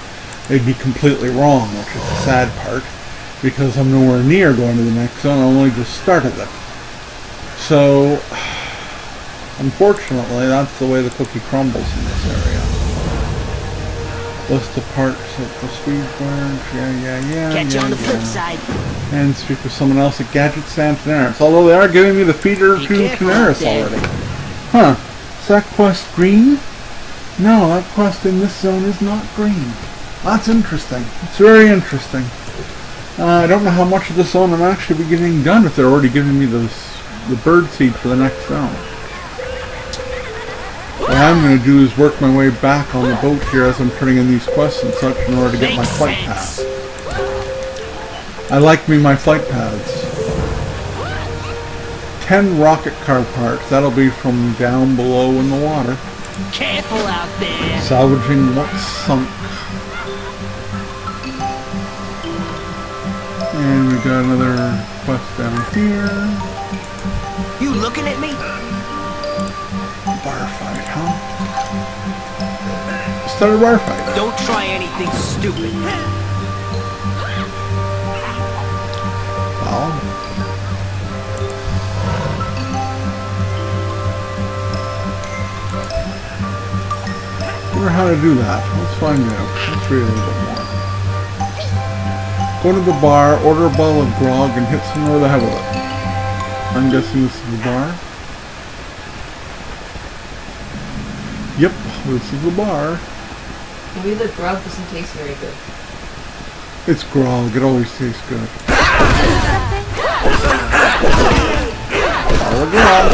They'd be completely wrong, which is the sad part, because I'm nowhere near going to the next zone. I only just started it. So, unfortunately, that's the way the cookie crumbles in this area. List of parts at the speed barge, Catch you on the flip side. And speak with someone else at Gadget Stand Daenerys. Although they are giving me the feeder to Daenerys already. Huh. Is that quest green? No, that quest in this zone is not green. That's interesting. It's very interesting. I don't know how much of this zone I'm actually getting done if they're already giving me the bird seed for the next zone. What I'm going to do is work my way back on the boat here as I'm turning in these quests and such in order to get my flight paths. I like me my flight paths. 10 rocket car parts. That'll be from down below in the water. Careful out there. Salvaging what's sunk. And we got another quest down here. You looking at me? Bar fight, huh? start a bar fight. Don't try anything stupid. Well, I wonder how to do that. Let's find out. Let's read a little bit more. Go to the bar, order a bottle of grog, and hit someone over the head with it. I'm guessing this is the bar. Yep, this is the bar. Maybe the grub doesn't taste very good. It's grog. It always tastes good. All the grog.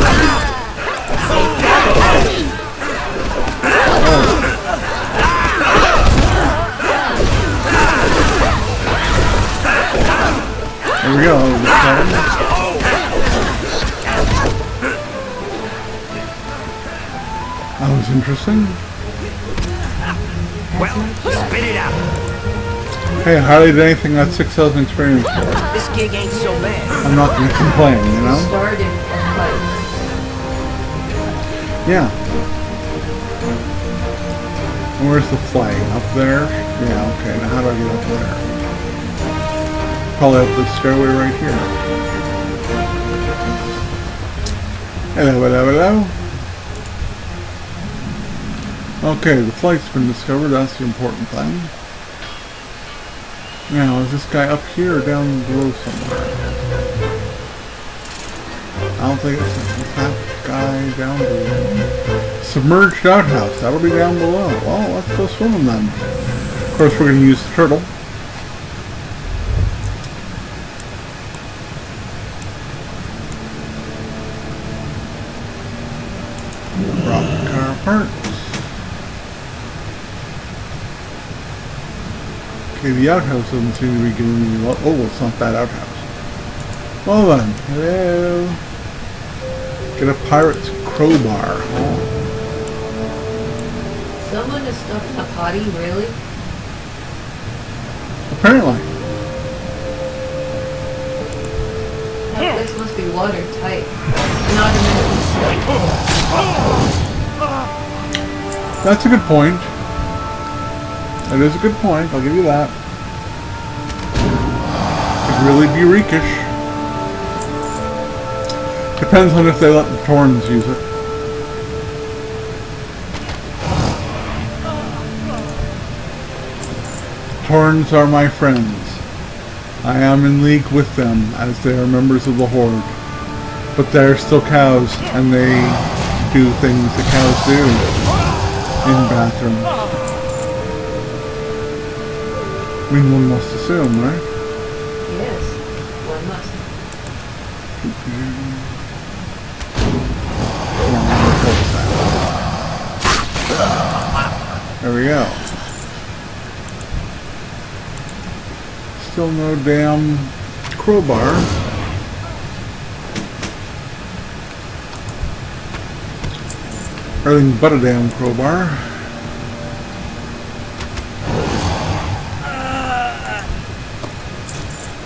There we go. That was interesting. Well, spit it out. Hey, I hardly did anything got 6,000 experience for. This gig ain't so bad. I'm not going to complain, you know? Started a fight. Yeah. And where's the flag? Up there? Yeah, okay. Now how do I get up there? Probably up this stairway right here. Hello, hello, hello. Okay, the flight's been discovered. That's the important thing. Now, is this guy up here or down below somewhere? I don't think it's that guy down below. Submerged outhouse. That'll be down below. Well, let's go swimming then. Of course, we're going to use the turtle. Rocket car parts. Okay, the outhouse doesn't seem to be giving me... Oh, it's not that outhouse. Well then, hello. Get a pirate's crowbar. Oh. Someone is stuck in a potty, really? Apparently. That place must be watertight. Not in That's a good point. That is a good point. I'll give you that. Could really be reekish. Depends on if they let the Torns use it. Torns are my friends. I am in league with them as they are members of the Horde. But they're still cows, and they do things that cows do in bathrooms. I mean, one must assume, right? Yes, one must. There we go. Still no damn crowbar. Everything but a damn crowbar.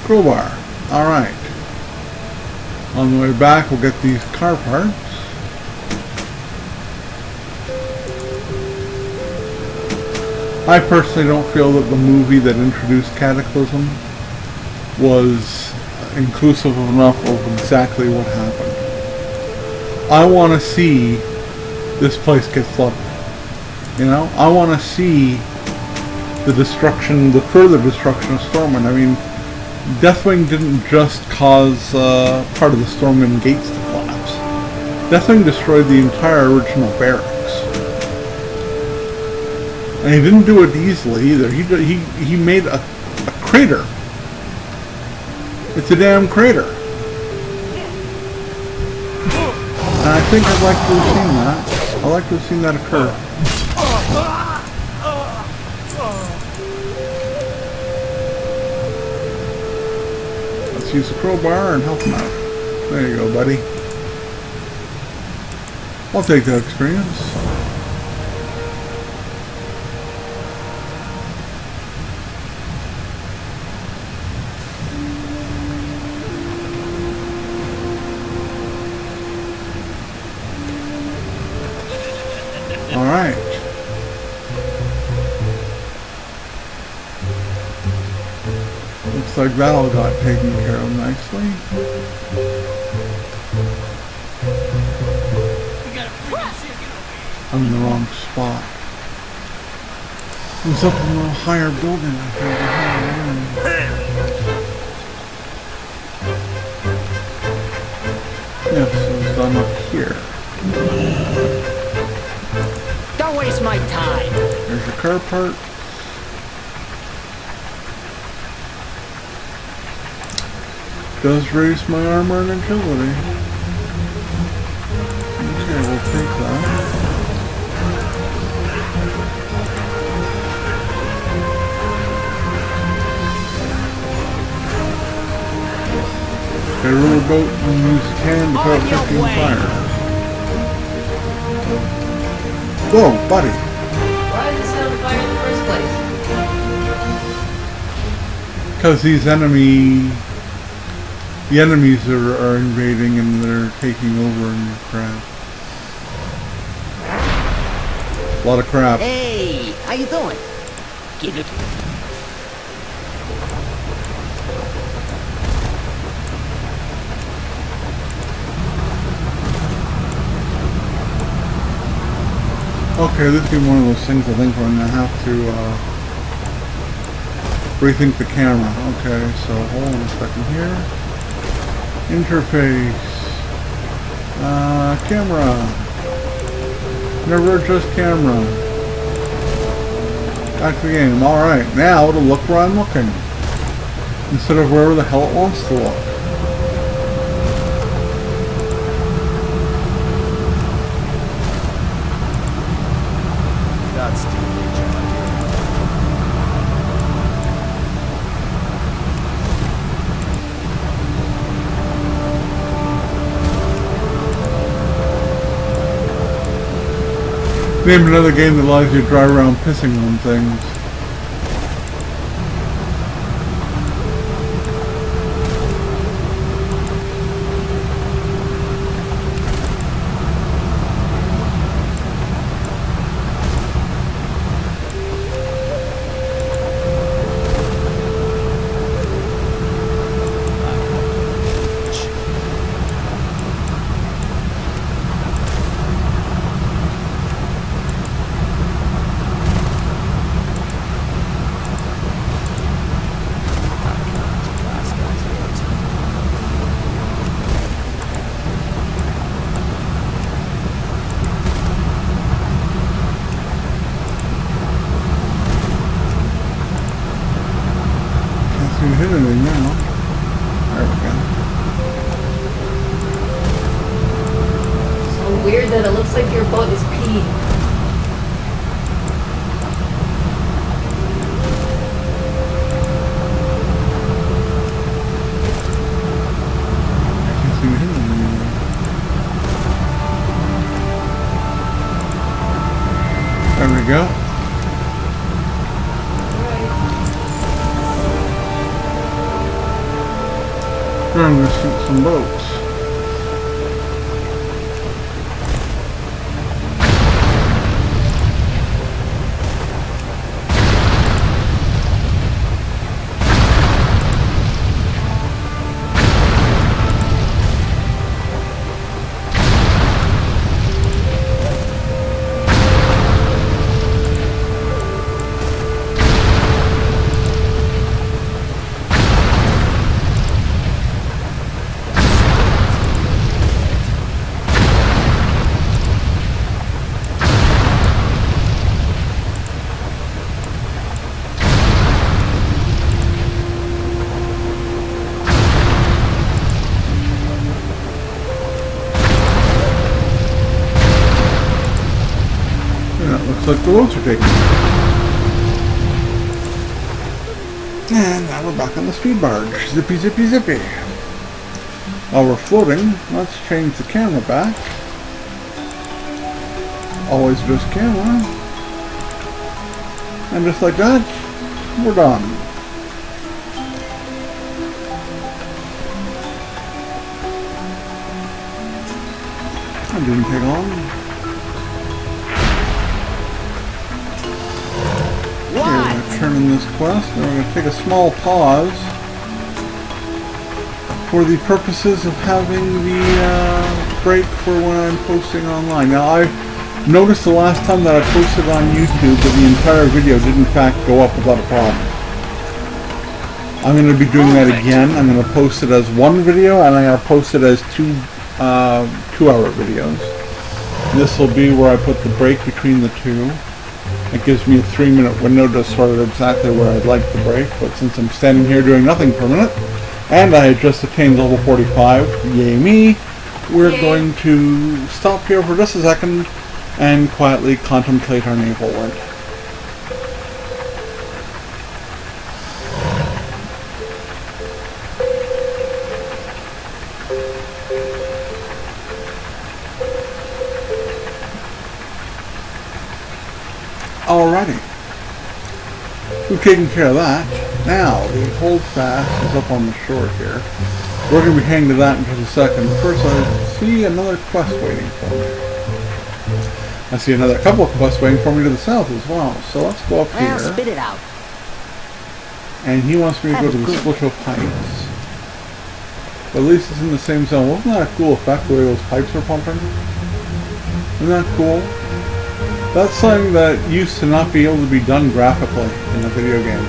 Crowbar. Alright. On the way back, we'll get these car parts. I personally don't feel that the movie that introduced Cataclysm was inclusive enough of exactly what happened. I want to see this place get flooded. You know? I want to see the destruction, the further destruction of Stormwind. I mean, Deathwing didn't just cause part of the Stormwind gates to collapse. Deathwing destroyed the entire original barracks. And he didn't do it easily either. He made a crater. It's a damn crater. And I think I'd like to have seen that. I'd like to have seen that occur. Let's use the crowbar and help him out. There you go, buddy. I'll take that experience. Alright. Looks like that all got taken care of nicely. I'm in the wrong spot. I was up in a little higher building, I think. Yes, it was done up here. Don't waste my time. There's your car part. Does raise my armor and agility. Okay, we'll take that. Okay, roll a boat and use the cannon to put out 15 fires. Whoa, buddy! Why is this on fire in the first place? Because the enemies are invading and they're taking over and crap. A lot of crap. Hey, how you doing? Get it. Okay, this will be one of those things I think we're going to have to rethink the camera. Okay, so hold on a second here. Interface. Camera. Never adjust camera. Back to the game. Alright, now it'll look where I'm looking. Instead of wherever the hell it wants to look. That's stupid, Name another game that allows you to drive around pissing on things. Can't hit anything now. There we go. So weird that it looks like your boat is peeing. Can't seem to hit anything anymore. There we go. Now I'm going to shoot some boats. Looks like the boats are taking. And now we're back on the speed barge. Zippy, zippy, zippy. While we're floating, let's change the camera back. Always just camera. And just like that, we're done. That didn't take long. Okay, we're going to turn in this quest. We're going to take a small pause for the purposes of having the break for when I'm posting online. Now, I noticed the last time that I posted on YouTube that the entire video did in fact go up without a problem. I'm going to be doing that again. I'm going to post it as one video, and I'm going to post it as two-hour videos. This will be where I put the break between the two. It gives me a 3-minute window to sort of exactly where I'd like the break, but since I'm standing here doing nothing for a minute, and I had just attained level 45, yay me, we're going to stop here for just a second and quietly contemplate our naval work. Alrighty. We've taken care of that. Now, the holdfast is up on the shore here. We're going to be heading to that in just a second. First, I see another quest waiting for me. I see another couple of quests waiting for me to the south as well. So let's go up Well, here. spit it out. And he wants me to go to the Splitto Pipes. But at least it's in the same zone. Wasn't that a cool effect the way those pipes are pumping? Isn't that cool? That's something that used to not be able to be done graphically in a video game.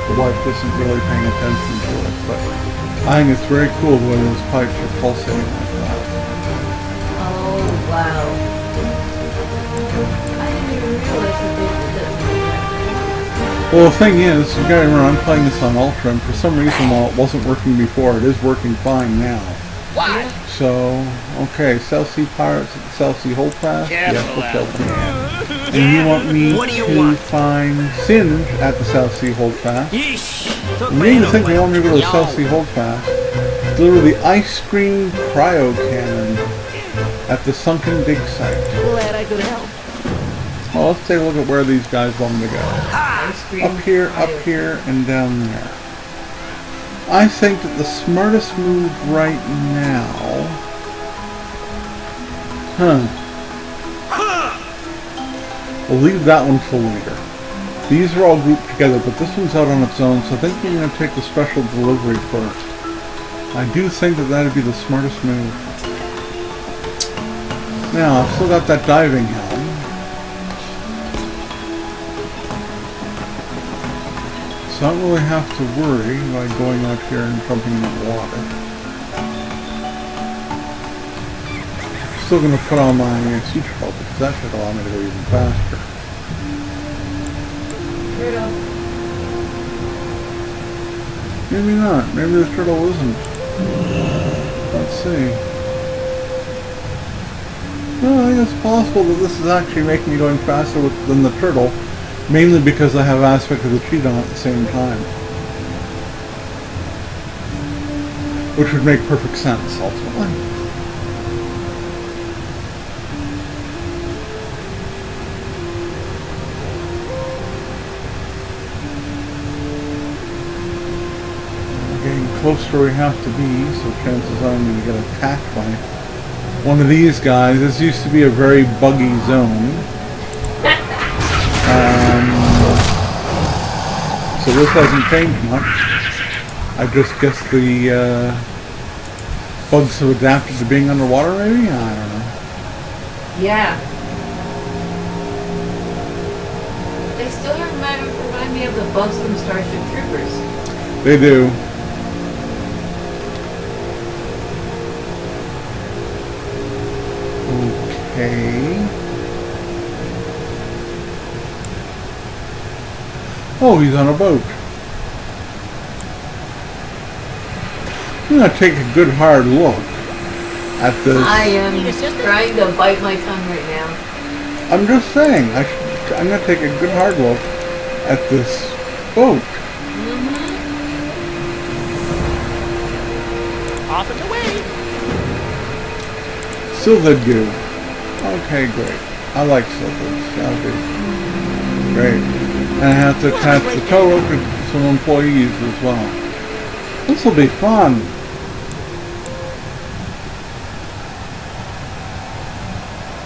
The wife isn't really paying attention to it, but I think it's very cool the way those pipes are pulsating like that. Oh, wow. I didn't even realize that they did that. Well, the thing is, you gotta remember, I'm playing this on Ultra, and for some reason, while it wasn't working before, it is working fine now. What? So, okay, South Sea Pirates at the South Sea Holdfast. Yes, we'll kill them. And you want me to find Singe at the South Sea Holdfast. And you even think they want me to go to the South Sea Holdfast. Deliver the ice cream cryo cannon at the sunken dig site. Glad I could help. Well, let's take a look at where these guys want me to go. Ice cream. Up here, and down there. I think that the smartest move right now... We'll leave that one for later. These are all grouped together, but this one's out on its own, so I think we're going to take the special delivery first. I do think that that'd be the smartest move. Now, I've still got that diving helm. So I don't really have to worry by going out here and jumping in the water. Still going to put on my sea turtle because that should allow me to go even faster. Turtle. Maybe not. Maybe the turtle isn't. Let's see. Well, I think it's possible that this is actually making me going faster than the turtle. Mainly because I have aspect of the cheat on at the same time. Which would make perfect sense, ultimately. We're getting close to where we have to be, so chances are I'm going to get attacked by one of these guys. This used to be a very buggy zone. So this hasn't changed much. I just guess the bugs have adapted to being underwater, maybe? I don't know. Yeah. They still remind me of the bugs from Starship Troopers. They do. Okay. Oh, he's on a boat. I'm going to take a good hard look at this. I am trying to bite my tongue right now. I'm just saying, I'm going to take a good hard look at this boat. Off and away. Sylphid goo. Okay, great. I like sylphids. That'll be great. And I have to attach the tow rope to some employees as well. This will be fun.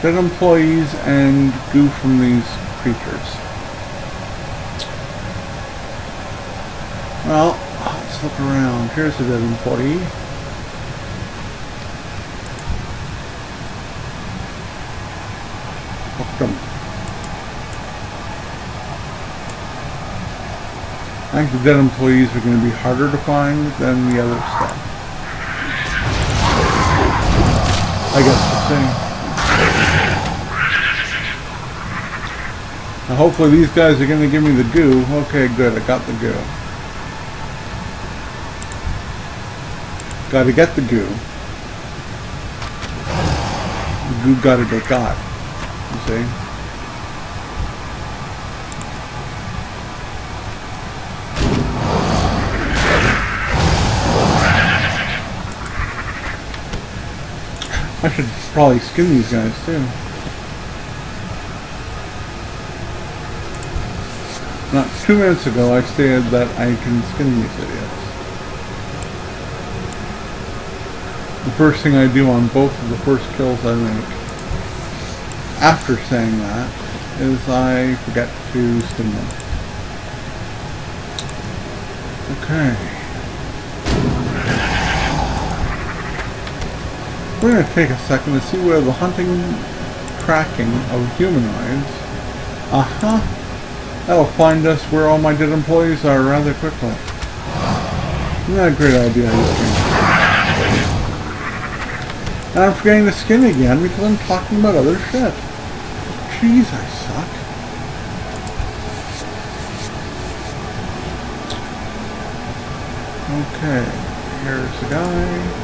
Dead employees and goo from these creatures. Well, let's look around. Here's a dead employee. Hooked 'em. I think the dead employees are going to be harder to find than the other stuff. I guess we'll see. Now hopefully these guys are going to give me the goo. Okay, good. I got the goo. Got to get the goo. The goo got to get got. You see? I should probably skin these guys too. Not 2 minutes ago I stated that I can skin these idiots. The first thing I do on both of the first kills I make, after saying that, is I forget to skin them. Okay. We're going to take a second to see where the hunting tracking of humanoids. Aha! That'll find us where all my dead employees are rather quickly. Isn't that a great idea? And I'm forgetting to skin again because I'm talking about other shit. Jeez, I suck. Okay, here's the guy.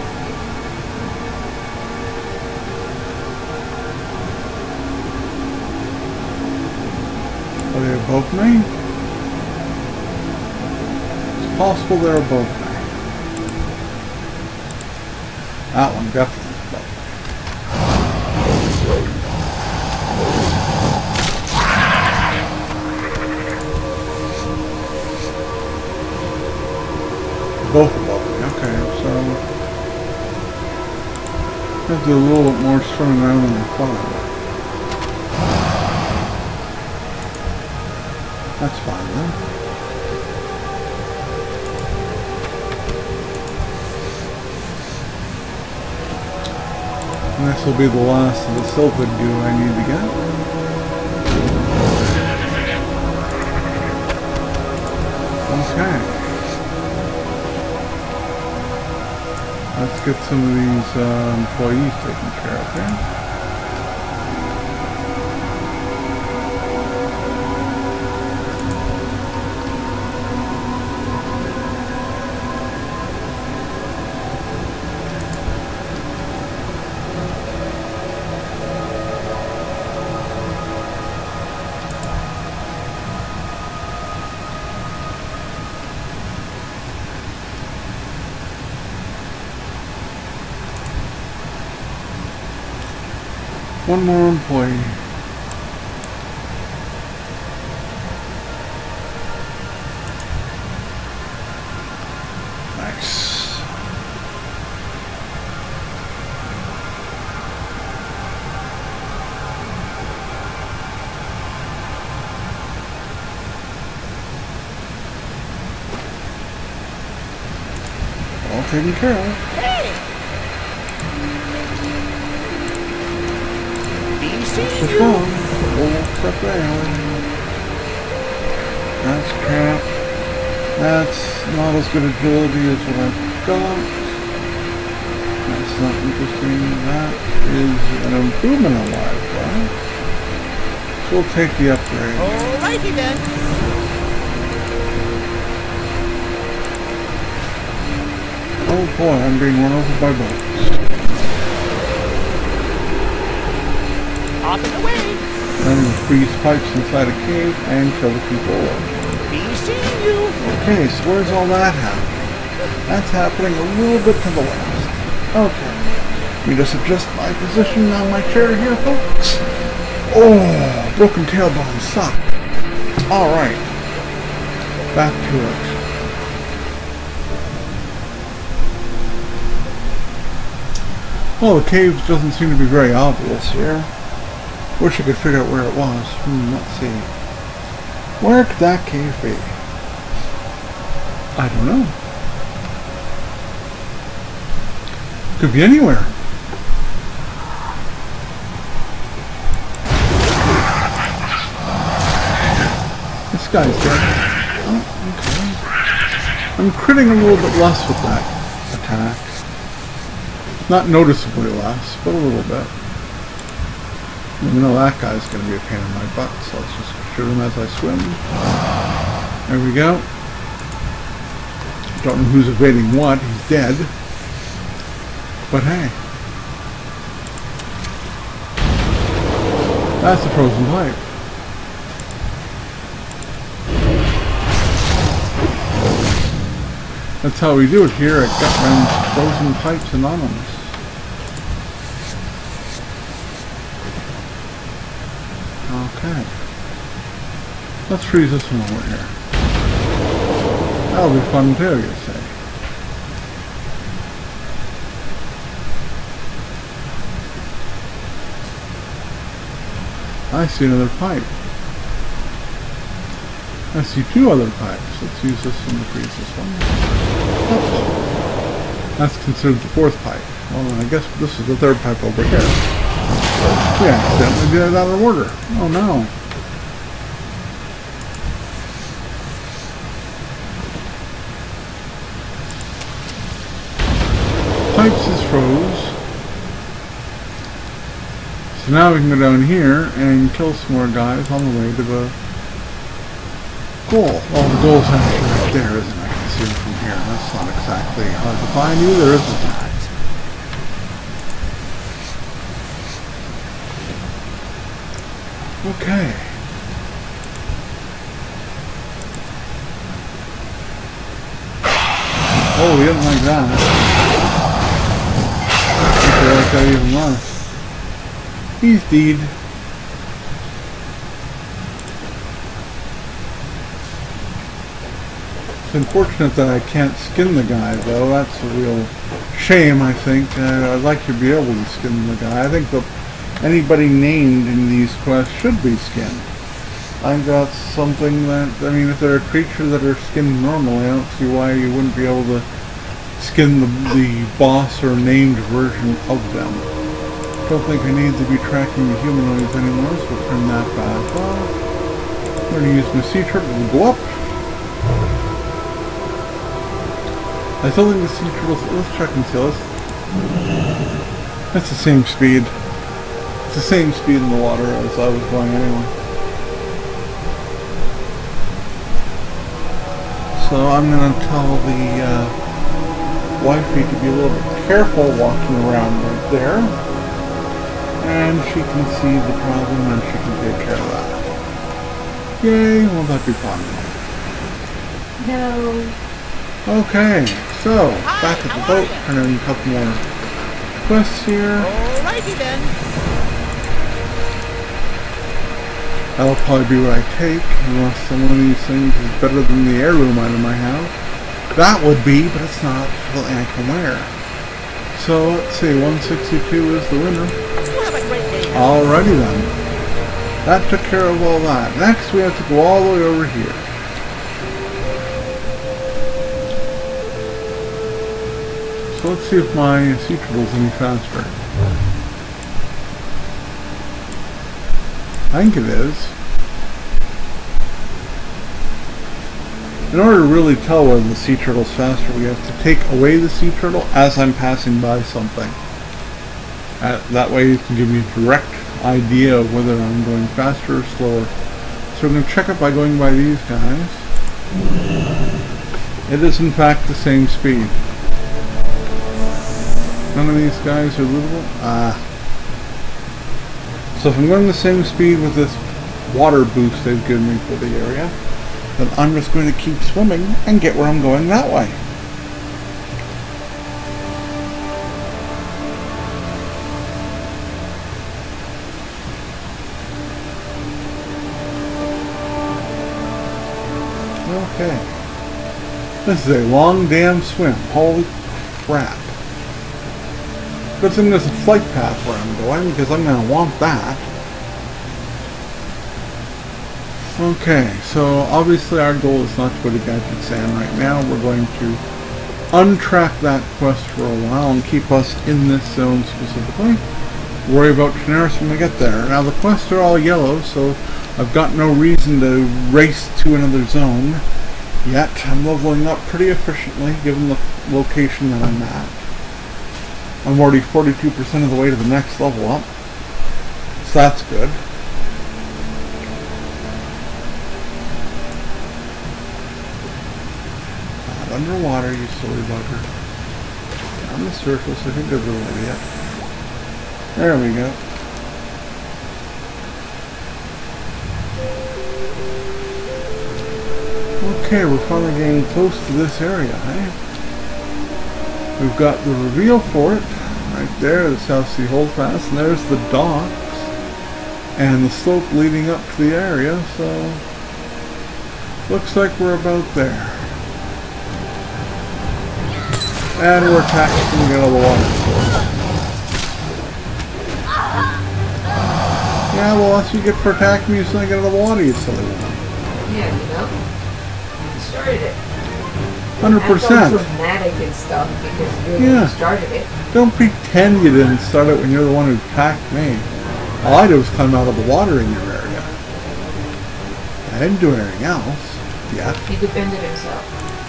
Are they above me? It's possible they're above me. That one definitely is above me. Both above me, okay, so I have to do a little bit more swimming around than I thought. That's fine then. And this will be the last of the silver goo I need to get. Okay. Let's get some of these employees taken care of here. One more employee. Nice. All taken care of. What's wrong? Old stuff there. That's crap. That's not as good agility as what I've got. That's not interesting. That is an improvement on live, right? So we'll take the upgrade. Alrighty then. Oh boy, I'm being run over by boats. Off and away. Then we'll freeze pipes inside a cave and kill the people. Be seeing you. Okay, so where's all that happening? That's happening a little bit to the left. Okay. Let me just adjust my position on my chair here, folks. Oh, broken tailbone suck. Alright. Back to it. Well, the cave doesn't seem to be very obvious here. Wish I could figure out where it was. Let's see. Where could that cave be? I don't know. Could be anywhere. This guy's dead. Oh, okay. I'm critting a little bit less with that attack. Not noticeably less, but a little bit. You know that guy's going to be a pain in my butt, so let's just shoot him as I swim. There we go. Don't know who's evading what. He's dead. But hey. That's the frozen pipe. That's how we do it here at Gutman's Frozen Pipes Anonymous. Okay. Let's freeze this one over here. That'll be fun too, you say. I see another pipe. I see two other pipes. Let's use this one to freeze this one. Oh. That's considered the fourth pipe. Well, then I guess this is the third pipe over here. We accidentally did it out of order. Oh no. Pipes is froze. So now we can go down here and kill some more guys on the way to the goal. Well, the goal's actually right there, isn't it? I can see it from here. That's not exactly hard to find either, is it? Okay. Oh, he didn't like that. I like that even less. He's dead. It's unfortunate that I can't skin the guy, though. That's a real shame, I think. I'd like to be able to skin the guy. I think that anybody named in these quests should be skinned. I think that's something that, I mean, if they're a creature that are skinned normally, I don't see why you wouldn't be able to skin the boss or named version of them. Don't think I need to be tracking the humanoids anymore, so we'll turn that back off. I'm going to use my sea turtle to go up. I still think the sea turtles, let's check and see, that's the same speed. It's the same speed in the water as I was going anyway. So I'm going to tell the wifey to be a little bit careful walking around right there. And she can see the problem and she can take care of that. Yay, won't that be fun? No. Okay, so back at the boat, turning a couple more quests here. Alrighty then. That'll probably be what I take, unless some of these things is better than the heirloom item I have. That would be, but it's not something I can wear. So let's see, 162 is the winner. You have a great day. Alrighty then. That took care of all that. Next we have to go all the way over here. So let's see if my sea turtle's any faster. I think it is. In order to really tell whether the sea turtle's faster, we have to take away the sea turtle as I'm passing by something. That way you can give me a direct idea of whether I'm going faster or slower. So we're going to check it by going by these guys. It is in fact the same speed. None of these guys are livable? So if I'm going the same speed with this water boost they've given me for the area, then I'm just going to keep swimming and get where I'm going that way. Okay. This is a long damn swim. Holy crap. Good thing there's a flight path where I'm going, because I'm going to want that. Okay, so obviously our goal is not to go to Gadget Sand right now. We're going to untrack that quest for a while and keep us in this zone specifically. Worry about Daenerys when we get there. Now the quests are all yellow, so I've got no reason to race to another zone yet. I'm leveling up pretty efficiently given the location that I'm at. I'm already 42% of the way to the next level up, so that's good. Not underwater, you silly bugger. On the surface, I think there's a little idiot. There we go. Okay, we're finally getting close to this area, eh? We've got the reveal for it, right there, the South Sea Holdfast, and there's the docks, and the slope leading up to the area, so looks like we're about there. And we're attacked from the other water source. Yeah, well, that's what you get for attacking me, you suddenly get out of the water, you silly one. Yeah, you know? You started it. 100%. Dramatic and stuff because you're the one who started it. Don't pretend you didn't start it when you're the one who attacked me. All I did was climb out of the water in your area. I didn't do anything else. Yeah. He defended himself.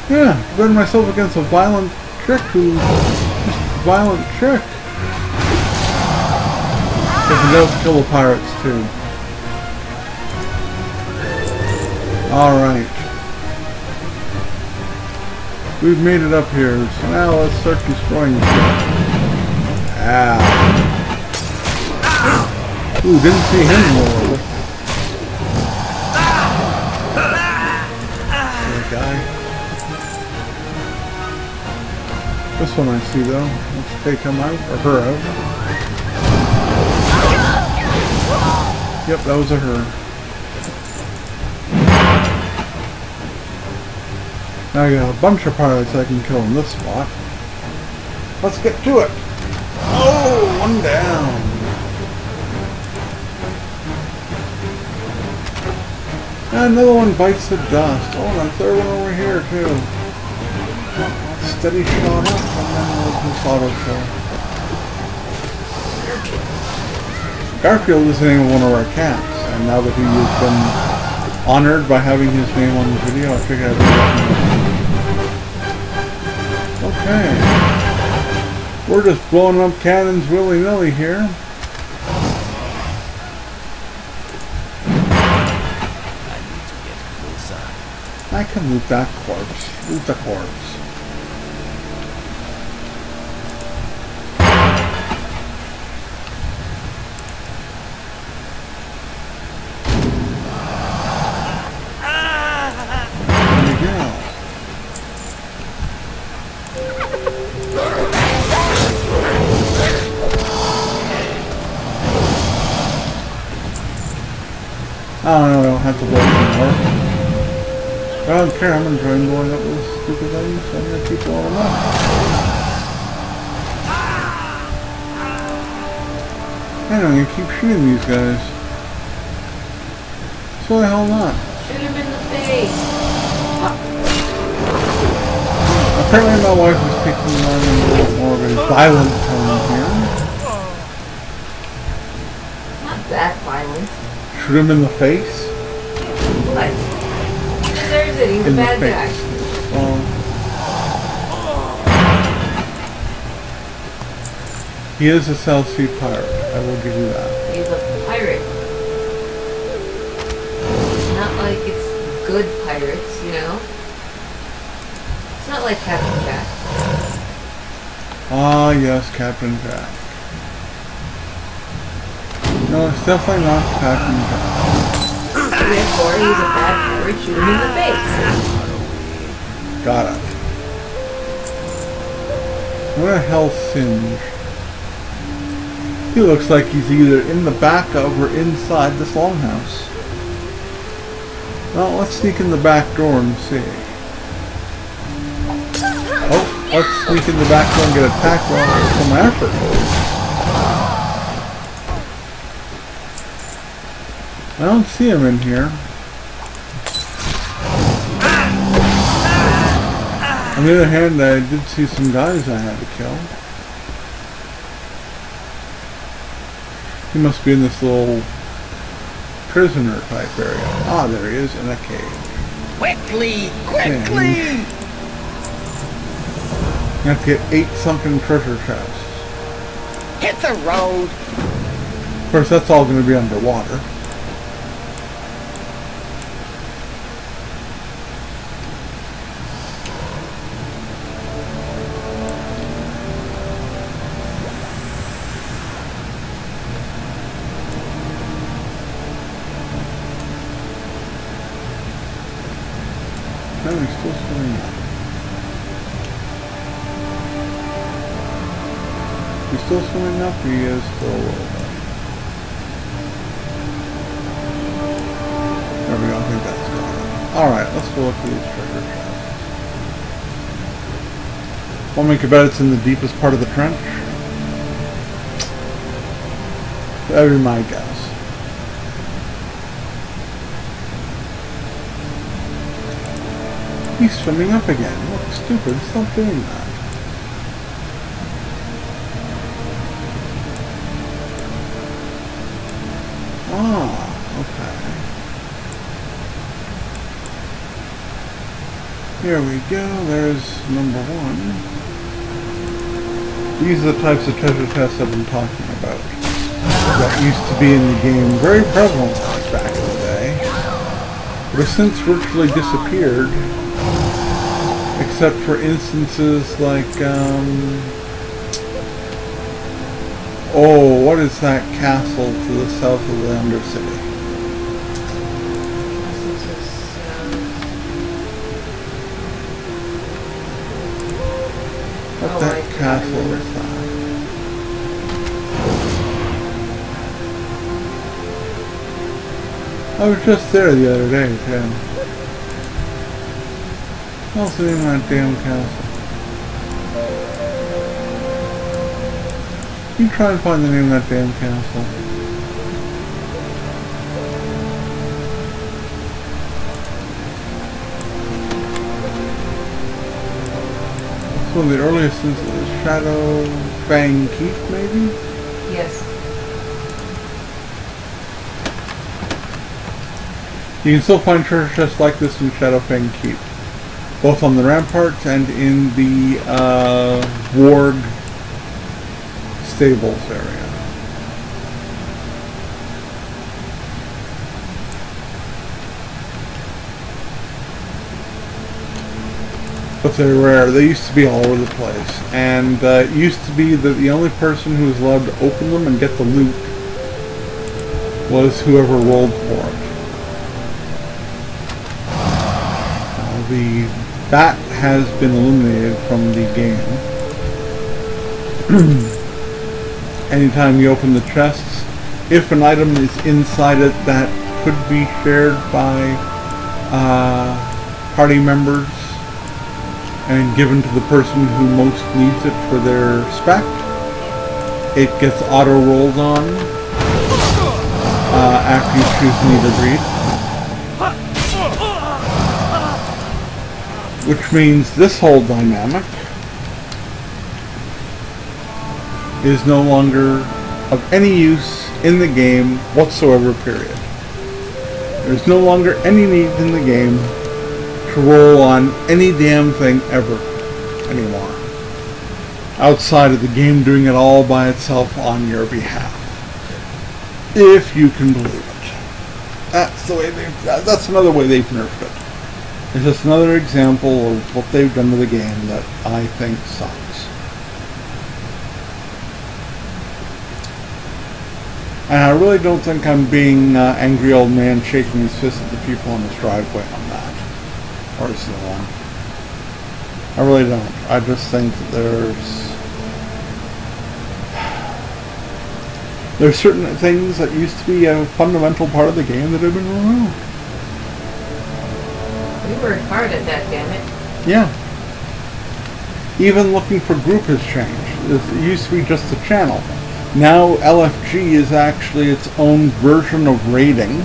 Yeah, defended myself against a violent trick who's just a violent trick. If he does kill the pirates too. Alright. We've made it up here, so now let's start destroying shit. Ah. Ooh, didn't see him more. That guy. This one I see though. Let's take him out, or her out. Yep, that was a her. Now I got a bunch of pirates I can kill in this spot. Let's get to it! Oh, one down! And another one bites the dust. Oh, and a third one over here too. Steady shot up, and then we'll just auto kill. Garfield is the name of one of our cats, and now that he has been honored by having his name on the video, I figured I'd recommend it. Okay. We're just blowing up cannons willy-nilly here. I can loot that corpse. Loot the corpse. I don't have to blow it anymore. I don't care, I'm enjoying blowing up those stupid things, so I'm gonna keep blowing them up. I don't know, keep shooting these guys. So why the hell not? Shoot him in the face! Apparently my wife was taking on a little more of a violent tone here. Not that violent. Shoot him in the face? What? He deserves it, he's a bad guy. He is a South Sea pirate, I will give you that. He's a pirate. Not like it's good pirates, you know? It's not like Captain Jack. Ah, yes, Captain Jack. No, it's definitely not Captain Jack. Therefore, he's a bad pirate, shoot him in the face. Got it. What a hell Singe. He looks like he's either in the back of or inside this longhouse. Well, let's sneak in the back door and see. Oh, let's sneak in the back door and get attacked while there's some effort. I don't see him in here. On the other hand, I did see some guys I had to kill. He must be in this little prisoner type area. Ah, there he is in a cave. Quickly! Quickly! You have to get 8 sunken treasure chests. Hit the road! Of course, that's all going to be underwater. No, he's still swimming up. He's still swimming up, he is still a little bit. There we go, I think that's got it. Alright, let's go look at these treasure chests. I'll make a bet it's in the deepest part of the trench. That'd be my guess. He's swimming up again. Look, stupid. Stop doing that. Ah, okay. Here we go. There's number 1. These are the types of treasure chests I've been talking about. That used to be in the game very prevalent back in the day. But have since virtually disappeared. Except for instances like, oh, what is that castle to the south of the Undercity? What that castle is that? I was just there the other day, too. What's the name of that damn castle? You try and find the name of that damn castle. It's one of the earliest instances. Shadow Fang Keep, maybe? Yes. You can still find treasure chests like this in Shadow Fang Keep. Both on the ramparts and in the Warg stables area. But they're rare. They used to be all over the place. And it used to be that the only person who was allowed to open them and get the loot was whoever rolled for it. That has been eliminated from the game. Anytime you open the chests, if an item is inside it that could be shared by party members and given to the person who most needs it for their spec, it gets auto-rolled on after you choose need or greed. Which means this whole dynamic is no longer of any use in the game whatsoever, period. There's no longer any need in the game to roll on any damn thing ever anymore. Outside of the game doing it all by itself on your behalf. If you can believe it. That's the way that's another way they've nerfed it. It's just another example of what they've done to the game that I think sucks. And I really don't think I'm being angry old man shaking his fist at the people on his driveway on that. Or so on. I really don't. I just think that there's certain things that used to be a fundamental part of the game that have been removed. We worked hard at that, damn it. Yeah. Even looking for group has changed. It used to be just a channel. Now LFG is actually its own version of raiding.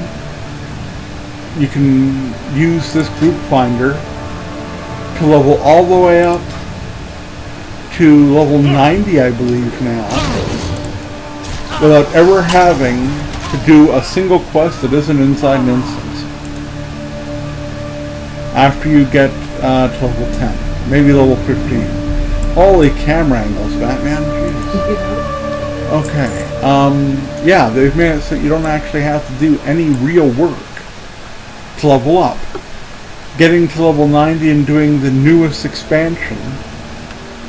You can use this group finder to level all the way up to level 90, I believe now, without ever having to do a single quest that isn't inside an instance. After you get to level 10, maybe level 15. Holy camera angles, Batman. Jeez. Okay. Yeah, they've made it so you don't actually have to do any real work to level up. Getting to level 90 and doing the newest expansion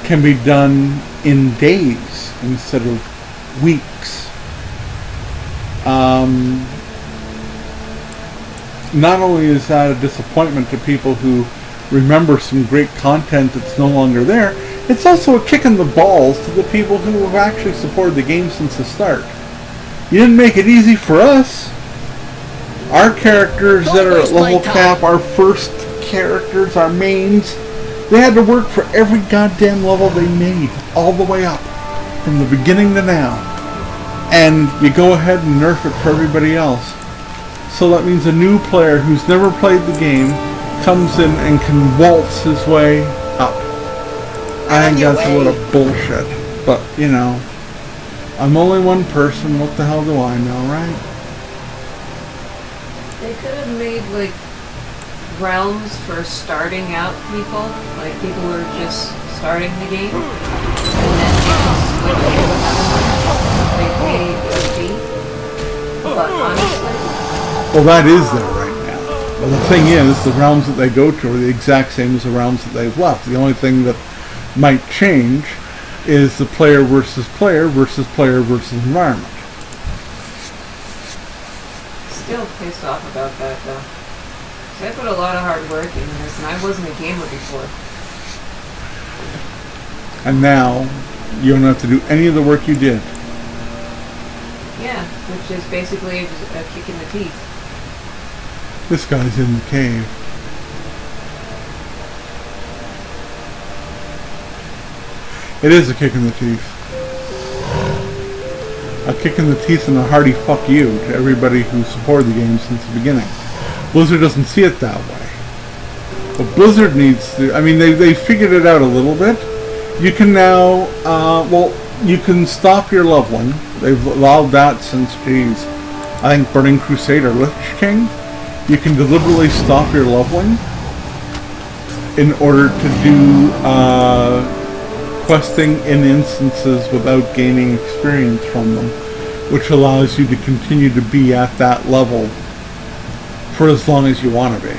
can be done in days instead of weeks. Not only is that a disappointment to people who remember some great content that's no longer there, it's also a kick in the balls to the people who have actually supported the game since the start. You didn't make it easy for us. Our characters that are at level cap, our first characters, our mains, they had to work for every goddamn level they made, all the way up, from the beginning to now. And you go ahead and nerf it for everybody else. So that means a new player who's never played the game comes in and can waltz his way up. I think that's a lot of bullshit. But, you know, I'm only one person, what the hell do I know, right? They could have made, like, realms for starting out people, like people who are just starting the game, and then they can switch to another one. They pay a fee. But honestly... Well, that is there right now. Well, the thing is, the realms that they go to are the exact same as the realms that they've left. The only thing that might change is the player versus player versus player versus environment. Still pissed off about that, though. So I put a lot of hard work in this, and I wasn't a gamer before. And now, you don't have to do any of the work you did. Yeah, which is basically a kick in the teeth. This guy's in the cave. It is a kick in the teeth. A kick in the teeth and a hearty fuck you to everybody who supported the game since the beginning. Blizzard doesn't see it that way. But Blizzard needs to... I mean, they figured it out a little bit. You can now... well, you can stop your leveling. They've allowed that since, geez, I think Burning Crusade or Lich King. You can deliberately stop your leveling in order to do questing in instances without gaining experience from them, which allows you to continue to be at that level for as long as you want to be,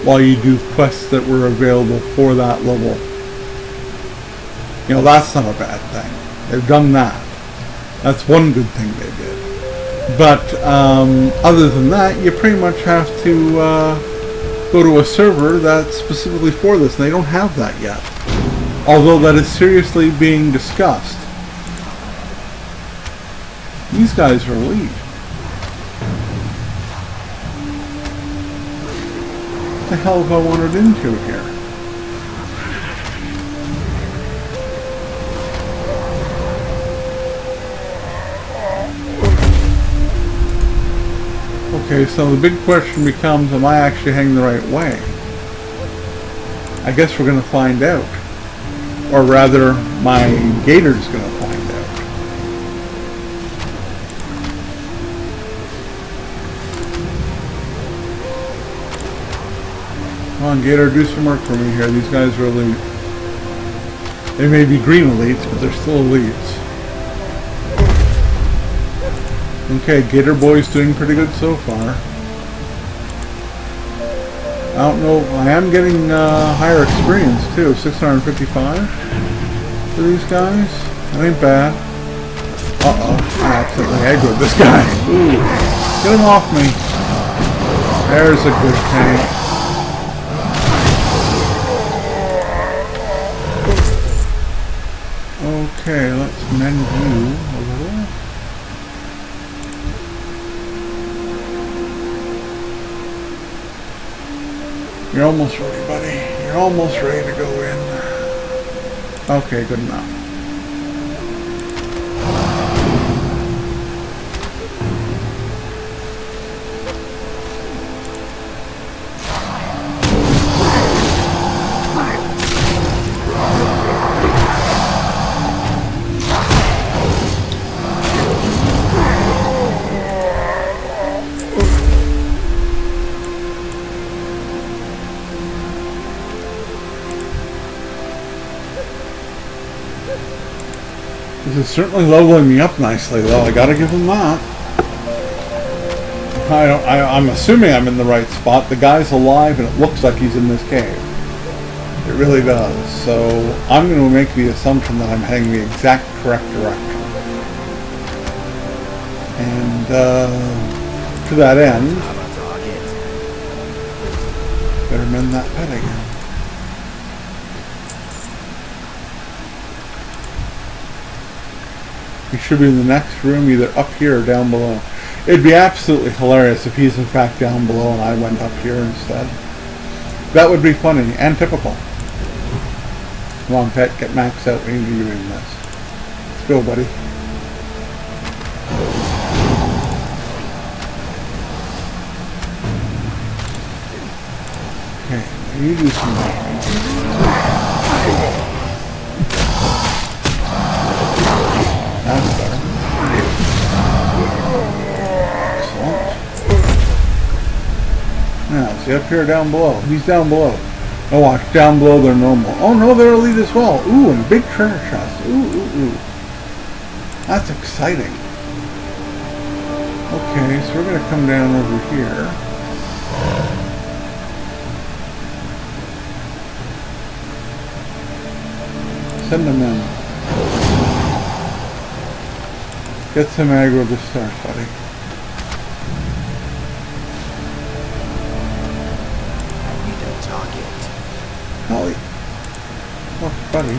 while you do quests that were available for that level. You know, that's not a bad thing. They've done that. That's one good thing they did. But other than that, you pretty much have to go to a server that's specifically for this, and they don't have that yet. Although that is seriously being discussed. These guys are elite. What the hell have I wandered into here? Okay, so the big question becomes, am I actually heading the right way? I guess we're going to find out. Or rather, my gator's going to find out. Come on, Gator, do some work for me here. These guys are elite. They may be green elites, but they're still elites. Okay, Gator Boy's doing pretty good so far. I don't know, I am getting higher experience too, 655 for these guys. That ain't bad. Uh-oh, I accidentally aggroed this guy. Ooh, get him off me. There's a good tank. Okay, let's mend you a little. You're almost ready, buddy. You're almost ready to go in. Okay, good enough. This is certainly leveling me up nicely, though. I gotta give him that. I'm assuming I'm in the right spot. The guy's alive, and it looks like he's in this cave. It really does. So I'm going to make the assumption that I'm heading the exact correct direction. And to that end, better mend that pet again. He should be in the next room, either up here or down below. It'd be absolutely hilarious if he's in fact down below and I went up here instead. That would be funny and typical. Come on, pet, get maxed out. We need you in this. Let's go, buddy. Okay, you do some damage. That's better. Excellent. Now, is he up here or down below? He's down below. Oh, watch, down below they're normal. Oh no, they're elite as well. Ooh, and big treasure chest. Ooh, ooh, ooh. That's exciting. Okay, so we're going to come down over here. Send them in. Get some aggro to start, buddy. Holly. Oh, buddy.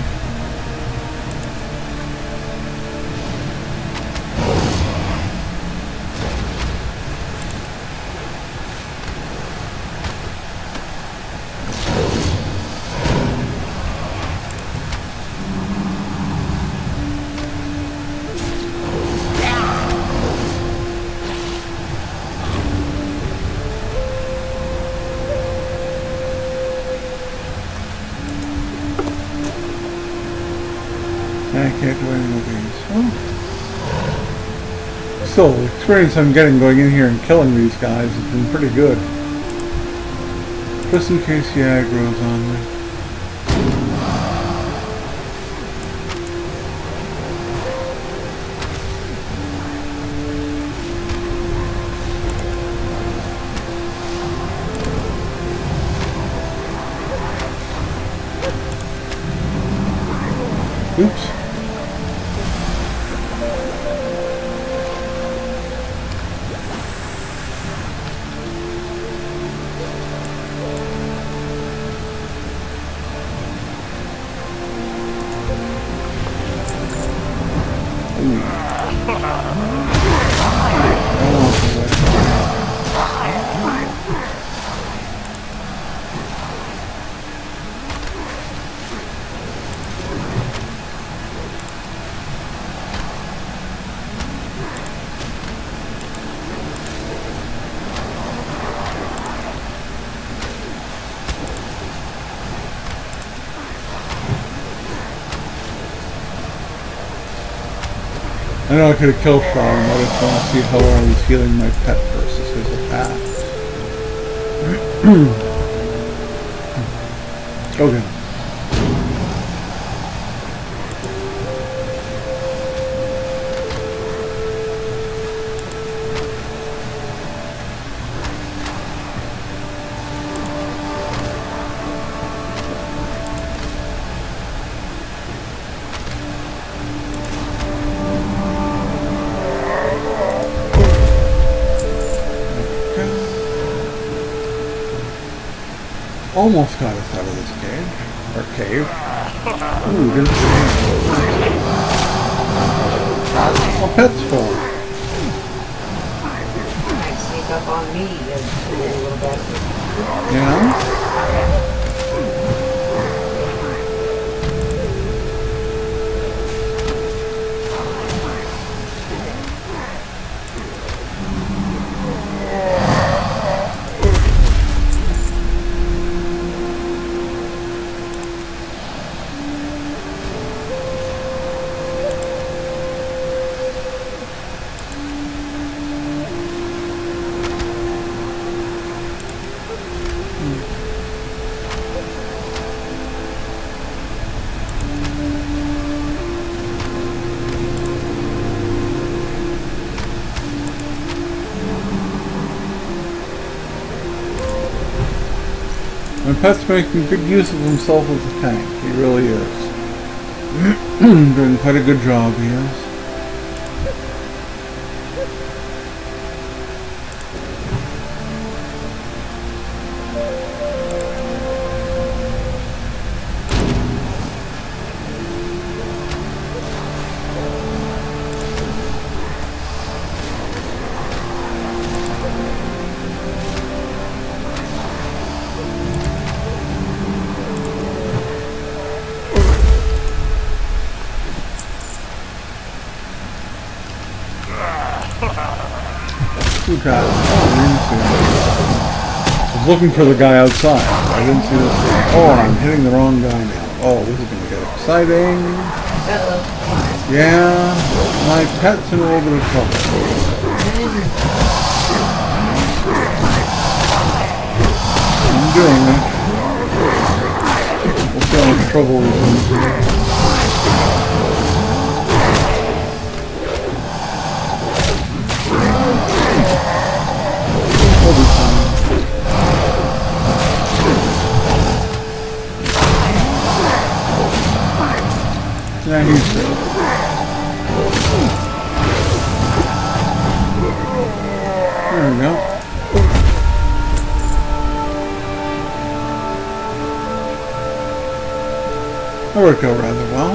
I can't do any of these. Well, still, the experience I'm getting going in here and killing these guys has been pretty good. Just in case the aggro's on me. Oops. I know I could have killed Sean, I just want to see how I was healing my pet versus his attacks. Go again. Almost got us out of this cage. Or cave. Ooh, didn't see it. Oh, pet's full. Might sneak up on me a little bit. Yeah? My pet's making good use of himself as a tank. He really is. Doing quite a good job, he is. Who got it? Oh, I didn't see him. I was looking for the guy outside. I didn't see this guy. Oh, I'm hitting the wrong guy now. Oh, this is going to get exciting. Uh-oh. Yeah, my pet's in a little bit of trouble. I'm doing it. We'll see how much trouble he's in. He'll be fine. Yeah, he's good. There we go. That worked out rather well.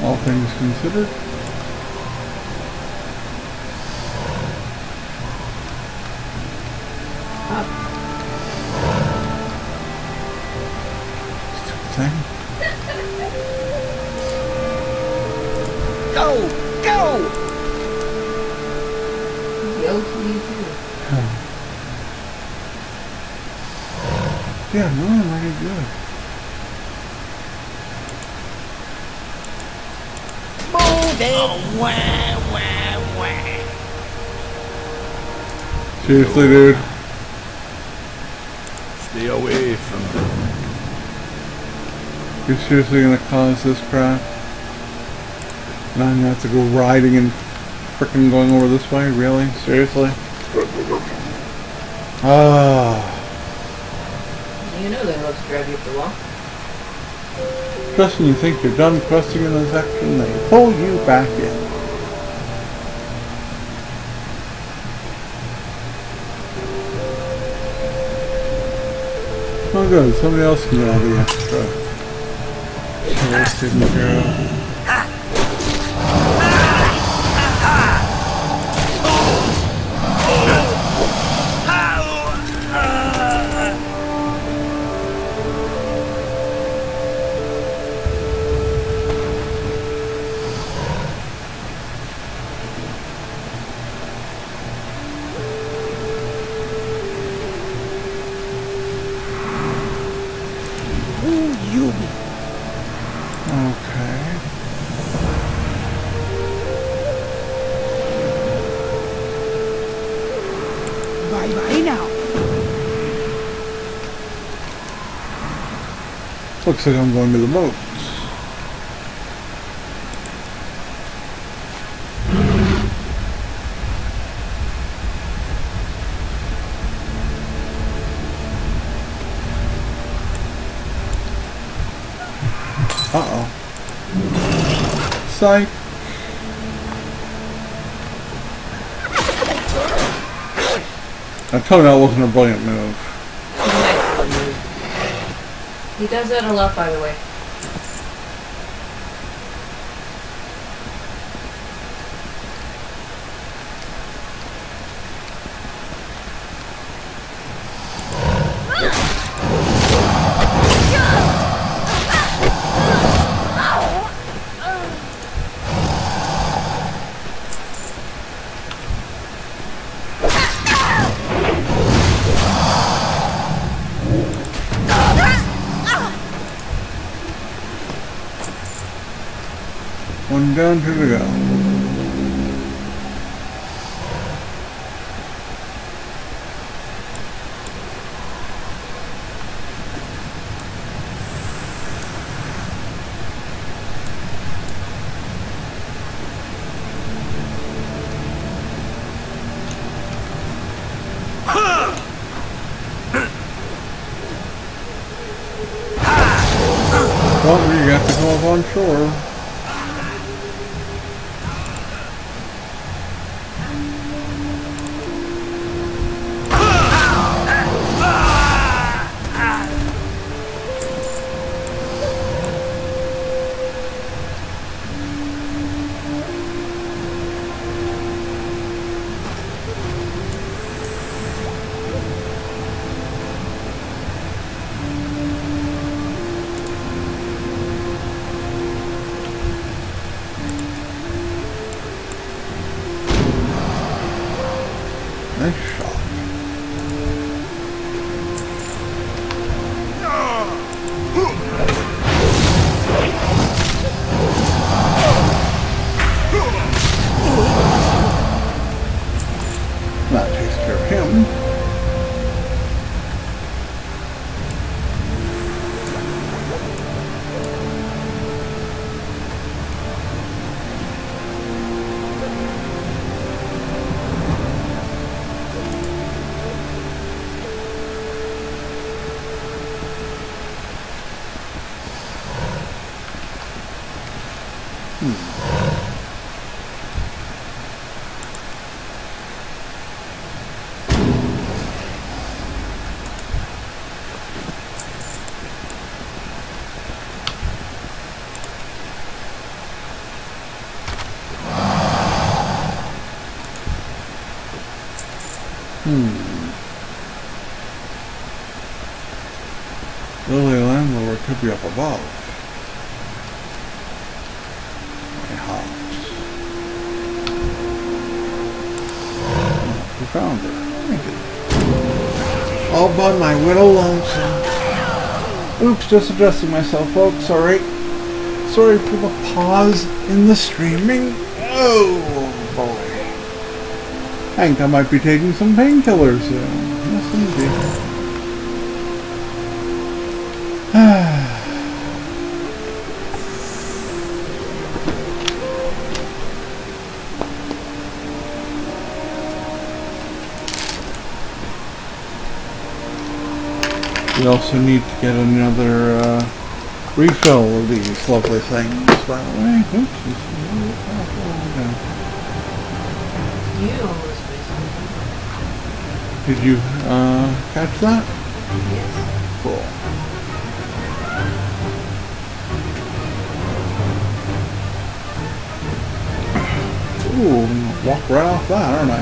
All things considered. Thing. Go! Go! Yo to you too. Yeah, no, I'm really good. Move it! Wah, wah, wah. Seriously, dude. Stay away from them. You're seriously gonna cause this crap? And I'm gonna have to go riding and frickin' going over this way? Really? Seriously? Ah. You know they love to drive you up the wall. Just when you think you're done questing in a section, they pull you back in. Oh good, somebody else can get all the extra. That's taken care of. Okay. Bye-bye now. Looks like I'm going to the boats. Uh-oh. Psych. Now tell me that wasn't a brilliant move. He does that a lot, by the way. One down, two to go. Well, we got to go up on shore. Nice shot. That takes care of him. Lily Landlord could be up above. My house. We found her. Thank you. All by my widow lonesome. Oops, just adjusting myself, folks. Sorry. Sorry for the pause in the streaming. Oh boy. I think I might be taking some painkillers soon. Yes, indeed. We also need to get another refill of these lovely things, by the way. Oops, You almost missed something. did you catch that? Yes. Cool. Ooh, I'm gonna walk right off that, aren't I?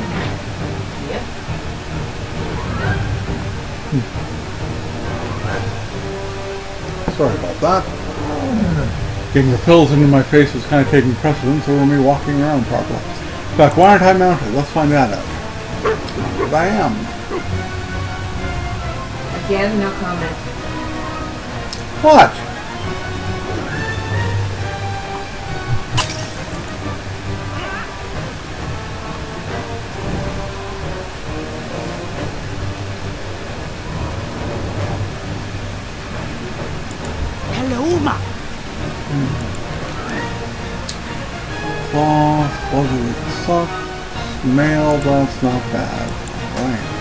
Yep. Sorry about that. Getting the pills into my face is kind of taking precedence over me walking around properly. In fact, why aren't I mounted? Let's find that out. But I am. Again, no comment. What? Hello, ma. Cloth, fuzzy sock, mail, that's not bad. Right.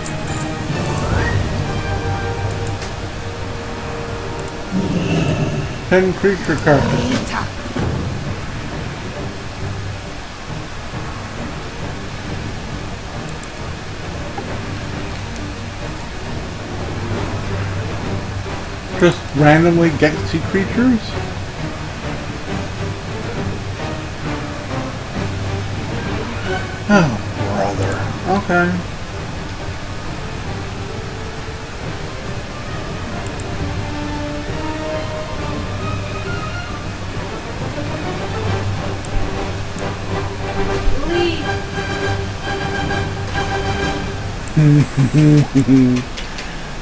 Ten creature carcasses. Eita. Just randomly get sea creatures? Oh, brother. Okay.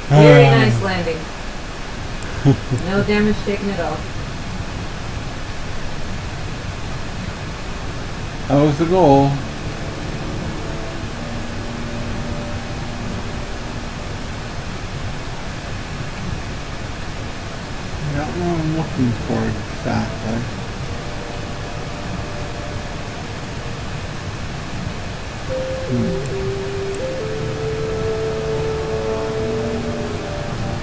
Very nice landing. No damage taken at all. That was the goal. Not what I'm looking for exactly.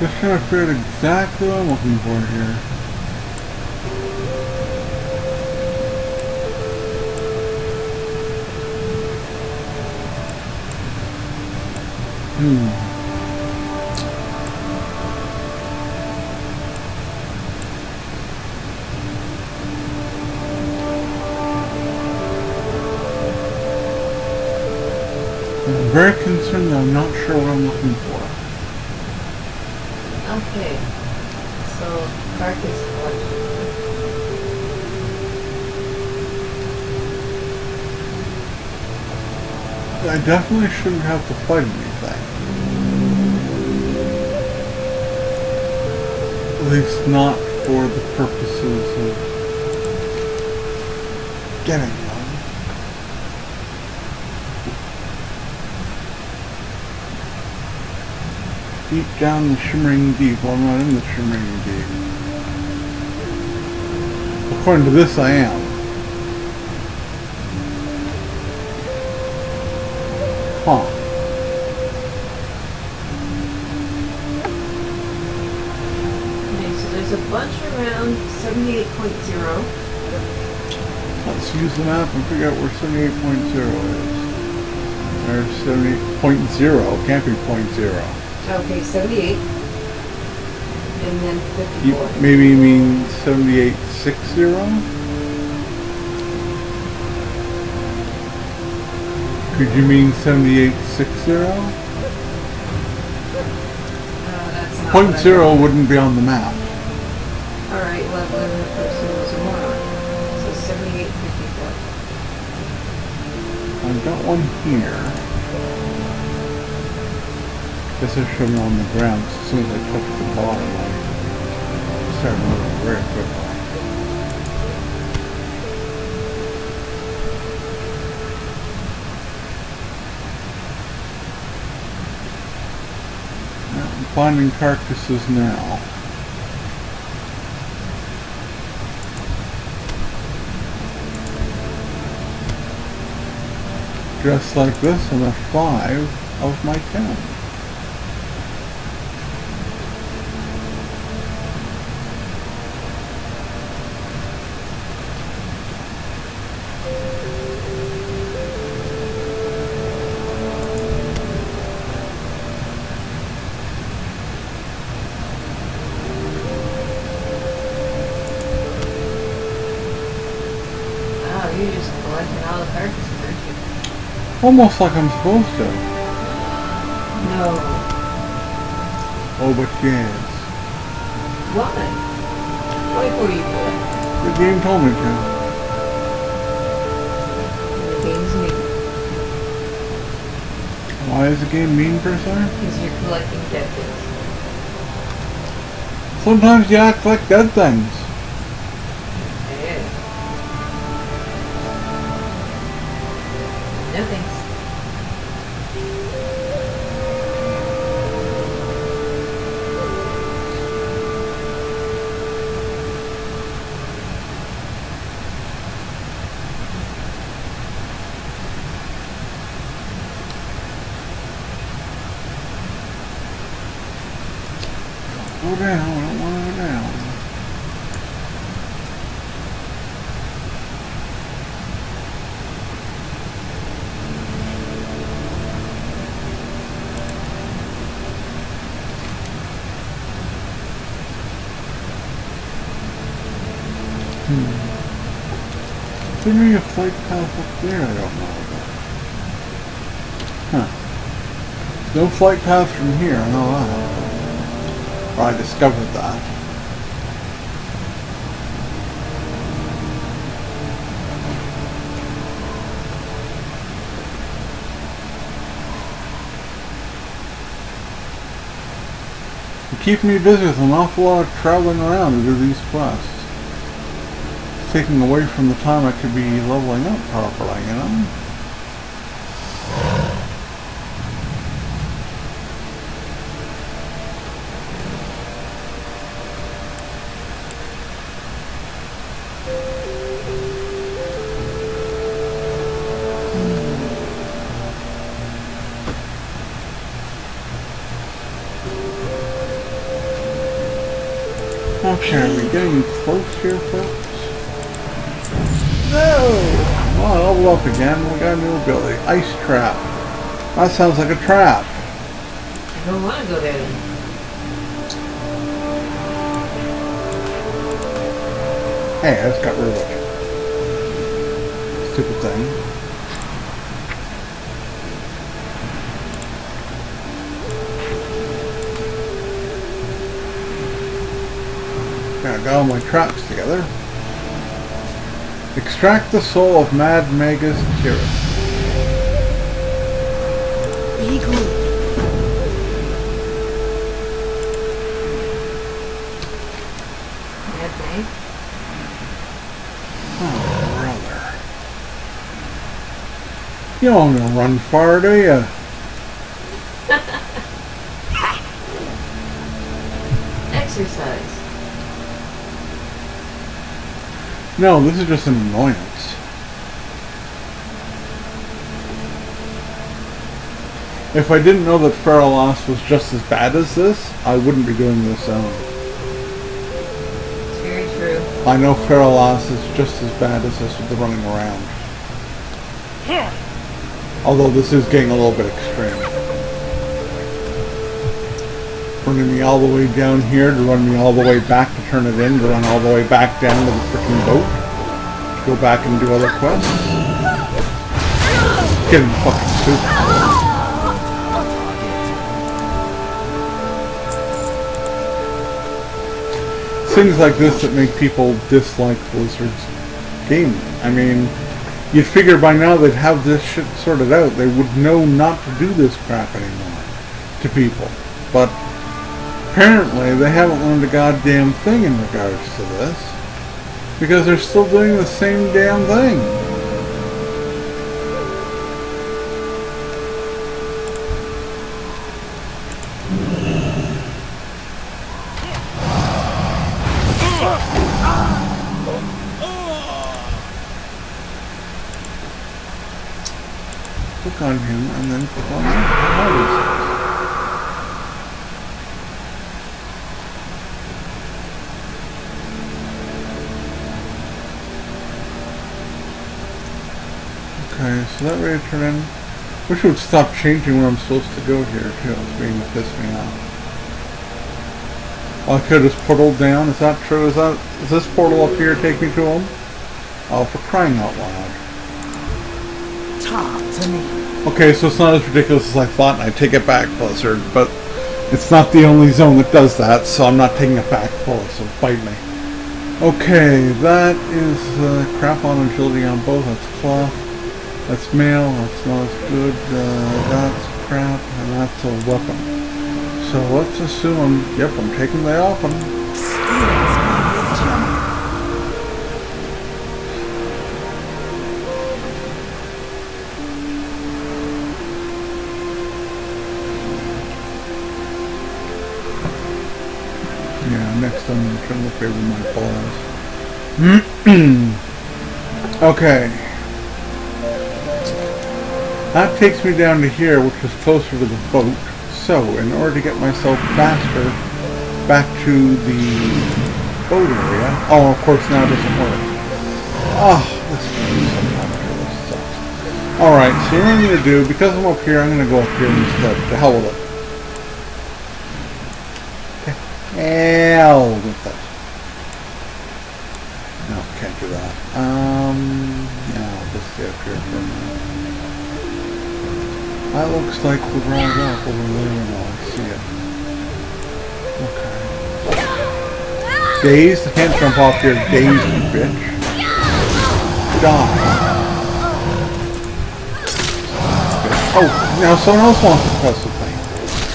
Just trying to figure out exactly what I'm looking for here. I'm very concerned that I'm not sure what I'm looking for. Okay. So, carcass collection. I definitely shouldn't have to fight anything. At least not for the purposes of getting them. Deep down the shimmering deep. Well, I'm not in the shimmering deep. According to this, I am. Huh. Okay, so there's a bunch around 78.0. Let's use the map and figure out where 78.0 is. There's 78.0. Can't be .0. Okay, 78. And then 54. Maybe you mean 7860? Could you mean 7860? That's not Point what I zero meant. wouldn't be on the map. Alright, well, then the person was a moron. So 7854. I've got one here. Guess I should have on the ground. As soon as I touch the bottom, I start moving very quickly. I'm finding carcasses now. Just like this, I'm at 5 of my 10. Wow, you're just collecting all the carcasses, aren't you? Almost like I'm supposed to. No. Oh, but yes. Why? Why for you do it? The game told me to. The game's mean. Why is the game mean per se? Because you're collecting dead things. Sometimes you act like dead things. Yeah. No thanks. Go down, I don't want to go down. There may be a flight path up there I don't know about. Huh. No flight path from here, I know that. Or I discovered that. You keep me busy with an awful lot of traveling around to do these quests. It's taking away from the time I could be leveling up properly, you know? Okay, are we getting close here, folks? No! Well, level up again. We got a new ability. Ice trap. That sounds like a trap. I don't want to go there then. Hey, I just got rid of it. Stupid thing. Okay, I got all my traps together. Extract the soul of Mad Magus Kira. Be good. Mad Mag? Oh, brother. You don't want to run far, do you? Exercise. No, this is just an annoyance. If I didn't know that Feraloss was just as bad as this, I wouldn't be doing this zone. It's very true. I know Feraloss is just as bad as this with the running around. Although this is getting a little bit extreme. Running me all the way down here, to run me all the way back to turn it in, to run all the way back down to the freaking boat, to go back and do other quests. Getting fucking stupid. Things like this that make people dislike Blizzard's gaming. I mean, you'd figure by now they'd have this shit sorted out. They would know not to do this crap anymore to people. But apparently they haven't learned a goddamn thing in regards to this, because they're still doing the same damn thing. Click on him and then click on him. Okay, so that ready to turn in. Wish it would stop changing where I'm supposed to go here too. It's beginning to piss me off. Oh, I could have just portaled down. Is that true? Is this portal up here take me to him? Oh, for crying out loud. Talk to me. Okay, so it's not as ridiculous as I thought, and I take it back, Blizzard, but it's not the only zone that does that, so I'm not taking it back fully, so bite me. Okay, that is crap on agility on both. That's cloth. That's mail. That's not as good. That's crap, and that's a weapon. So let's assume I'm taking the weapon. Yeah, next I'm going to turn the favor of my balls. Okay. That takes me down to here, which is closer to the boat. So, in order to get myself faster back to the boat area... Oh, of course now it doesn't work. Oh, this sucks. Alright, so what I'm going to do, because I'm up here, I'm going to go up here instead. To hell with it. Hell with that. No, can't do that. Yeah, I'll just stay up here for a minute. That looks like the round up over there now. I see it. Okay. Dazed? I can't jump off here dazed, you bitch. Die. Oh, now someone else wants to press the thing.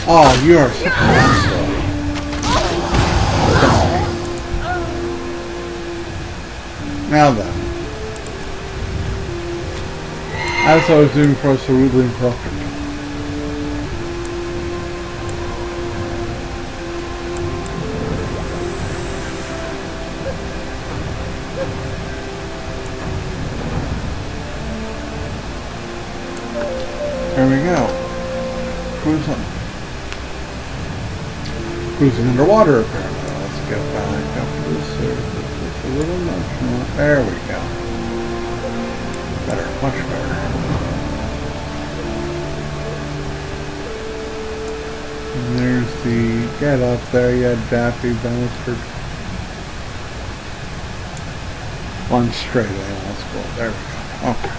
Oh, you are such an asshole. Now then. As I was doing before, so rudely interrupted. There we go. Cruising. Cruising underwater apparently. Let's get back. back up to this area. Just a little much more. There we go. Better, much better. And there's the get up there, you daffy bastard. One straight in, let's go. There we go. Okay.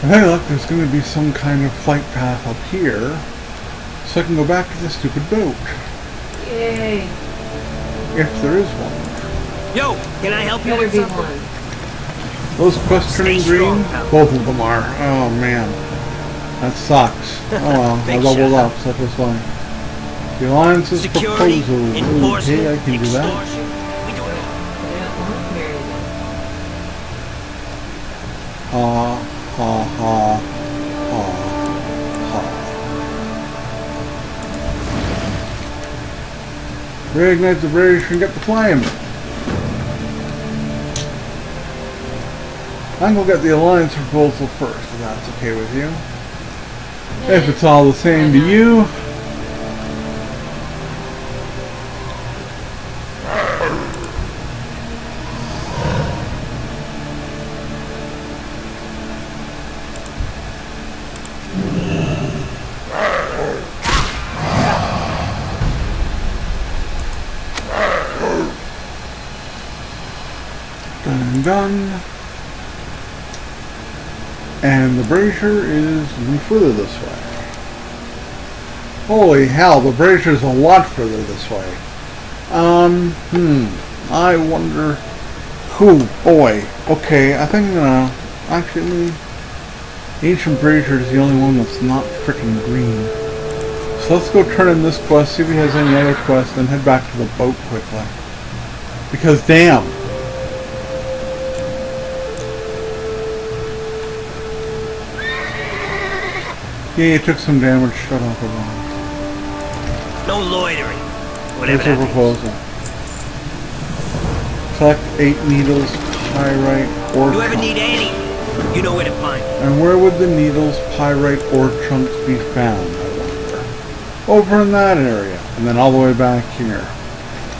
Hey, look, there's going to be some kind of flight path up here, so I can go back to the stupid boat. Yay. If there is one. Yo, can I help you Better with be something? one. Those quests turning Stay green? strong, pal. Both of them are. Oh, man. That sucks. Oh, well, I Big leveled shot. up, so that was fine. The Alliance's Security, proposal. enforcement, Okay, I can do that. extortion. We do it all. Yeah, here you Ha, ha, ha, ha. Reignite the British and get the flame. I'm gonna get the Alliance proposal first, if that's okay with you. go. If it's all the same to you. Done and done. And the brazier is even further this way. Holy hell, the brazier's a lot further this way. I wonder who, boy. Okay, I think I'm gonna actually ancient brazier is the only one that's not freaking green. So let's go turn in this quest, see if he has any other quests, then head back to the boat quickly. Because damn. Yeah, you took some damage. Shut up, everyone. No loitering. Whatever Here's your that means. proposal. Collect 8 needles, pyrite, ore You ever chunks. need anything, you know where to find me. And where would the needles, pyrite, ore chunks be found, I wonder? Over in that area. And then all the way back here.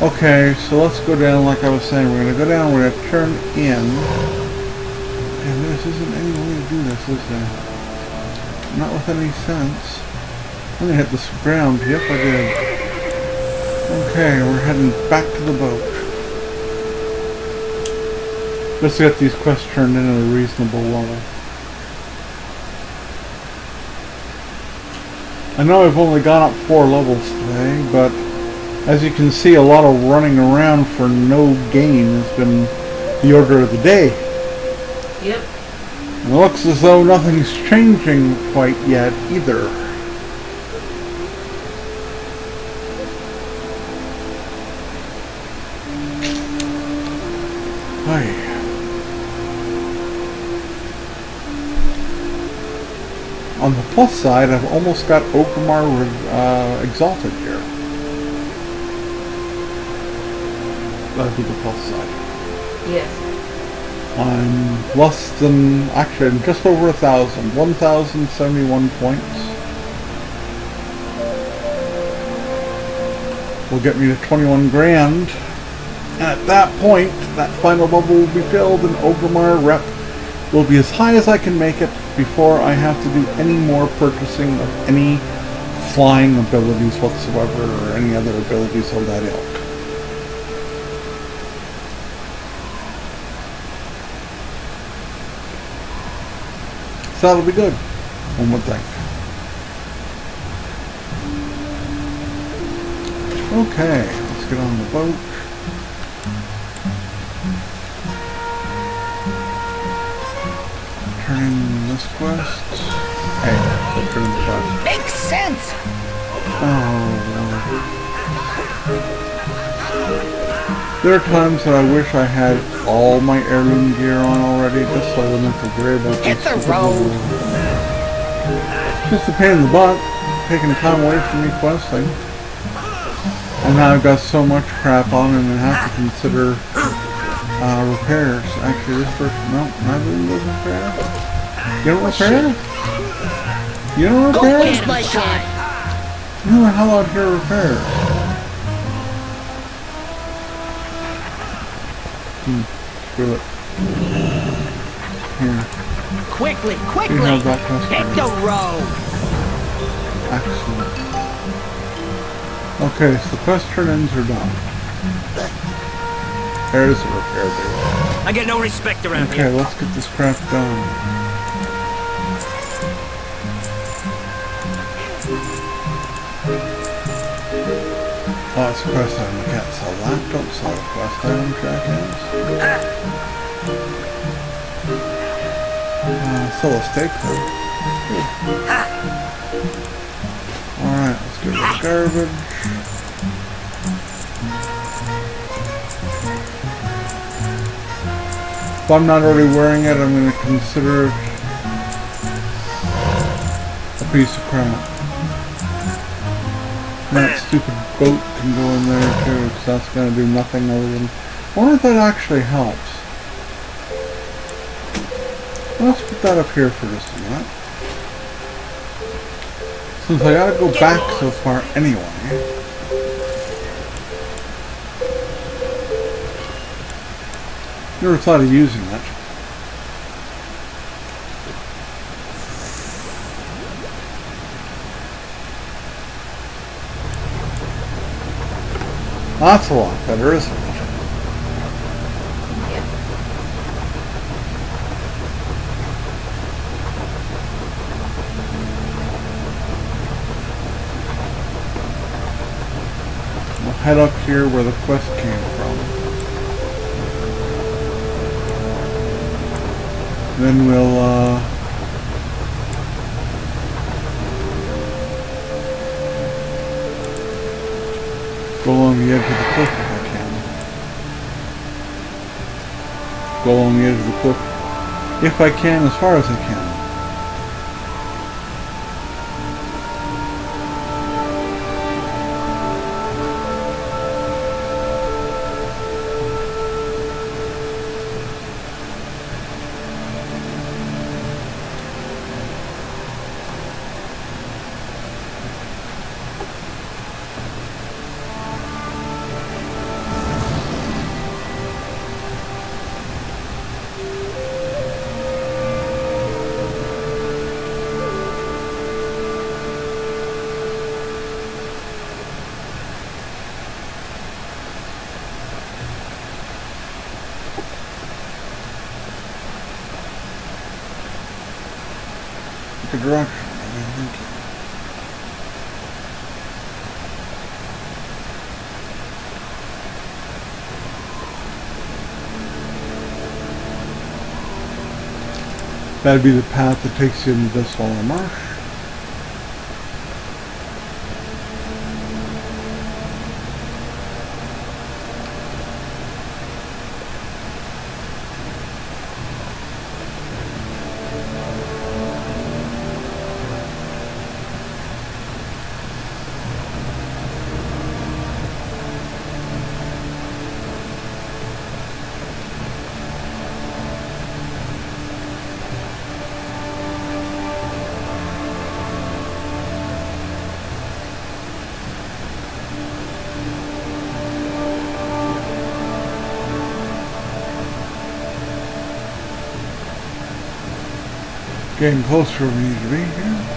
Okay, so let's go down like I was saying. We're going to go down, we're going to turn in. And this isn't any way to do this, is there? Not with any sense. I'm gonna hit this ground. Yep, I did. Okay, we're heading back to the boat. Let's get these quests turned in at a reasonable level. I know I've only gone up 4 levels today, but as you can see, a lot of running around for no gain has been the order of the day. Yep. And it looks as though nothing's changing quite yet either. Hi. On the plus side, I've almost got Okamar exalted here. That'd be the plus side. Yes. I'm less than, actually I'm just over 1,000, 1,071 points. Will get me to 21 grand. And at that point, that final bubble will be filled and Ogrimmar rep will be as high as I can make it before I have to do any more purchasing of any flying abilities whatsoever or any other abilities of that ilk. So that'll be good, one would think. Okay, let's get on the boat. Turn in this quest. Hey, so turn the quest. Makes sense. Oh, there are times that I wish I had all my heirloom gear on already, just so I wouldn't have to worry about Hit this the stupid road. little- Just a pain in the butt, taking time away from me questing. And now I've got so much crap on and I have to consider repairs. Actually, this person, no, not really does repair. You don't repair? You don't repair? Here's my time. Who the hell out here repairs? Screw it. Here. Quickly, You quickly. have that customer. Hit the road. Excellent. Okay, so the quest turn-ins are done. There's the repair there. I get no respect around Okay, here. let's get this crap done. Oh, it's a quest item. I can't sell that. Don't sell a quest item, jackass. Sell a steak though. Alright, let's get rid of garbage. If I'm not already wearing it, I'm going to consider it a piece of crap. That stupid boat can go in there too, because that's going to do nothing other than... I wonder if that actually helps. Let's put that up here for just a minute. Since I gotta go back so far anyway. Never thought of using it. That's a lot better, isn't it? We'll head up here where the quest came from. Then we'll go along the edge of the cliff if I can. Go along the edge of the cliff if I can, as far as I can. Good direction. Thank you. That'd be the path that takes you into this Swallow Marsh. Getting closer where we need to be here.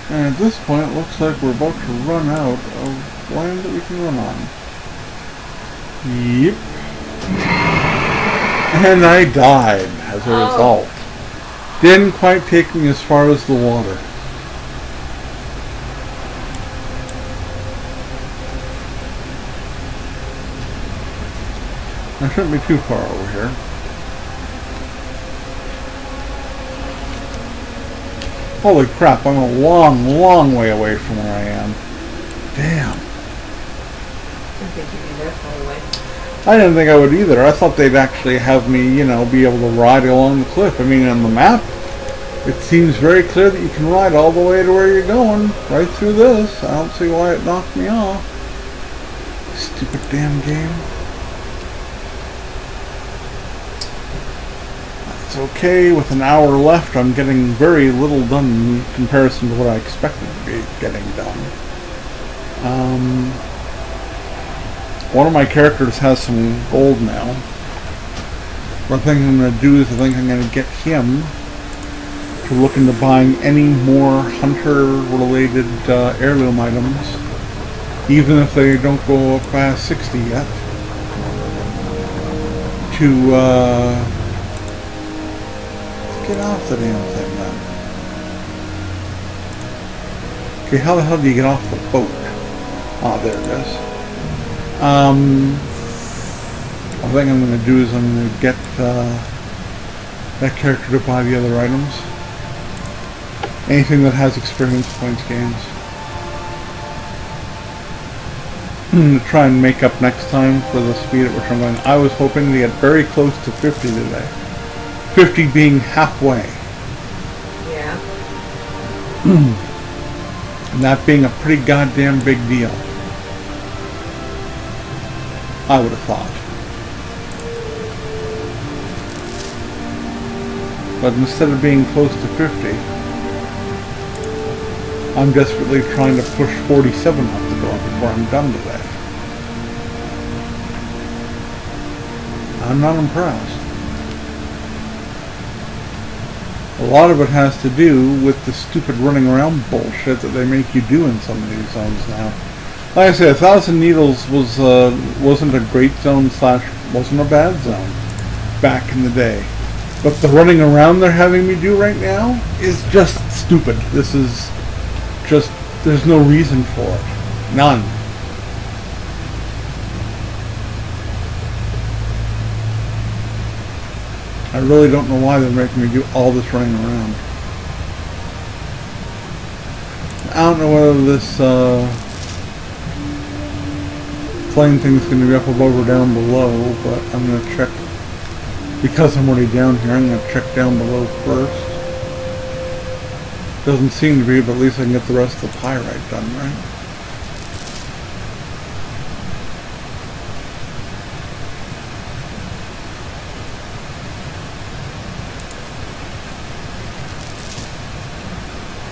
And at this point, it looks like we're about to run out of land that we can run on. Yep. And I died as a result. Didn't quite take me as far as the water. I shouldn't be too far over here. Holy crap, I'm a long, long way away from where I am. Damn. I didn't think you'd be that far away. I didn't think I would either. I thought they'd actually have me, you know, be able to ride along the cliff. I mean, on the map, it seems very clear that you can ride all the way to where you're going, right through this. I don't see why it knocked me off. Stupid damn game. It's okay. With an hour left, I'm getting very little done in comparison to what I expected to be getting done. One of my characters has some gold now. One thing I'm going to do is I think I'm going to get him to look into buying any more hunter-related heirloom items, even if they don't go up past 60 yet, to get off the damn thing then. Okay, how the hell do you get off the boat? Ah, there it is. I think I'm going to do is I'm going to get that character to buy the other items. Anything that has experience points gains. To try and make up next time for the speed at which I'm going. I was hoping to get very close to 50 today. 50 being halfway. Yeah. And that being a pretty goddamn big deal. I would have thought. But instead of being close to 50, I'm desperately trying to push 47 out the door before I'm done today. I'm not impressed. A lot of it has to do with the stupid running around bullshit that they make you do in some of these zones now. Like I say, 1,000 Needles wasn't a great zone / wasn't a bad zone back in the day. But the running around they're having me do right now is just stupid. This is just, there's no reason for it. None. I really don't know why they're making me do all this running around. I don't know whether this plane thing's going to be up above or down below, but I'm going to check. Because I'm already down here, I'm going to check down below first. Doesn't seem to be, but at least I can get the rest of the pyrite done, right?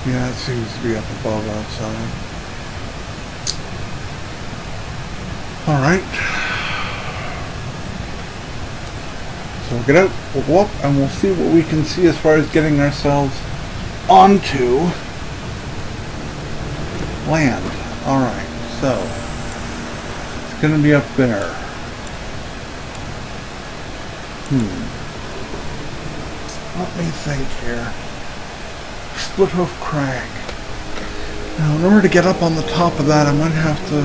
Yeah, it seems to be up above outside. Alright. So we'll get out, we'll go up, and we'll see what we can see as far as getting ourselves onto land. Alright, so it's going to be up there. Let me think here. Split Hoof Crag. Now, in order to get up on the top of that, I might have to...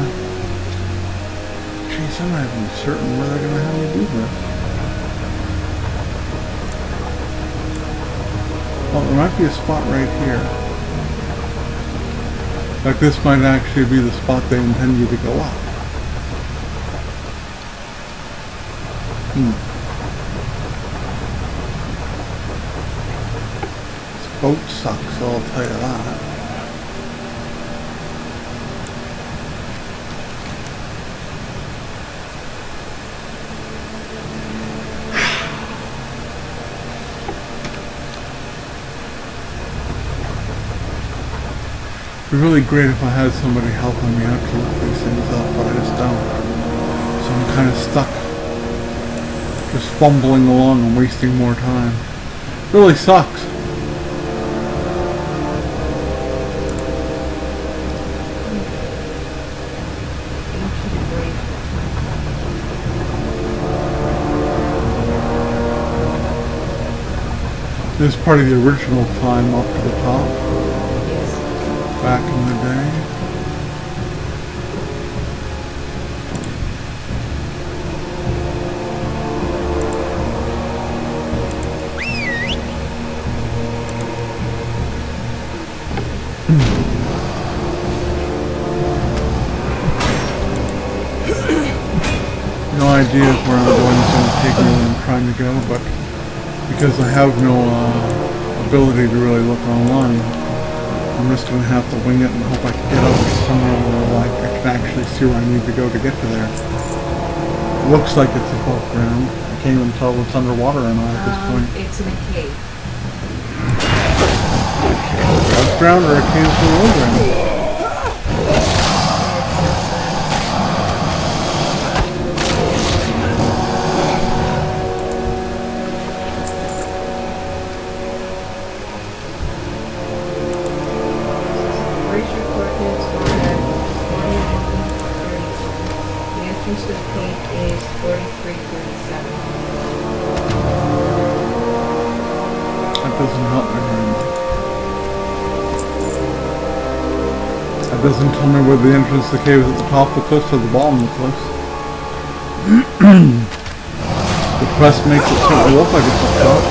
Geez, I'm not even certain where they're going to have me do this. Well, there might be a spot right here. In fact, this might actually be the spot they intend you to go up. Boat sucks, so I'll tell you that. It'd be really great if I had somebody helping me out to look these things up, but I just don't. So I'm kind of stuck. Just fumbling along and wasting more time. It really sucks. This is part of the original climb up to the top. Yes. Back in the day. idea of where I'm going is going to take me where I'm trying to go, but because I have no ability to really look online, I'm just going to have to wing it and hope I can get out somewhere where I can actually see where I need to go to get to there. It looks like it's above ground. I can't even tell if it's underwater or not at this point. It's in a cave. Above ground or a cave below ground? Brazier coordinates are 4132. The entrance to the cave is 4337. That doesn't help me very much. That doesn't tell me where the entrance to the cave is, at the top of the cliffs or the bottom of the cliffs. The quest makes it certainly look like it's up top.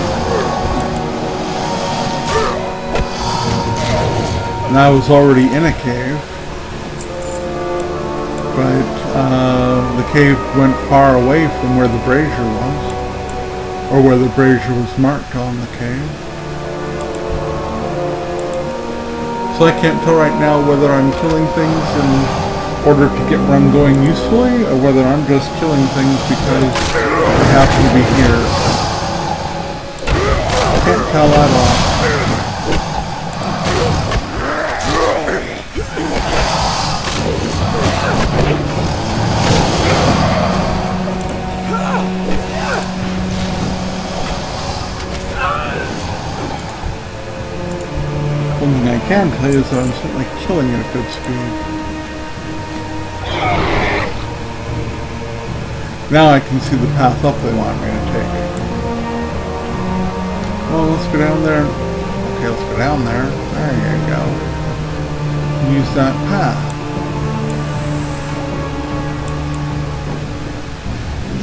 And I was already in a cave. But the cave went far away from where the brazier was. Or where the brazier was marked on the cave. So I can't tell right now whether I'm killing things in order to get where I'm going usefully, or whether I'm just killing things because they happen to be here. I can't tell that off. One thing I can tell you is that I'm certainly killing at a good speed. Now I can see the path up they want me to take. Well, let's go down there. Okay, let's go down there. There you go. Use that path.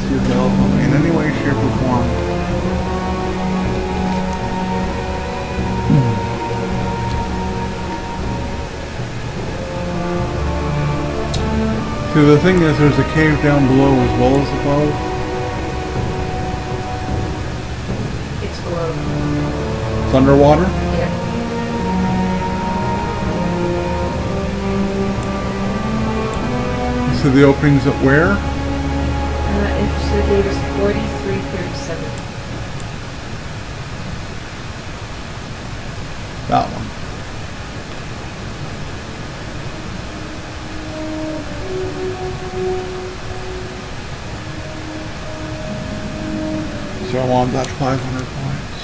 See if they'll help me in any way, shape, or form. See, the thing is, there's a cave down below as well as above. It's below. It's underwater? Yeah. You see the openings at where? It said it was 4337. That one. So I want that 500 points.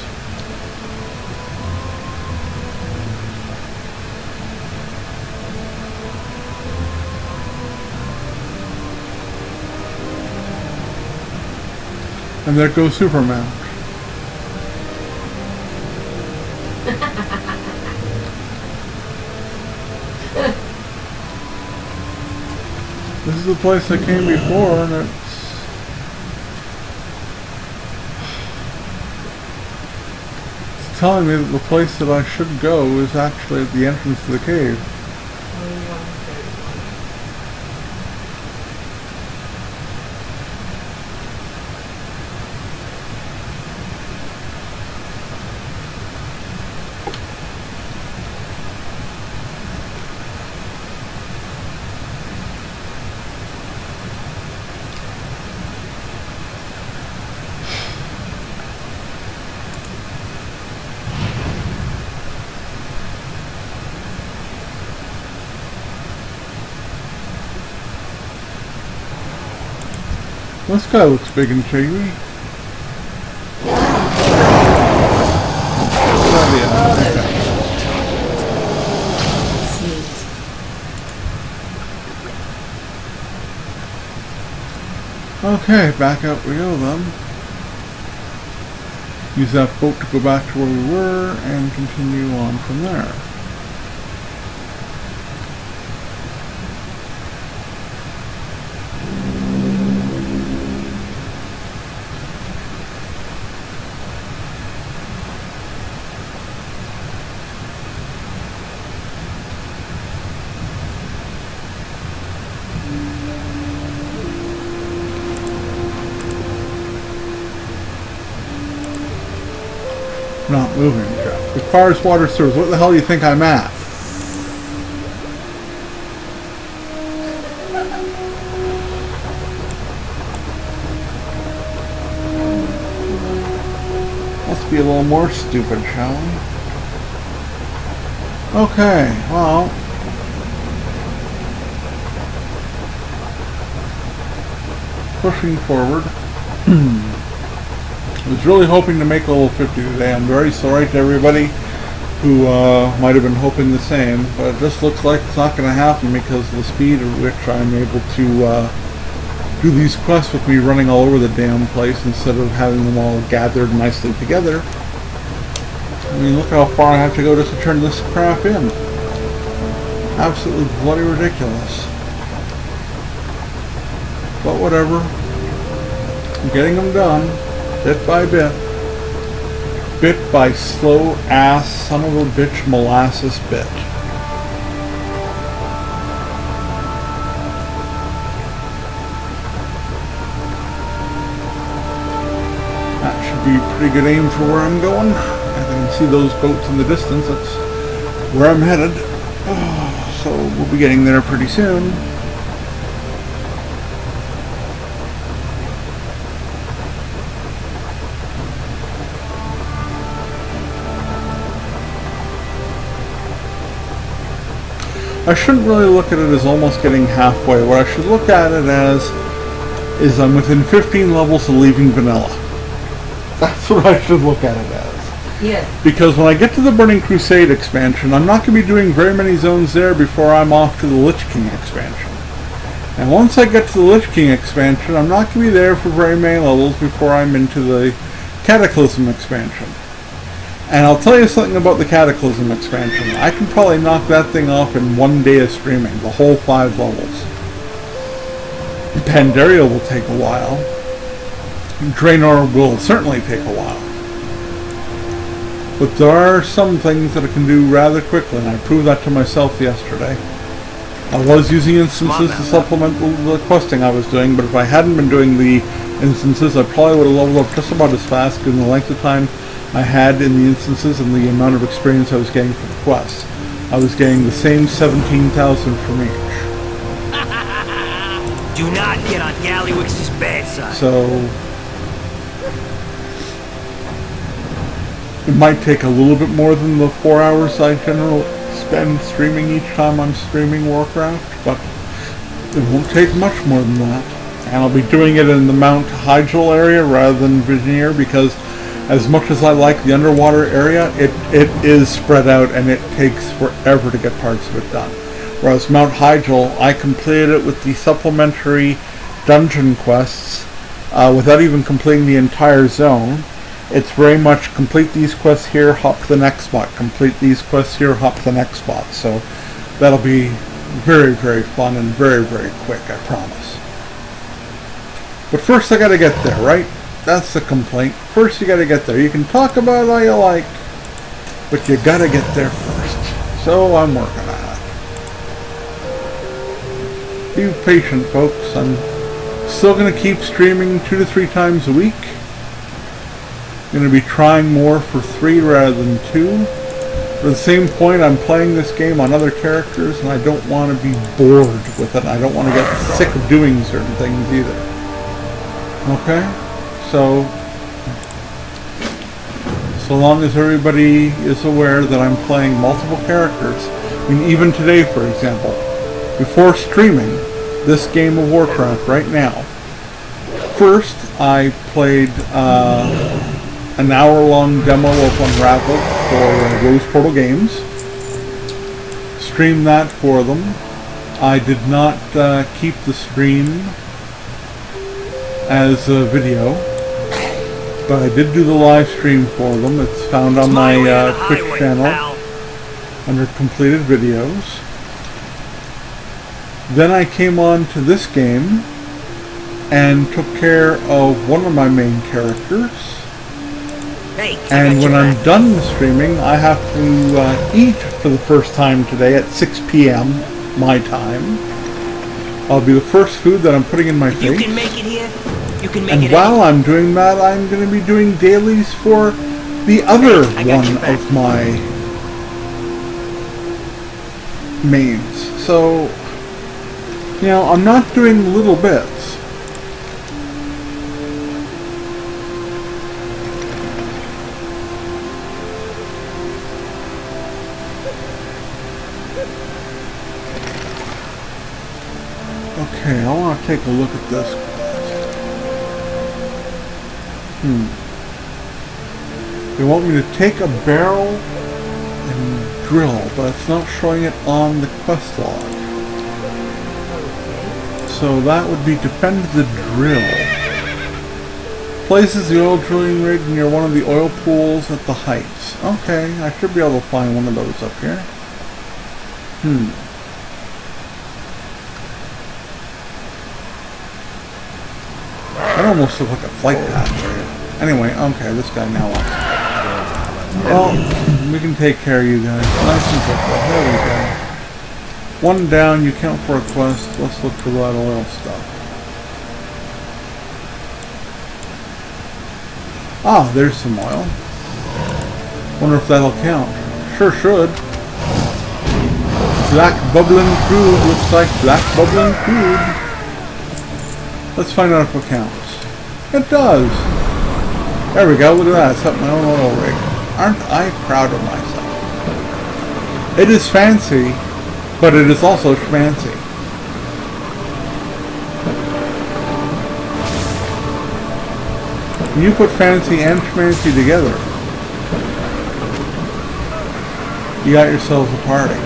And there goes Superman. This is the place I came before, and it's telling me that the place that I should go is actually at the entrance to the cave. 2131. This guy looks big and shady. Okay, back up we go then. Use that boat to go back to where we were and continue on from there. not moving, Jeff. Requires water sewers. What the hell do you think I'm at? Let's be a little more stupid, shall we? Okay, well... pushing forward. I was really hoping to make level 50 today. I'm very sorry to everybody who might have been hoping the same, but it just looks like it's not going to happen because of the speed at which I'm able to do these quests with me running all over the damn place instead of having them all gathered nicely together. I mean, look how far I have to go just to turn this crap in. Absolutely bloody ridiculous. But whatever. I'm getting them done, bit by bit. Bit by slow ass son of a bitch molasses bit. That should be a pretty good aim for where I'm going. I can see those boats in the distance. That's where I'm headed. So we'll be getting there pretty soon. I shouldn't really look at it as almost getting halfway. What I should look at it as is I'm within 15 levels of leaving vanilla. That's what I should look at it as. Yes. Because when I get to the Burning Crusade expansion, I'm not going to be doing very many zones there before I'm off to the Lich King expansion. And once I get to the Lich King expansion, I'm not going to be there for very many levels before I'm into the Cataclysm expansion. And I'll tell you something about the Cataclysm expansion. I can probably knock that thing off in one day of streaming, the whole 5 levels. Pandaria will take a while. Draenor will certainly take a while. But there are some things that I can do rather quickly, and I proved that to myself yesterday. I was using instances to supplement the questing I was doing, but if I hadn't been doing the instances, I probably would have leveled up just about as fast, given the length of time I had in the instances and the amount of experience I was getting for the quests. I was getting the same 17,000 from each. Do not get on Gallywix's bad side. So it might take a little bit more than the 4 hours I generally spend streaming each time I'm streaming Warcraft, but it won't take much more than that. And I'll be doing it in the Mount Hyjal area rather than Vizier because as much as I like the underwater area, it is spread out and it takes forever to get parts of it done. Whereas Mount Hyjal, I completed it with the supplementary dungeon quests without even completing the entire zone. It's very much complete these quests here, hop to the next spot. Complete these quests here, hop to the next spot. So that'll be very, very fun and very, very quick, I promise. But first I gotta get there, right? That's the complaint. First you gotta get there. You can talk about it all you like, but you gotta get there first. So I'm working on it. Be patient, folks. I'm still gonna keep streaming 2 to 3 times a week. Going to be trying more for 3 rather than 2. But at the same point, I'm playing this game on other characters, and I don't want to be bored with it. I don't want to get sick of doing certain things either. Okay? So long as everybody is aware that I'm playing multiple characters. I mean, even today, for example, before streaming this game of Warcraft right now, first I played an hour-long demo of Unraveled for Rose Portal Games. Streamed that for them. I did not keep the stream as a video, but I did do the live stream for them. It's found on my Twitch channel under completed videos. Then I came on to this game and took care of one of my main characters. And when I'm done streaming, I have to eat for the first time today at 6 p.m. my time. I'll be the first food that I'm putting in my face. You can make it here. You can make and it. while I'm doing that, I'm going to be doing dailies for the other I got your one back. of my mains. So, you know, I'm not doing little bits. Okay, I want to take a look at this. They want me to take a barrel and drill, but it's not showing it on the quest log. So that would be defend the drill. Places the oil drilling rig near one of the oil pools at the heights. Okay, I should be able to find one of those up here. That almost looks like a flight path. Anyway, okay, this guy now wants. Well, we can take care of you guys. Nice and simple. There we go. One down, you count for a quest. Let's look for that oil stuff. Ah, there's some oil. Wonder if that'll count. Sure should. Black bubbling crude looks like black bubbling crude. Let's find out if it counts. It does. There we go. Look at that. It's up my own oil rig. Aren't I proud of myself? It is fancy, but it is also schmancy. When you put fancy and schmancy together, you got yourselves a party.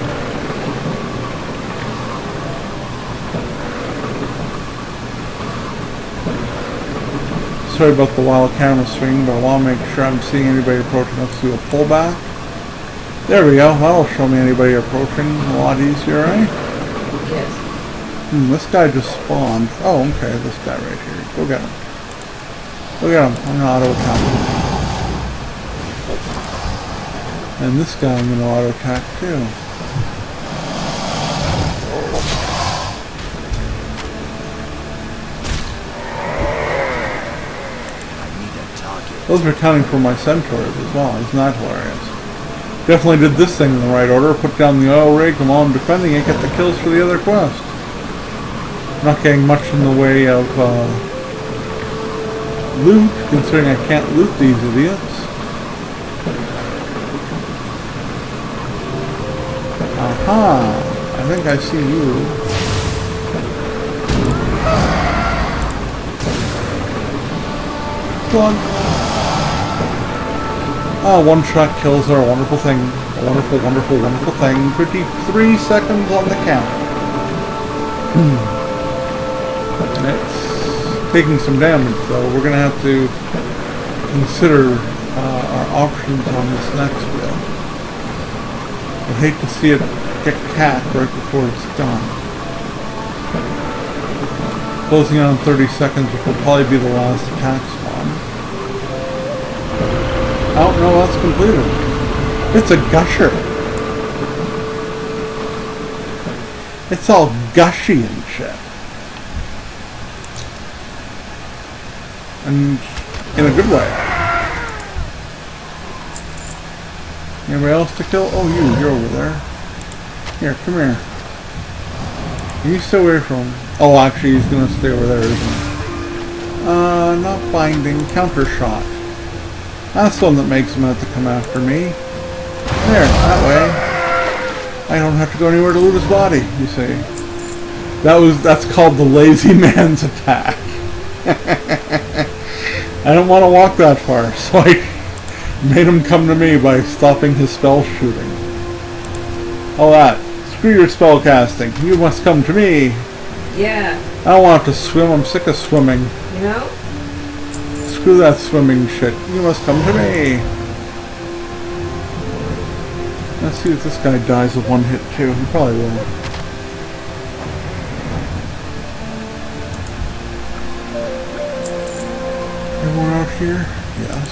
Sorry about the wild camera swing, but I want to make sure I'm seeing anybody approaching. Let's do a pullback. There we go. That'll show me anybody approaching a lot easier, right? Yes. This guy just spawned. Oh, okay. This guy right here. Go get him. Go get him. I'm going to auto attack him. And this guy I'm going to auto attack too. Those are counting for my centaurs as well. Isn't that hilarious? Definitely did this thing in the right order. Put down the oil rig while I'm defending it. Get the kills for the other quest. Not getting much in the way of loot, considering I can't loot these idiots. Aha! I think I see you. Plug. One-shot kills are a wonderful thing. A wonderful, wonderful, wonderful thing. 53 seconds on the count. It's taking some damage, though. We're going to have to consider our options on this next build. I'd hate to see it get capped right before it's done. Closing out in 30 seconds, which will probably be the last attack spawn. Oh, no, that's completed. It's a gusher. It's all gushy and shit. And in a good way. Anybody else to kill? Oh, you're over there. Here, come here. You stay away from him. Oh, actually, he's gonna stay over there, isn't he? Not binding. Counter shot. That's the one that makes him have to come after me. There, that way. I don't have to go anywhere to loot his body, you see. That's called the lazy man's attack. I don't want to walk that far, so I made him come to me by stopping his spell shooting. All that. Screw your spell casting. You must come to me. Yeah. I don't want to swim. I'm sick of swimming. You know? Screw that swimming shit. You must come to me. Let's see if this guy dies with one hit too. He probably will. Everyone out here? Yes.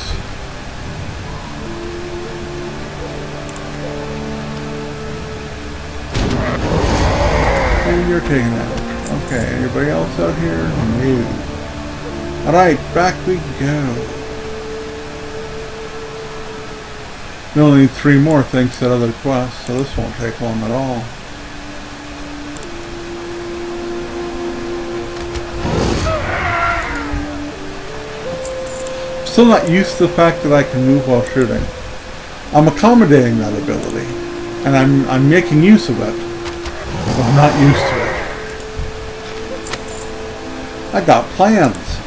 And you're taken out. Okay, anybody else out here? No. Alright, back we go. We only need 3 more thanks to that other quest, so this won't take long at all. Still not used to the fact that I can move while shooting. I'm accommodating that ability, and I'm making use of it, but I'm not used to it. I got plans.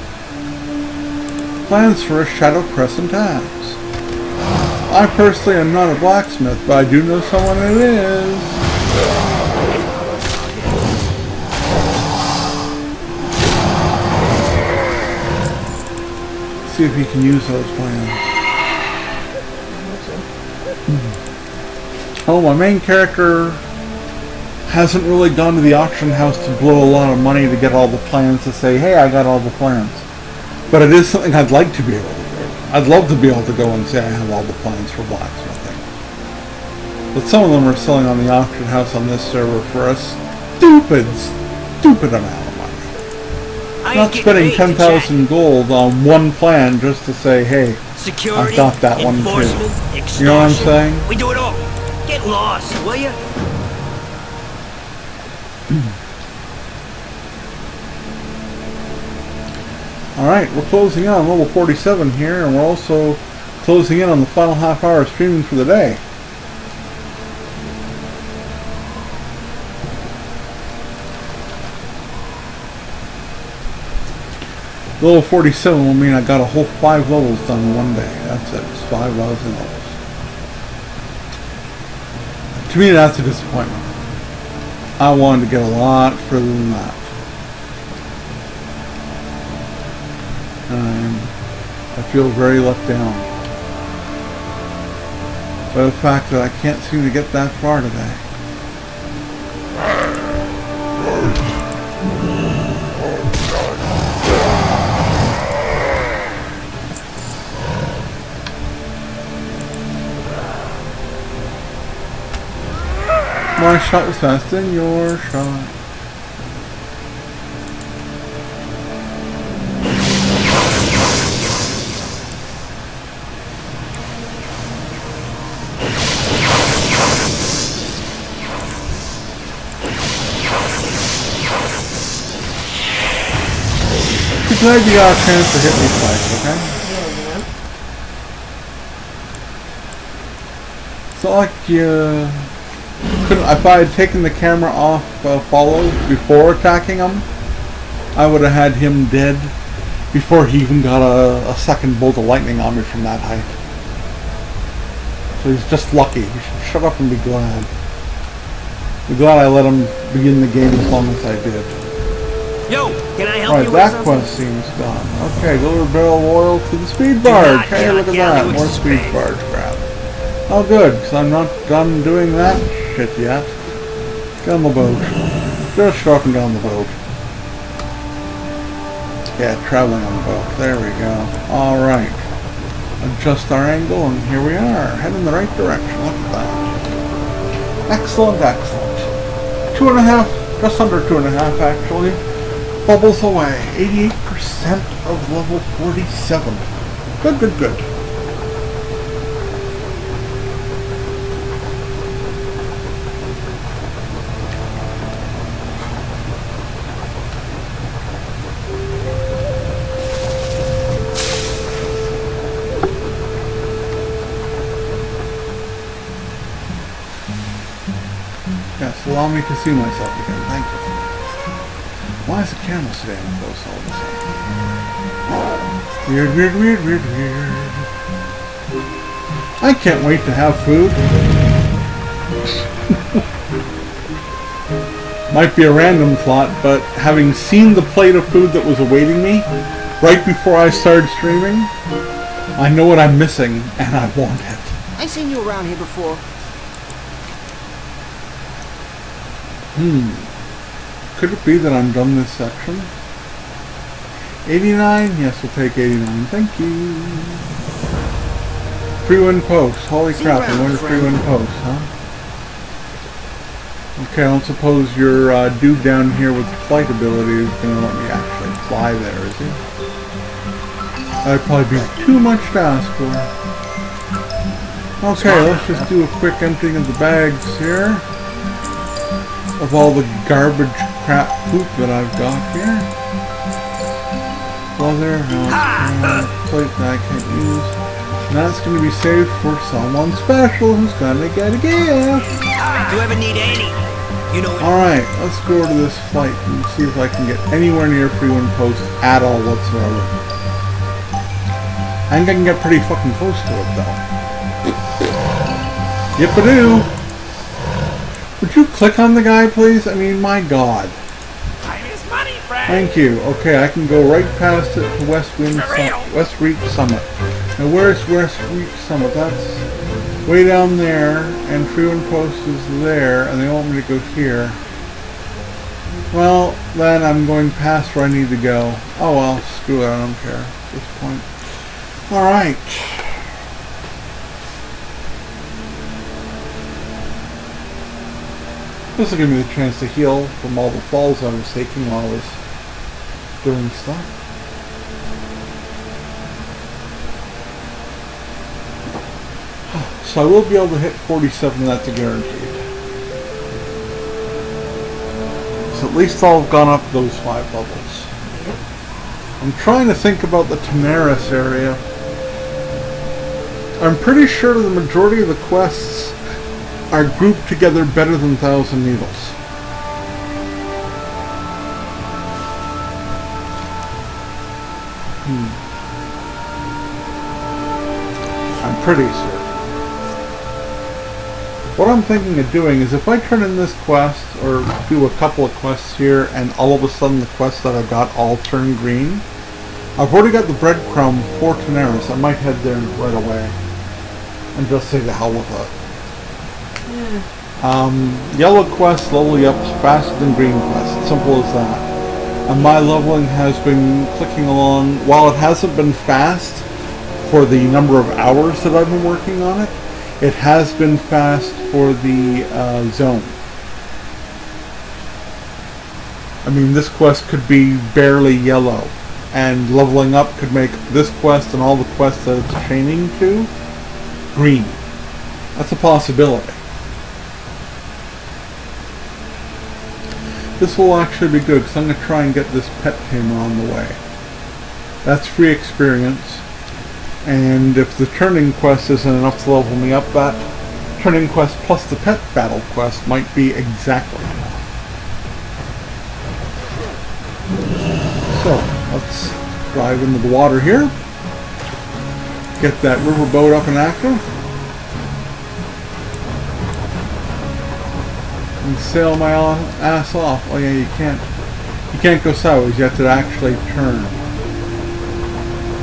Plans for a Shadow Crescent axe. I personally am not a blacksmith, but I do know someone that is. See if he can use those plans. Oh, my main character hasn't really gone to the auction house to blow a lot of money to get all the plans to say, hey, I got all the plans. But it is something I'd like to be able to do. I'd love to be able to go and say I have all the plans for blacksmithing. But some of them are selling on the auction house on this server for a stupid amount. Not spending 10,000 gold on one plan just to say, hey, Security, I've got that one too. extortion, You know what I'm saying? We do it all. Get lost, will you? Alright, we're closing in on level 47 here, and we're also closing in on the final half hour of streaming for the day. Level 47 will mean I got a whole 5 levels done in one day. That's it. It's 5,000 levels. To me, that's a disappointment. I wanted to get a lot further than that. And I feel very let down by the fact that I can't seem to get that far today. My shot was faster than your shot. Glad you got a chance to hit me twice, okay? Yeah. It's not like you couldn't. If I had taken the camera off follow before attacking him, I would have had him dead before he even got a second bolt of lightning on me from that height. So he's just lucky. He should shut up and be glad. Be glad I let him begin the game as long as I did. Yo, can I help Right, you with that something? quest seems done. Okay, deliver barrel of oil to the speed barge. Hey, look at that. More speed barge crap. Oh, good, because I'm not done doing that shit yet. Get on the boat. Just show up and get on the boat. Yeah, traveling on the boat. There we go. Alright. Adjust our angle, and here we are. Head in the right direction. Look at that. Excellent, excellent. 2.5, just under 2.5 actually. Bubbles away. 88% of level 47. Good, good, good. Yes, allow me to see myself again. Thank you. Why is the camera staying close all of a sudden? Weird, weird, weird, weird, weird. I can't wait to have food. Might be a random thought, but having seen the plate of food that was awaiting me right before I started streaming, I know what I'm missing, and I want it. I seen you around here before. Could it be that I'm done this section? 89? Yes, we'll take 89. Thank you. Free win post. Holy crap, I won a free win post, huh? Okay, I don't suppose your dude down here with the flight ability is going to let me actually fly there, is he? That'd probably be too much to ask for. Okay, let's just do a quick emptying of the bags here. Of all the garbage crap poop that I've got here. Leather, plate that I can't use. And that's going to be saved for someone special who's going to get a gift. Do you ever need any? You know. Alright, let's go to this flight and see if I can get anywhere near Freeland Post at all whatsoever. I think I can get pretty fucking close to it though. Yip-a-doo! Would you click on the guy, please? I mean, my god. Time is money, friend. Thank you. Okay, I can go right past it to West Reach Summit. Now, where's West Reach Summit? That's way down there, and Freeland Post is there, and they want me to go here. Well, then I'm going past where I need to go. Oh well, screw it, I don't care at this point. Alright. This will give me the chance to heal from all the falls I was taking while I was doing stuff. So I will be able to hit 47, that's a guaranteed. So at least I'll have gone up those 5 levels. I'm trying to think about the Tanaris area. I'm pretty sure the majority of the quests are grouped together better than Thousand Needles. I'm pretty certain. What I'm thinking of doing is if I turn in this quest, or do a couple of quests here, and all of a sudden the quests that I've got all turn green, I've already got the breadcrumb for Tanaris. I might head there right away and just say the hell with it. Yellow quests level you up faster than green quests. Simple as that. And my leveling has been clicking along. While it hasn't been fast for the number of hours that I've been working on it, it has been fast for the zone. I mean, this quest could be barely yellow, and leveling up could make this quest and all the quests that it's chaining to green. That's a possibility. This will actually be good, because I'm going to try and get this pet tamer on the way. That's free experience. And if the turning quest isn't enough to level me up, that turning quest plus the pet battle quest might be exactly enough. So, let's drive into the water here. Get that riverboat up and active. And sail my ass off. Oh yeah, you can't go sideways. You have to actually turn.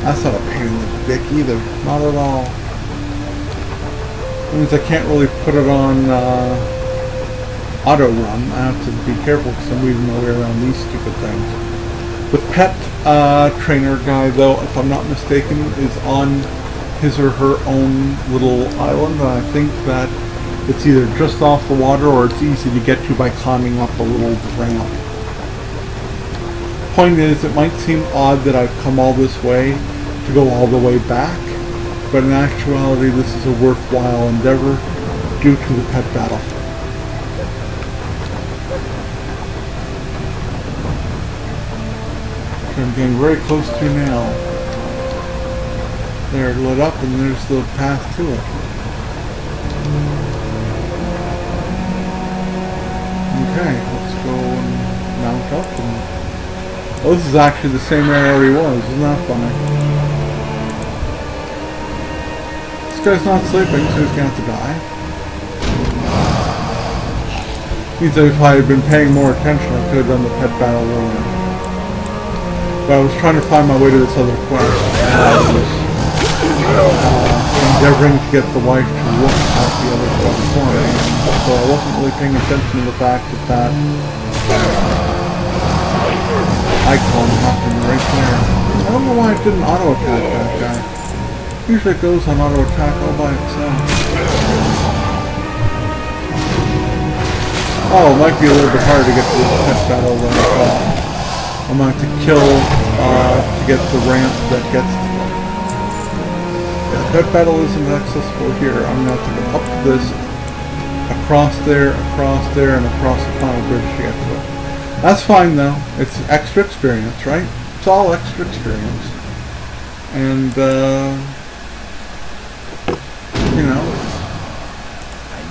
That's not a pain in the dick either. Not at all. That means I can't really put it on auto run. I have to be careful because I'm weaving my way around these stupid things. The pet trainer guy, though, if I'm not mistaken, is on his or her own little island. And I think that it's either just off the water or it's easy to get to by climbing up a little ramp. Point is, it might seem odd that I've come all this way to go all the way back, but in actuality this is a worthwhile endeavor due to the pet battle. Which I'm getting very close to now. There, lit up, and there's the path to it. Okay, let's go and mount up. And oh, this is actually the same area he was. Isn't that funny? This guy's not sleeping, so he's gonna have to die. Means that if I had been paying more attention, I could have done the pet battle earlier. But I was trying to find my way to this other quest. I was endeavoring to get the wife to look at the other quest for me. So I wasn't really paying attention to the fact that that icon happened right there. I don't know why it didn't auto-attack that guy. Usually it goes on auto-attack all by itself. Oh, it might be a little bit harder to get to this pet battle than I thought. I'm going to have to kill to get the ramp that gets to it. pet battle isn't accessible here. I'm going to have to go up to this, across there, and across the final bridge to get to it. That's fine though. It's extra experience, right? It's all extra experience. And, you know,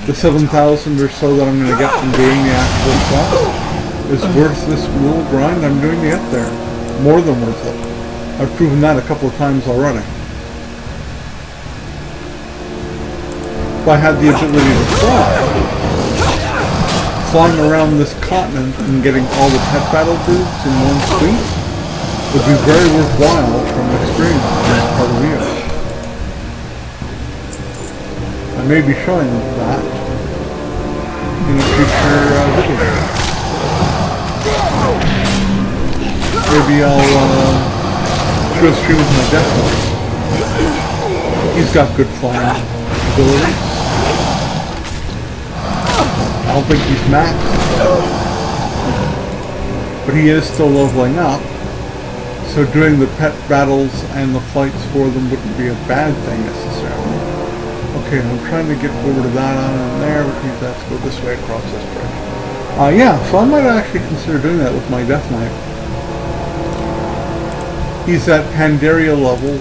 the 7,000 or so that I'm going to get from doing the actual quest is worth this little grind I'm doing to get there. More than worth it. I've proven that a couple of times already. If I had the ability to flying around this continent and getting all the pet battle booths in one sweep would be very worthwhile from experience in this part of the year. I may be showing that in a future video. Maybe I'll do a stream with my Death Knight. He's got good flying ability. I don't think he's maxed, but he is still leveling up. So doing the pet battles and the fights for them wouldn't be a bad thing necessarily. Okay, I'm trying to get over to that island there, which means I have to go this way across this bridge. Yeah, so I might actually consider doing that with my Death Knight. He's at Pandaria level.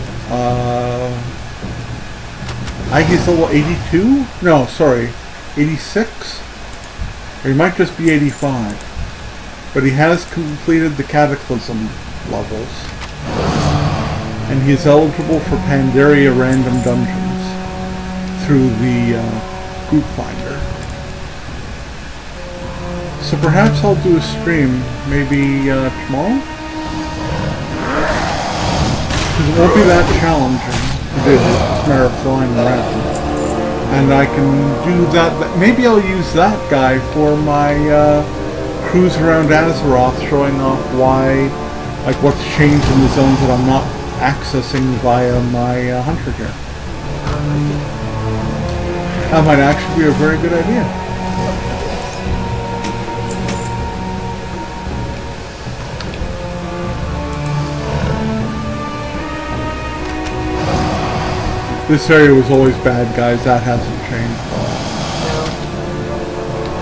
I think he's level 82? No, sorry, 86? Or he might just be 85. But he has completed the Cataclysm levels. And he is eligible for Pandaria random dungeons through the group finder. So perhaps I'll do a stream maybe tomorrow? Because it won't be that challenging to do. It's just a matter of flying around. And I can do that. Maybe I'll use that guy for my cruise around Azeroth, showing off why, like what's changed in the zones that I'm not accessing via my hunter gear. That might actually be a very good idea. This area was always bad, guys. That hasn't changed.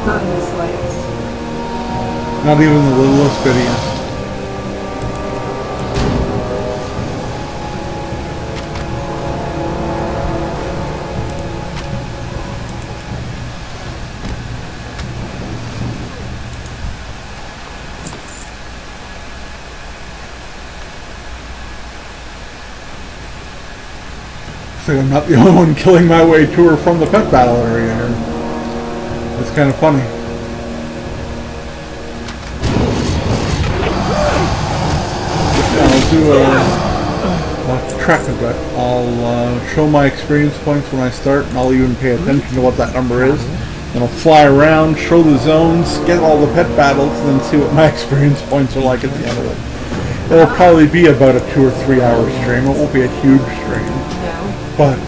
No. Not in the slightest. Not even the littlest bittiest. I'm not the only one killing my way to or from the pet battle area here. It's kind of funny. I'll do a trek of it. I'll show my experience points when I start, and I'll even pay attention to what that number is. And I'll fly around, show the zones, get all the pet battles, and then see what my experience points are like at the end of it. It'll probably be about a 2 or 3 hour stream. It won't be a huge stream. But,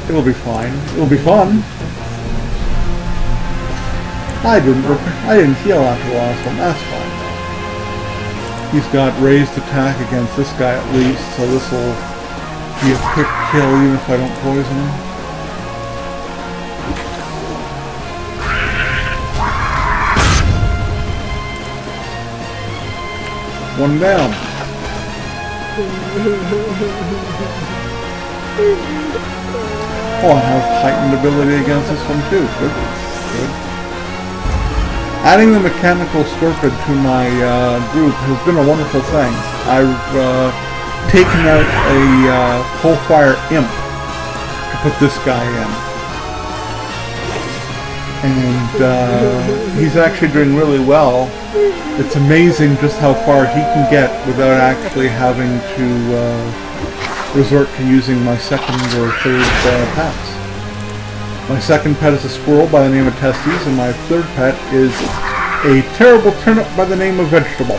it'll be fine. It'll be fun. I didn't heal after the last one. That's fine. He's got raised attack against this guy at least, so this will be a quick kill even if I don't poison him. One down. Oh, I have heightened ability against this one too. Good. Good. Adding the mechanical scorpid to my group has been a wonderful thing. I've taken out a Coalfire Imp to put this guy in. And he's actually doing really well. It's amazing just how far he can get without actually having to resort to using my second or third pets. My second pet is a squirrel by the name of Testes, and my third pet is a terrible turnip by the name of Vegetable.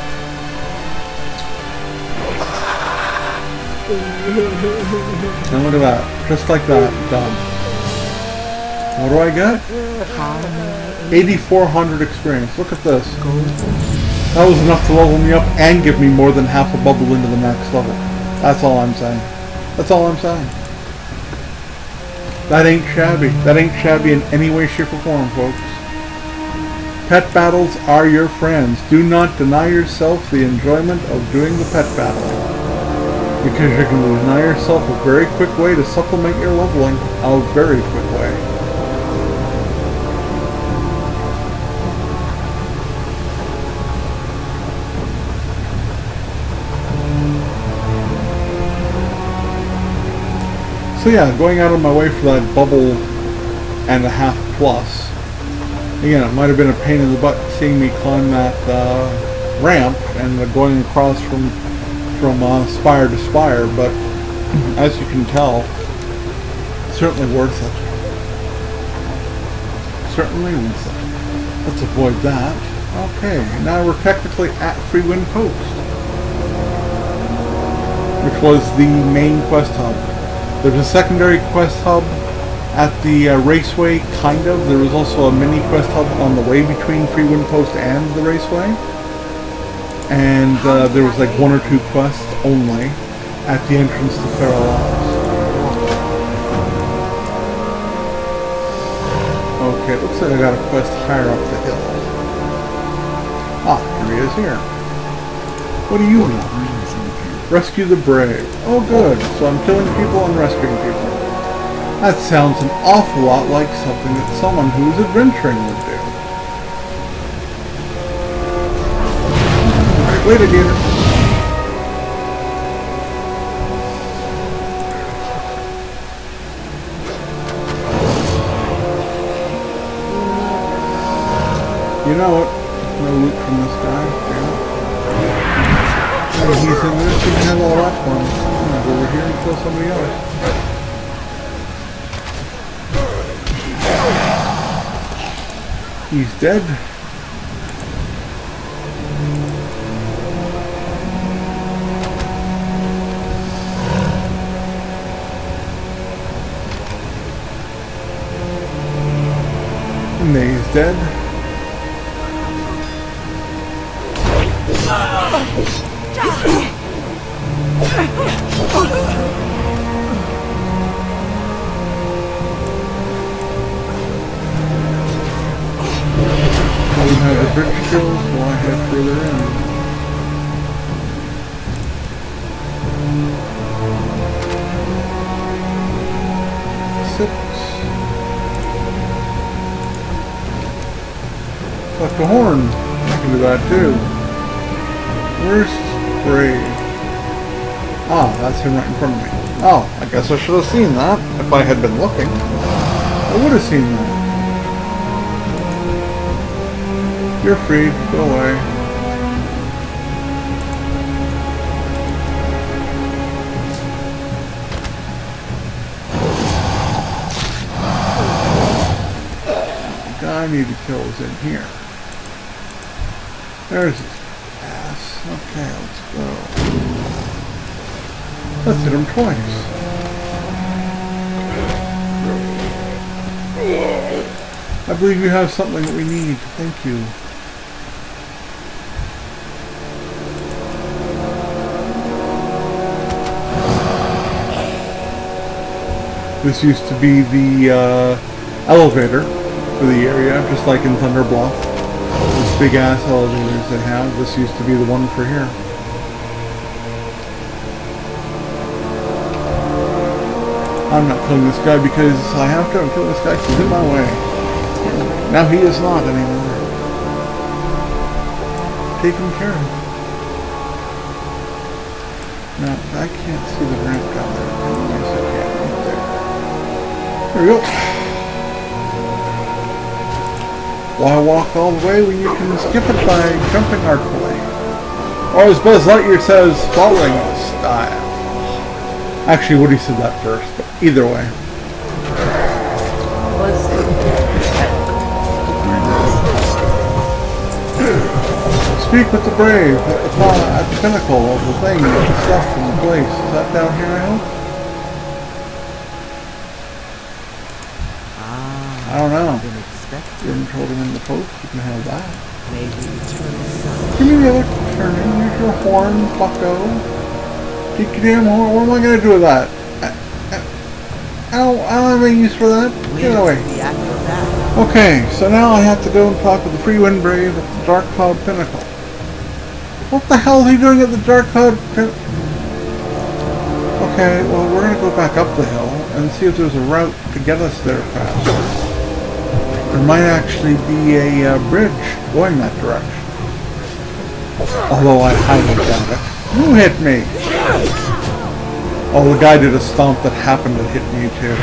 And look at that. Just like that. Done. What do I get? 8,400 experience. Look at this. That was enough to level me up and give me more than half a bubble into the next level. That's all I'm saying. That's all I'm saying. That ain't shabby. That ain't shabby in any way, shape, or form, folks. Pet battles are your friends. Do not deny yourself the enjoyment of doing the pet battle. Because you're going to deny yourself a very quick way to supplement your leveling. A very quick way. So yeah, going out of my way for that bubble and a half plus. Again, it might have been a pain in the butt seeing me climb that ramp and going across from spire to spire, but as you can tell, certainly worth it. Certainly worth it. Let's avoid that. Okay, now we're technically at Freewind Post, which was the main quest hub. There's a secondary quest hub at the raceway, kind of. There was also a mini quest hub on the way between Freewind Post and the raceway. And there was like 1 or 2 quests only at the entrance to Parallels. Okay, it looks like I got a quest higher up the hill. Ah, here he is here. What do you want? Rescue the brave. Oh good, so I'm killing people and rescuing people. That sounds an awful lot like something that someone who's adventuring would do. Alright, later, Gator. You know it. No loot from this guy. Yeah. He's in there, so you can have all that fun. I'm gonna go over here and kill somebody else. He's dead. And there he's dead. We have the bridge skills, so I head further in. Six. Collect a horn. I can do that too. Where's Brave? Ah, that's him right in front of me. Oh, I guess I should have seen that. If I had been looking, I would have seen that. You're free. Go away. The guy I need to kill is in here. There's his ass. Okay, let's go. Let's hit him twice. I believe you have something that we need. Thank you. This used to be the elevator for the area, just like in Thunder Bluff. These big ass elevators they have. This used to be the one for here. I'm not killing this guy because I have to. I'm killing this guy because he's in my way. Now he is not anymore. Taken care of. Now, I can't see the ramp down there. Yes, I can. Right there. There we go. Why walk all the way when you can skip it by jumping artfully? Or as Buzz Lightyear says, falling style. Actually, Woody said that first, but either way. Speak with the brave at the top, at the pinnacle of the thing, the stuff in the place. Is that down here, I hope? I don't know. You're controlling in the post, you can have that. Give me the other turning. Use your horn, bucko. Take your damn horn. What am I going to do with that? I don't have any use for that. Get away. The act of that. Okay, so now I have to go and talk with the Free Wind Brave at the Dark Cloud Pinnacle. What the hell is he doing at the Dark Cloud Pinnacle? Okay, well, we're going to go back up the hill and see if there's a route to get us there faster. There might actually be a bridge going that direction. Although I highly doubt it. Who hit me? Oh, the guy did a stomp that happened to hit me too.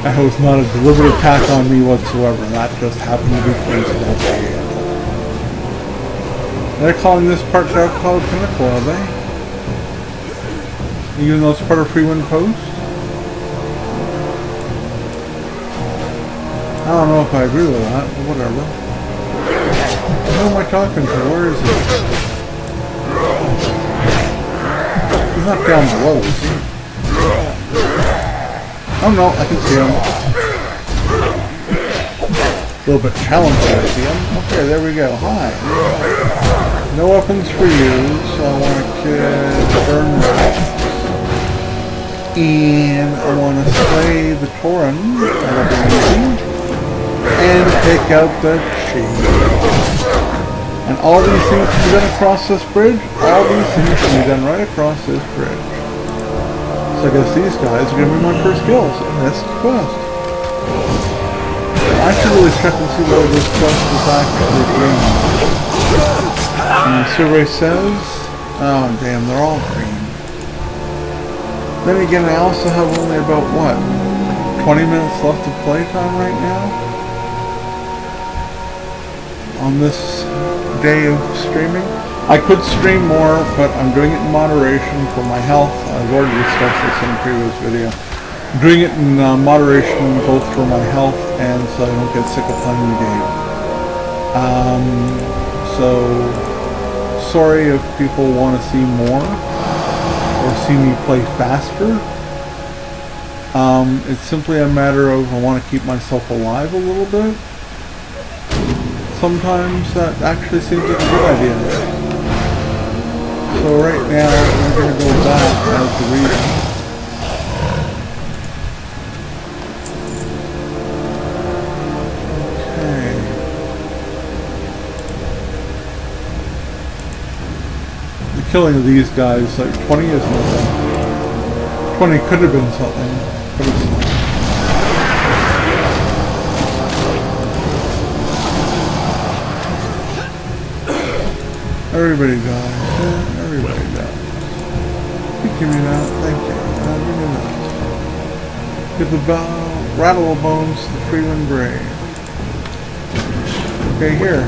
That was not a deliberate attack on me whatsoever. That just happened to be coincidental. They're calling this part Dark Cloud Pinnacle, are they? Even though it's part of Free Wind Post? I don't know if I agree with that, but whatever. Who am I talking to? Where is he? He's not down below, is he? Oh no, I can see him. A little bit challenging to see him. Okay, there we go. Hi. No weapons for you, so I want to burn rats. And I want to slay the Tauren. That'll be easy. And take out the chief. And all these things can be done across this bridge. All these things can be done right across this bridge. So I guess these guys are going to be my first kills in this quest. I should really check and see whether this quest is actually green. And the survey says, oh damn, they're all green. Then again, I also have only about, what, 20 minutes left of playtime right now? On this day of streaming. I could stream more, but I'm doing it in moderation for my health. I've already discussed this in a previous video. I'm doing it in moderation both for my health and so I don't get sick of playing the game. So, sorry if people want to see more or see me play faster. It's simply a matter of I want to keep myself alive a little bit. Sometimes that actually seems like a good idea. So right now we're going to go back as the reader. Okay. The killing of these guys, like 20 is nothing. 20 could have been something, but it's not. Everybody dies. Yeah, everybody dies. You give me that. Thank you. Give me that. Give the rattle of bones to the Free Wind Brave. Okay, here.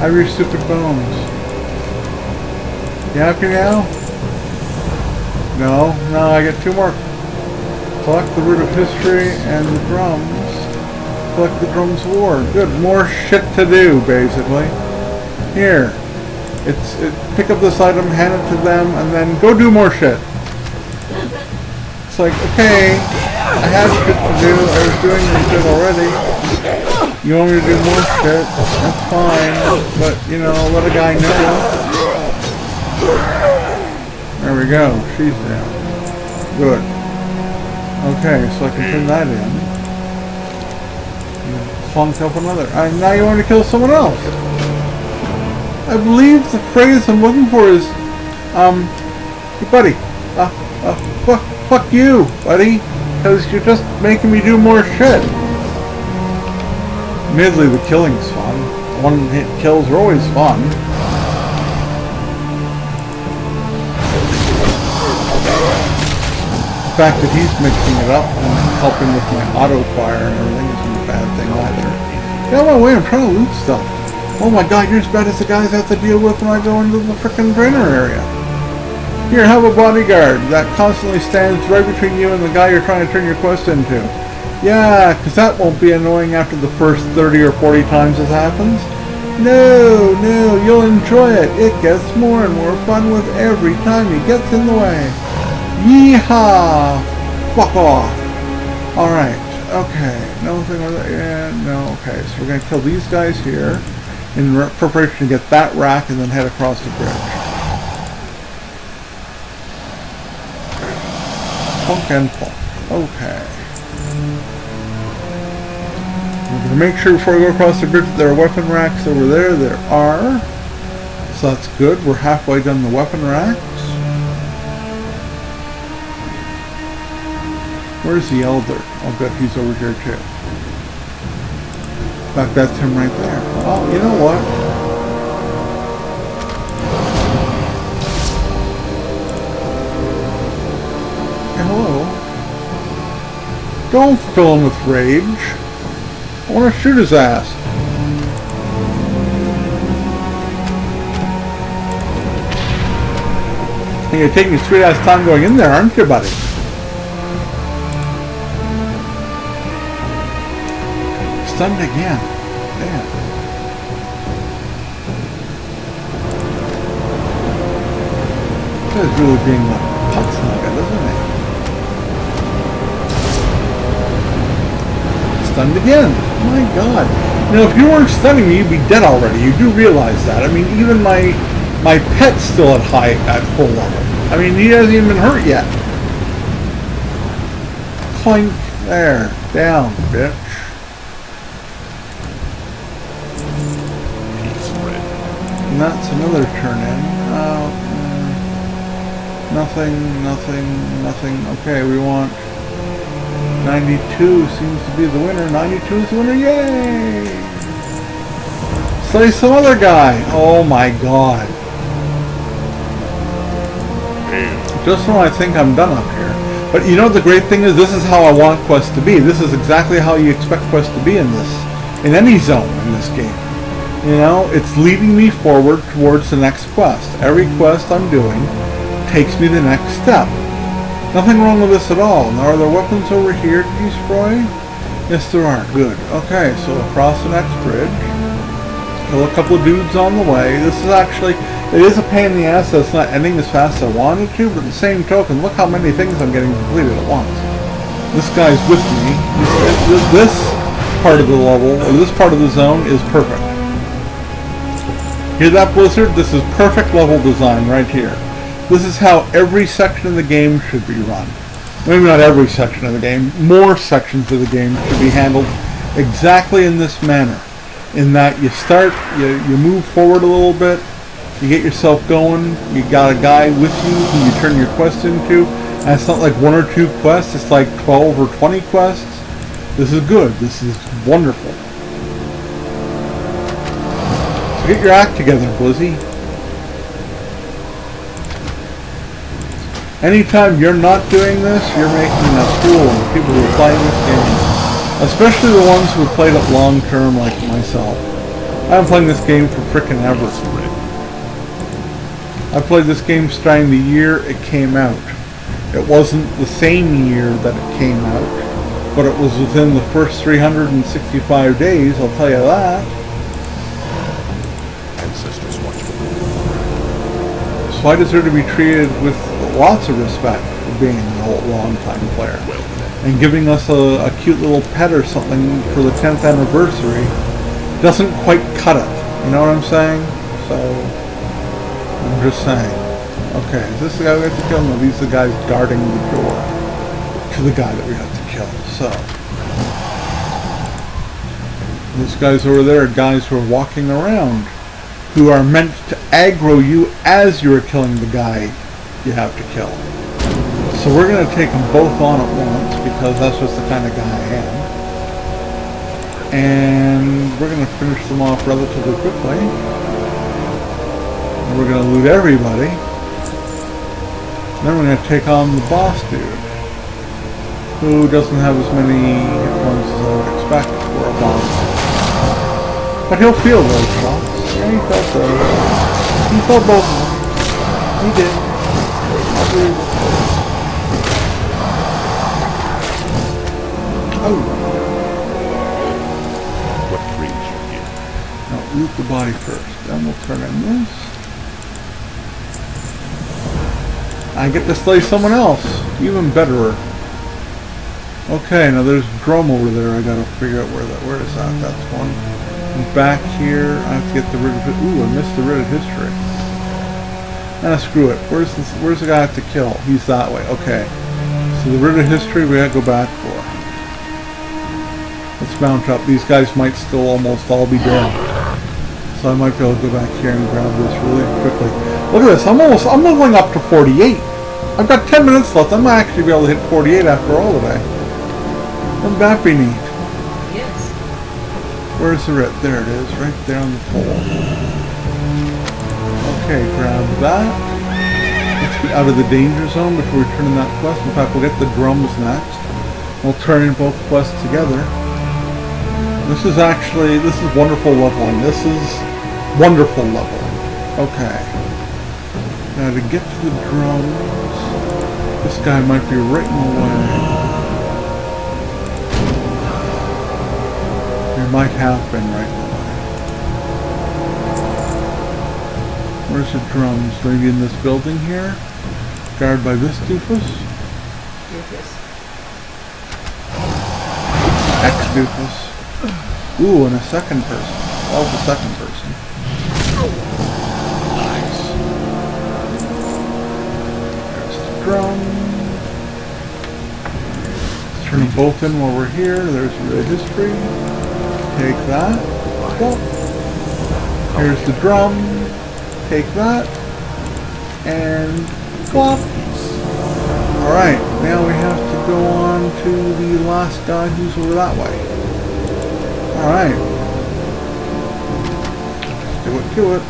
Have your stupid bones. You happy now? No. No, I get 2 more. Collect the Root of History and the drums. Collect the drums of war. Good. More shit to do, basically. Here, pick up this item, hand it to them, and then go do more shit. It's like, okay, I had shit to do, I was doing this shit already. You want me to do more shit? That's fine, but, you know, let a guy know. There we go, she's down. Good. Okay, so I can turn that in. Plunk up another. And now you want to kill someone else. I believe the phrase I'm looking for is, hey buddy, fuck you, buddy, because you're just making me do more shit. Admittedly, the killing's fun. One-hit kills are always fun. The fact that he's mixing it up and helping with my auto-fire and everything isn't a bad thing either. Get out of my way, I'm trying to loot stuff. Oh my god, you're as bad as the guys I have to deal with when I go into the frickin' drainer area. Here, have a bodyguard that constantly stands right between you and the guy you're trying to turn your quest into. Yeah, because that won't be annoying after the first 30 or 40 times this happens. No, you'll enjoy it. It gets more and more fun with every time he gets in the way. Yeehaw! Fuck off. Alright, okay. Nothing with that. Yeah, no, okay. So we're going to kill these guys here in preparation to get that rack and then head across the bridge. Punk and punk. Okay. We're going to make sure before we go across the bridge that there are weapon racks over there. There are. So that's good. We're halfway done the weapon racks. Where's the elder? I'll bet he's over here too. In fact, that's him right there. Oh, you know what? Hey, hello. Don't fill him with rage. I want to shoot his ass. You're taking your sweet ass time going in there, aren't you, buddy? Stunned again. Damn. This guy's really being the putz nugget, isn't he? Stunned again. My God. Now, if you weren't stunning me, you'd be dead already. You do realize that. I mean, even my pet's still at full level. I mean, he hasn't even been hurt yet. Clink. There. Down, bitch. And that's another turn in. Nothing. Okay, we want 92 seems to be the winner. 92 is the winner. Yay! Slay some other guy. Oh my God. Just when I think I'm done up here. But you know the great thing is, this is how I want quests to be. This is exactly how you expect quests to be in any zone in this game. You know, it's leading me forward towards the next quest. Every quest I'm doing takes me the next step. Nothing wrong with this at all. Now, are there weapons over here to destroy? Yes, there are. Good. Okay, so across the next bridge. Kill a couple of dudes on the way. This is actually, it is a pain in the ass that it's not ending as fast as I wanted to, but at the same token, look how many things I'm getting completed at once. This guy's with me. This part of the level, or this part of the zone, is perfect. Hear that, Blizzard? This is perfect level design right here. This is how every section of the game should be run. Maybe not every section of the game. More sections of the game should be handled exactly in this manner. In that you start, you move forward a little bit, you get yourself going, you got a guy with you who you turn your quest into, and it's not like 1 or 2 quests, it's like 12 or 20 quests. This is good. This is wonderful. So get your act together, Blizzy. Anytime you're not doing this, you're making a fool of the people who are playing this game. Especially the ones who have played it long term like myself. I've been playing this game for frickin' ever. I played this game starting the year it came out. It wasn't the same year that it came out, but it was within the first 365 days, I'll tell you that. Ancestors watch for me. So I deserve to be treated with lots of respect for being a long-time player. And giving us a cute little pet or something for the 10th anniversary doesn't quite cut it. You know what I'm saying? So, I'm just saying. Okay, is this the guy we have to kill? No, these are the guys guarding the door to the guy that we have to kill. So, those guys over there are guys who are walking around, who are meant to aggro you as you're killing the guy you have to kill. So we're going to take them both on at once, because that's just the kind of guy I am. And we're going to finish them off relatively quickly. And we're going to loot everybody. And then we're going to take on the boss dude, who doesn't have as many hit points as I would expect for a boss. But he'll feel those shots. Yeah, he felt those. He felt both of them. He did. Oh. What brings you here? Now loot the body first. Then we'll turn in this. I get to slay someone else. Even betterer. Okay, now there's drum over there. I gotta figure out where is that? That's one. And back here, I have to get the rid of it. Ooh, I missed the rid of history. Ah, screw it. Where's the guy I have to kill? He's that way. Okay. So the writ of history we gotta go back for. Let's mount up. These guys might still almost all be dead. So I might be able to go back here and grab this really quickly. Look at this, I'm leveling up to 48. I've got 10 minutes left. I might actually be able to hit 48 after all today. Wouldn't that be neat? Yes. Where's the writ? There it is, right there on the pole. Okay, grab that. Let's get out of the danger zone before we turn in that quest. In fact, we'll get the drums next. We'll turn in both quests together. This is wonderful leveling. This is wonderful leveling. Okay. Now to get to the drums, this guy might be right in the way. He might have been right in the way. Where's the drums? Maybe in this building here? Guarded by this doofus? Doofus. Ex-doofus. Ooh, and a second person. Oh, the second person. Nice. There's the drum. Let's turn them both in while we're here. There's the history. Take that. Plop. Here's the drum. Take that. And plop. Alright, now we have to go on to the last guy who's over that way. Alright. Do it.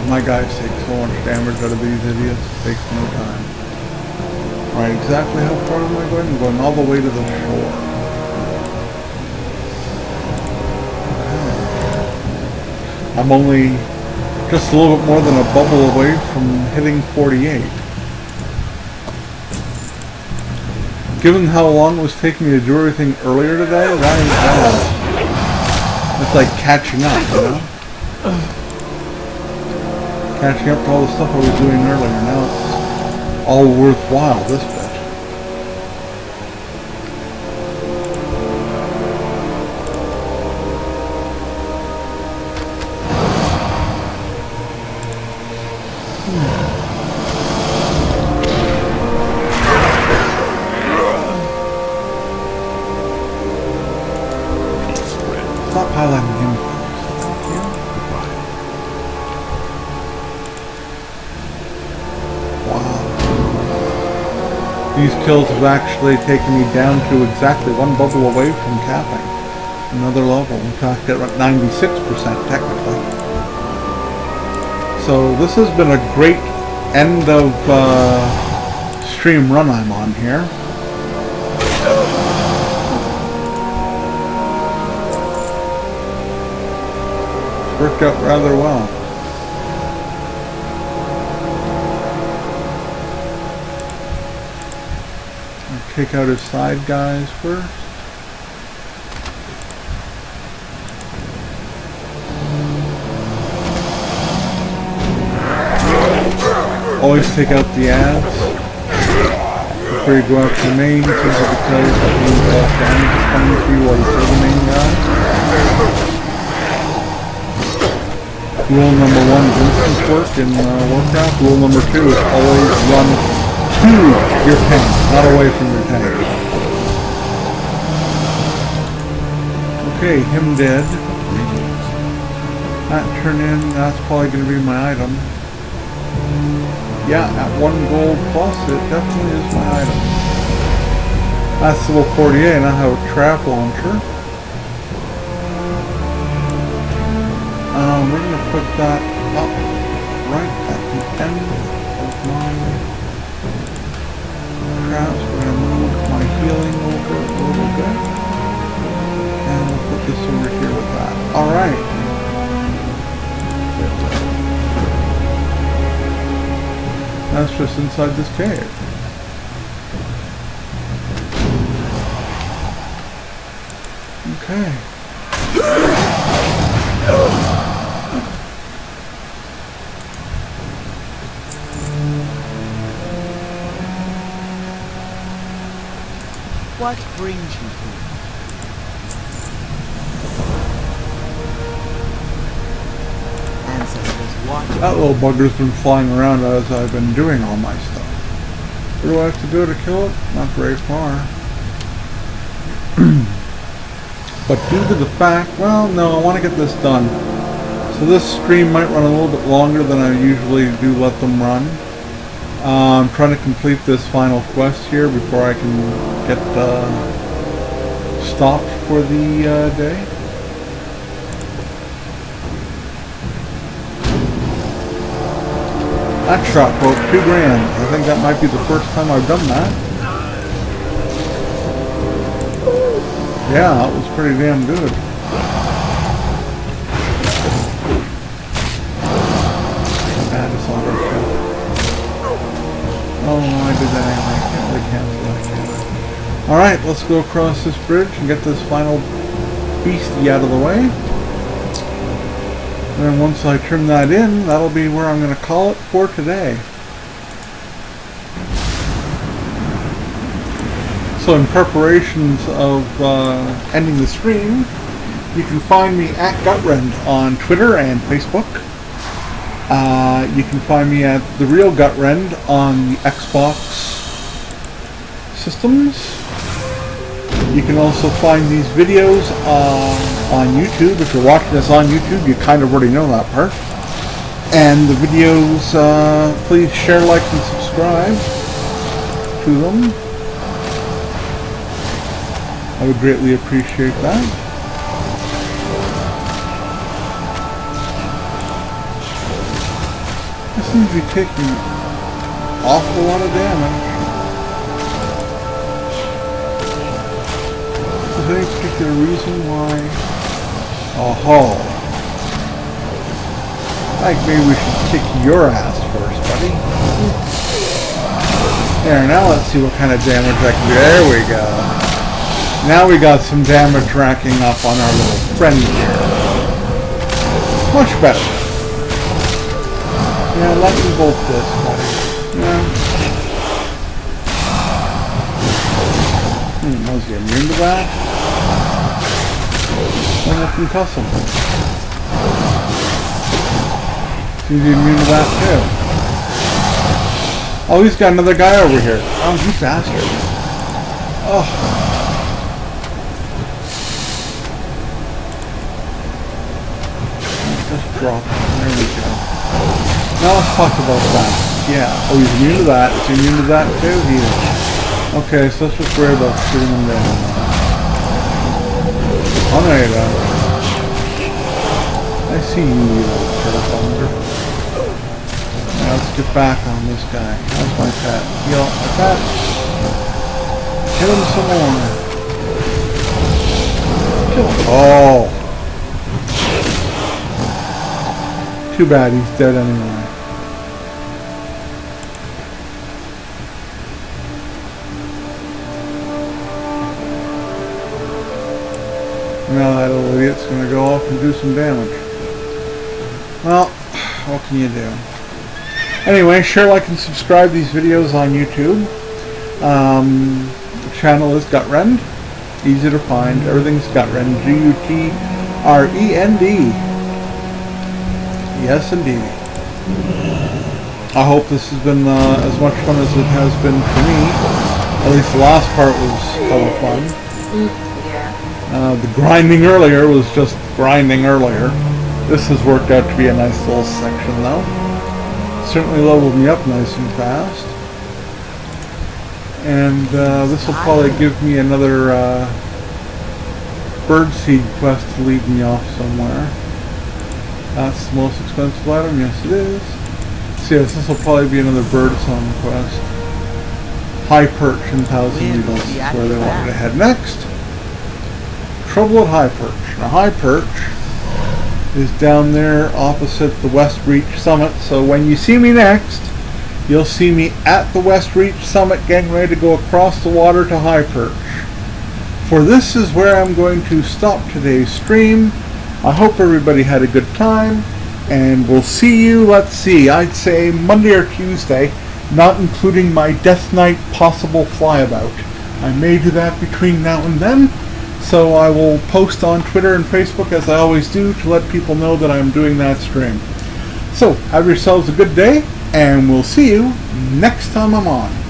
My guys take so much damage out of these idiots, it takes no time. Alright, exactly how far am I going? I'm going all the way to the shore. Okay. I'm only just a little bit more than a bubble away from hitting 48. Given how long it was taking me to do everything earlier today, that ain't bad. It's like catching up, you know? Catching up to all the stuff I was doing earlier. Now it's all worthwhile, this bit. Stop highlighting him. These kills have actually taken me down to exactly one bubble away from capping. Another level. In fact, at 96% technically. So this has been a great end of stream run I'm on here. It's worked out rather well. Take out his side guys first. Always take out the ads before you go after the main, simply because that means all damage is coming to you while you kill the main guy. Rule number 1 is instance work in Warcraft. Rule number 2 is always run to your tank, not away from your tank. Okay, him dead. That turn in, that's probably going to be my item. Yeah, at 1 gold plus, it definitely is my item. That's level 48, and I have a trap launcher. We're going to put that up right at the end of my traps. We're going to move my healing over a little bit. And we'll put this over here with that. Alright. That's just inside this cave. Okay. What brings you here? Ancestors watching. That little bugger's been flying around as I've been doing all my stuff. Where do I have to go to kill it? Not very far. But due to the fact, well, no, I want to get this done. So this stream might run a little bit longer than I usually do let them run. I'm trying to complete this final quest here before I can get stopped for the day. That shot broke $2 grand. I think that might be the first time I've done that. Yeah, that was pretty damn good. Oh, I did that anyway. I can't really cancel that. Alright, let's go across this bridge and get this final beastie out of the way. And then once I trim that in, that'll be where I'm going to call it for today. So in preparations of ending the stream, you can find me at Gutrend on Twitter and Facebook. You can find me at The Real Gutrend on the Xbox systems. You can also find these videos on YouTube. If you're watching this on YouTube, you kind of already know that part. And the videos, please share, like, and subscribe to them. I would greatly appreciate that. I seem to be taking an awful lot of damage. Is there any particular reason why? Oh, I think maybe we should kick your ass first, buddy. There, now let's see what kind of damage I can do. There we go. Now we got some damage racking up on our little friend here. Much better. Yeah, let me bolt this, buddy. Yeah. Was he immune to that? Then I can cuss him. Seems he's immune to that too. Oh, he's got another guy over here. Oh, you bastard. Oh. Just drop it. There we go. Now let's talk about that. Yeah. Oh, he's immune to that. Is he immune to that too? He is. Okay, so let's just worry about shooting him down. Oh, there you go. I see you, you little turtle. Now let's get back on this guy. How's my pet? Heal up my pet. Hit him some more. Kill him. Oh. Too bad, he's dead anyway. Now that little idiot's going to go off and do some damage. Well, what can you do? Anyway, share, like, and subscribe these videos on YouTube. The channel is Gutrend. Easy to find. Everything's Gutrend. G-U-T-R-E-N-D. Yes, indeed. I hope this has been as much fun as it has been for me. At least the last part was hella fun. The grinding earlier was just grinding earlier. This has worked out to be a nice little section though. Certainly leveled me up nice and fast. And this will probably give me another birdseed quest to lead me off somewhere. That's the most expensive item, yes it is. So yes, this will probably be another birdsong quest. High Perch and Thousand Needles is where they want me to head next. Trouble at High Perch. Now High Perch is down there opposite the West Reach Summit, so when you see me next, you'll see me at the West Reach Summit getting ready to go across the water to High Perch. For this is where I'm going to stop today's stream. I hope everybody had a good time, and we'll see you, let's see, I'd say Monday or Tuesday, not including my Death Knight possible flyabout. I may do that between now and then, so I will post on Twitter and Facebook as I always do to let people know that I'm doing that stream. So, have yourselves a good day, and we'll see you next time I'm on.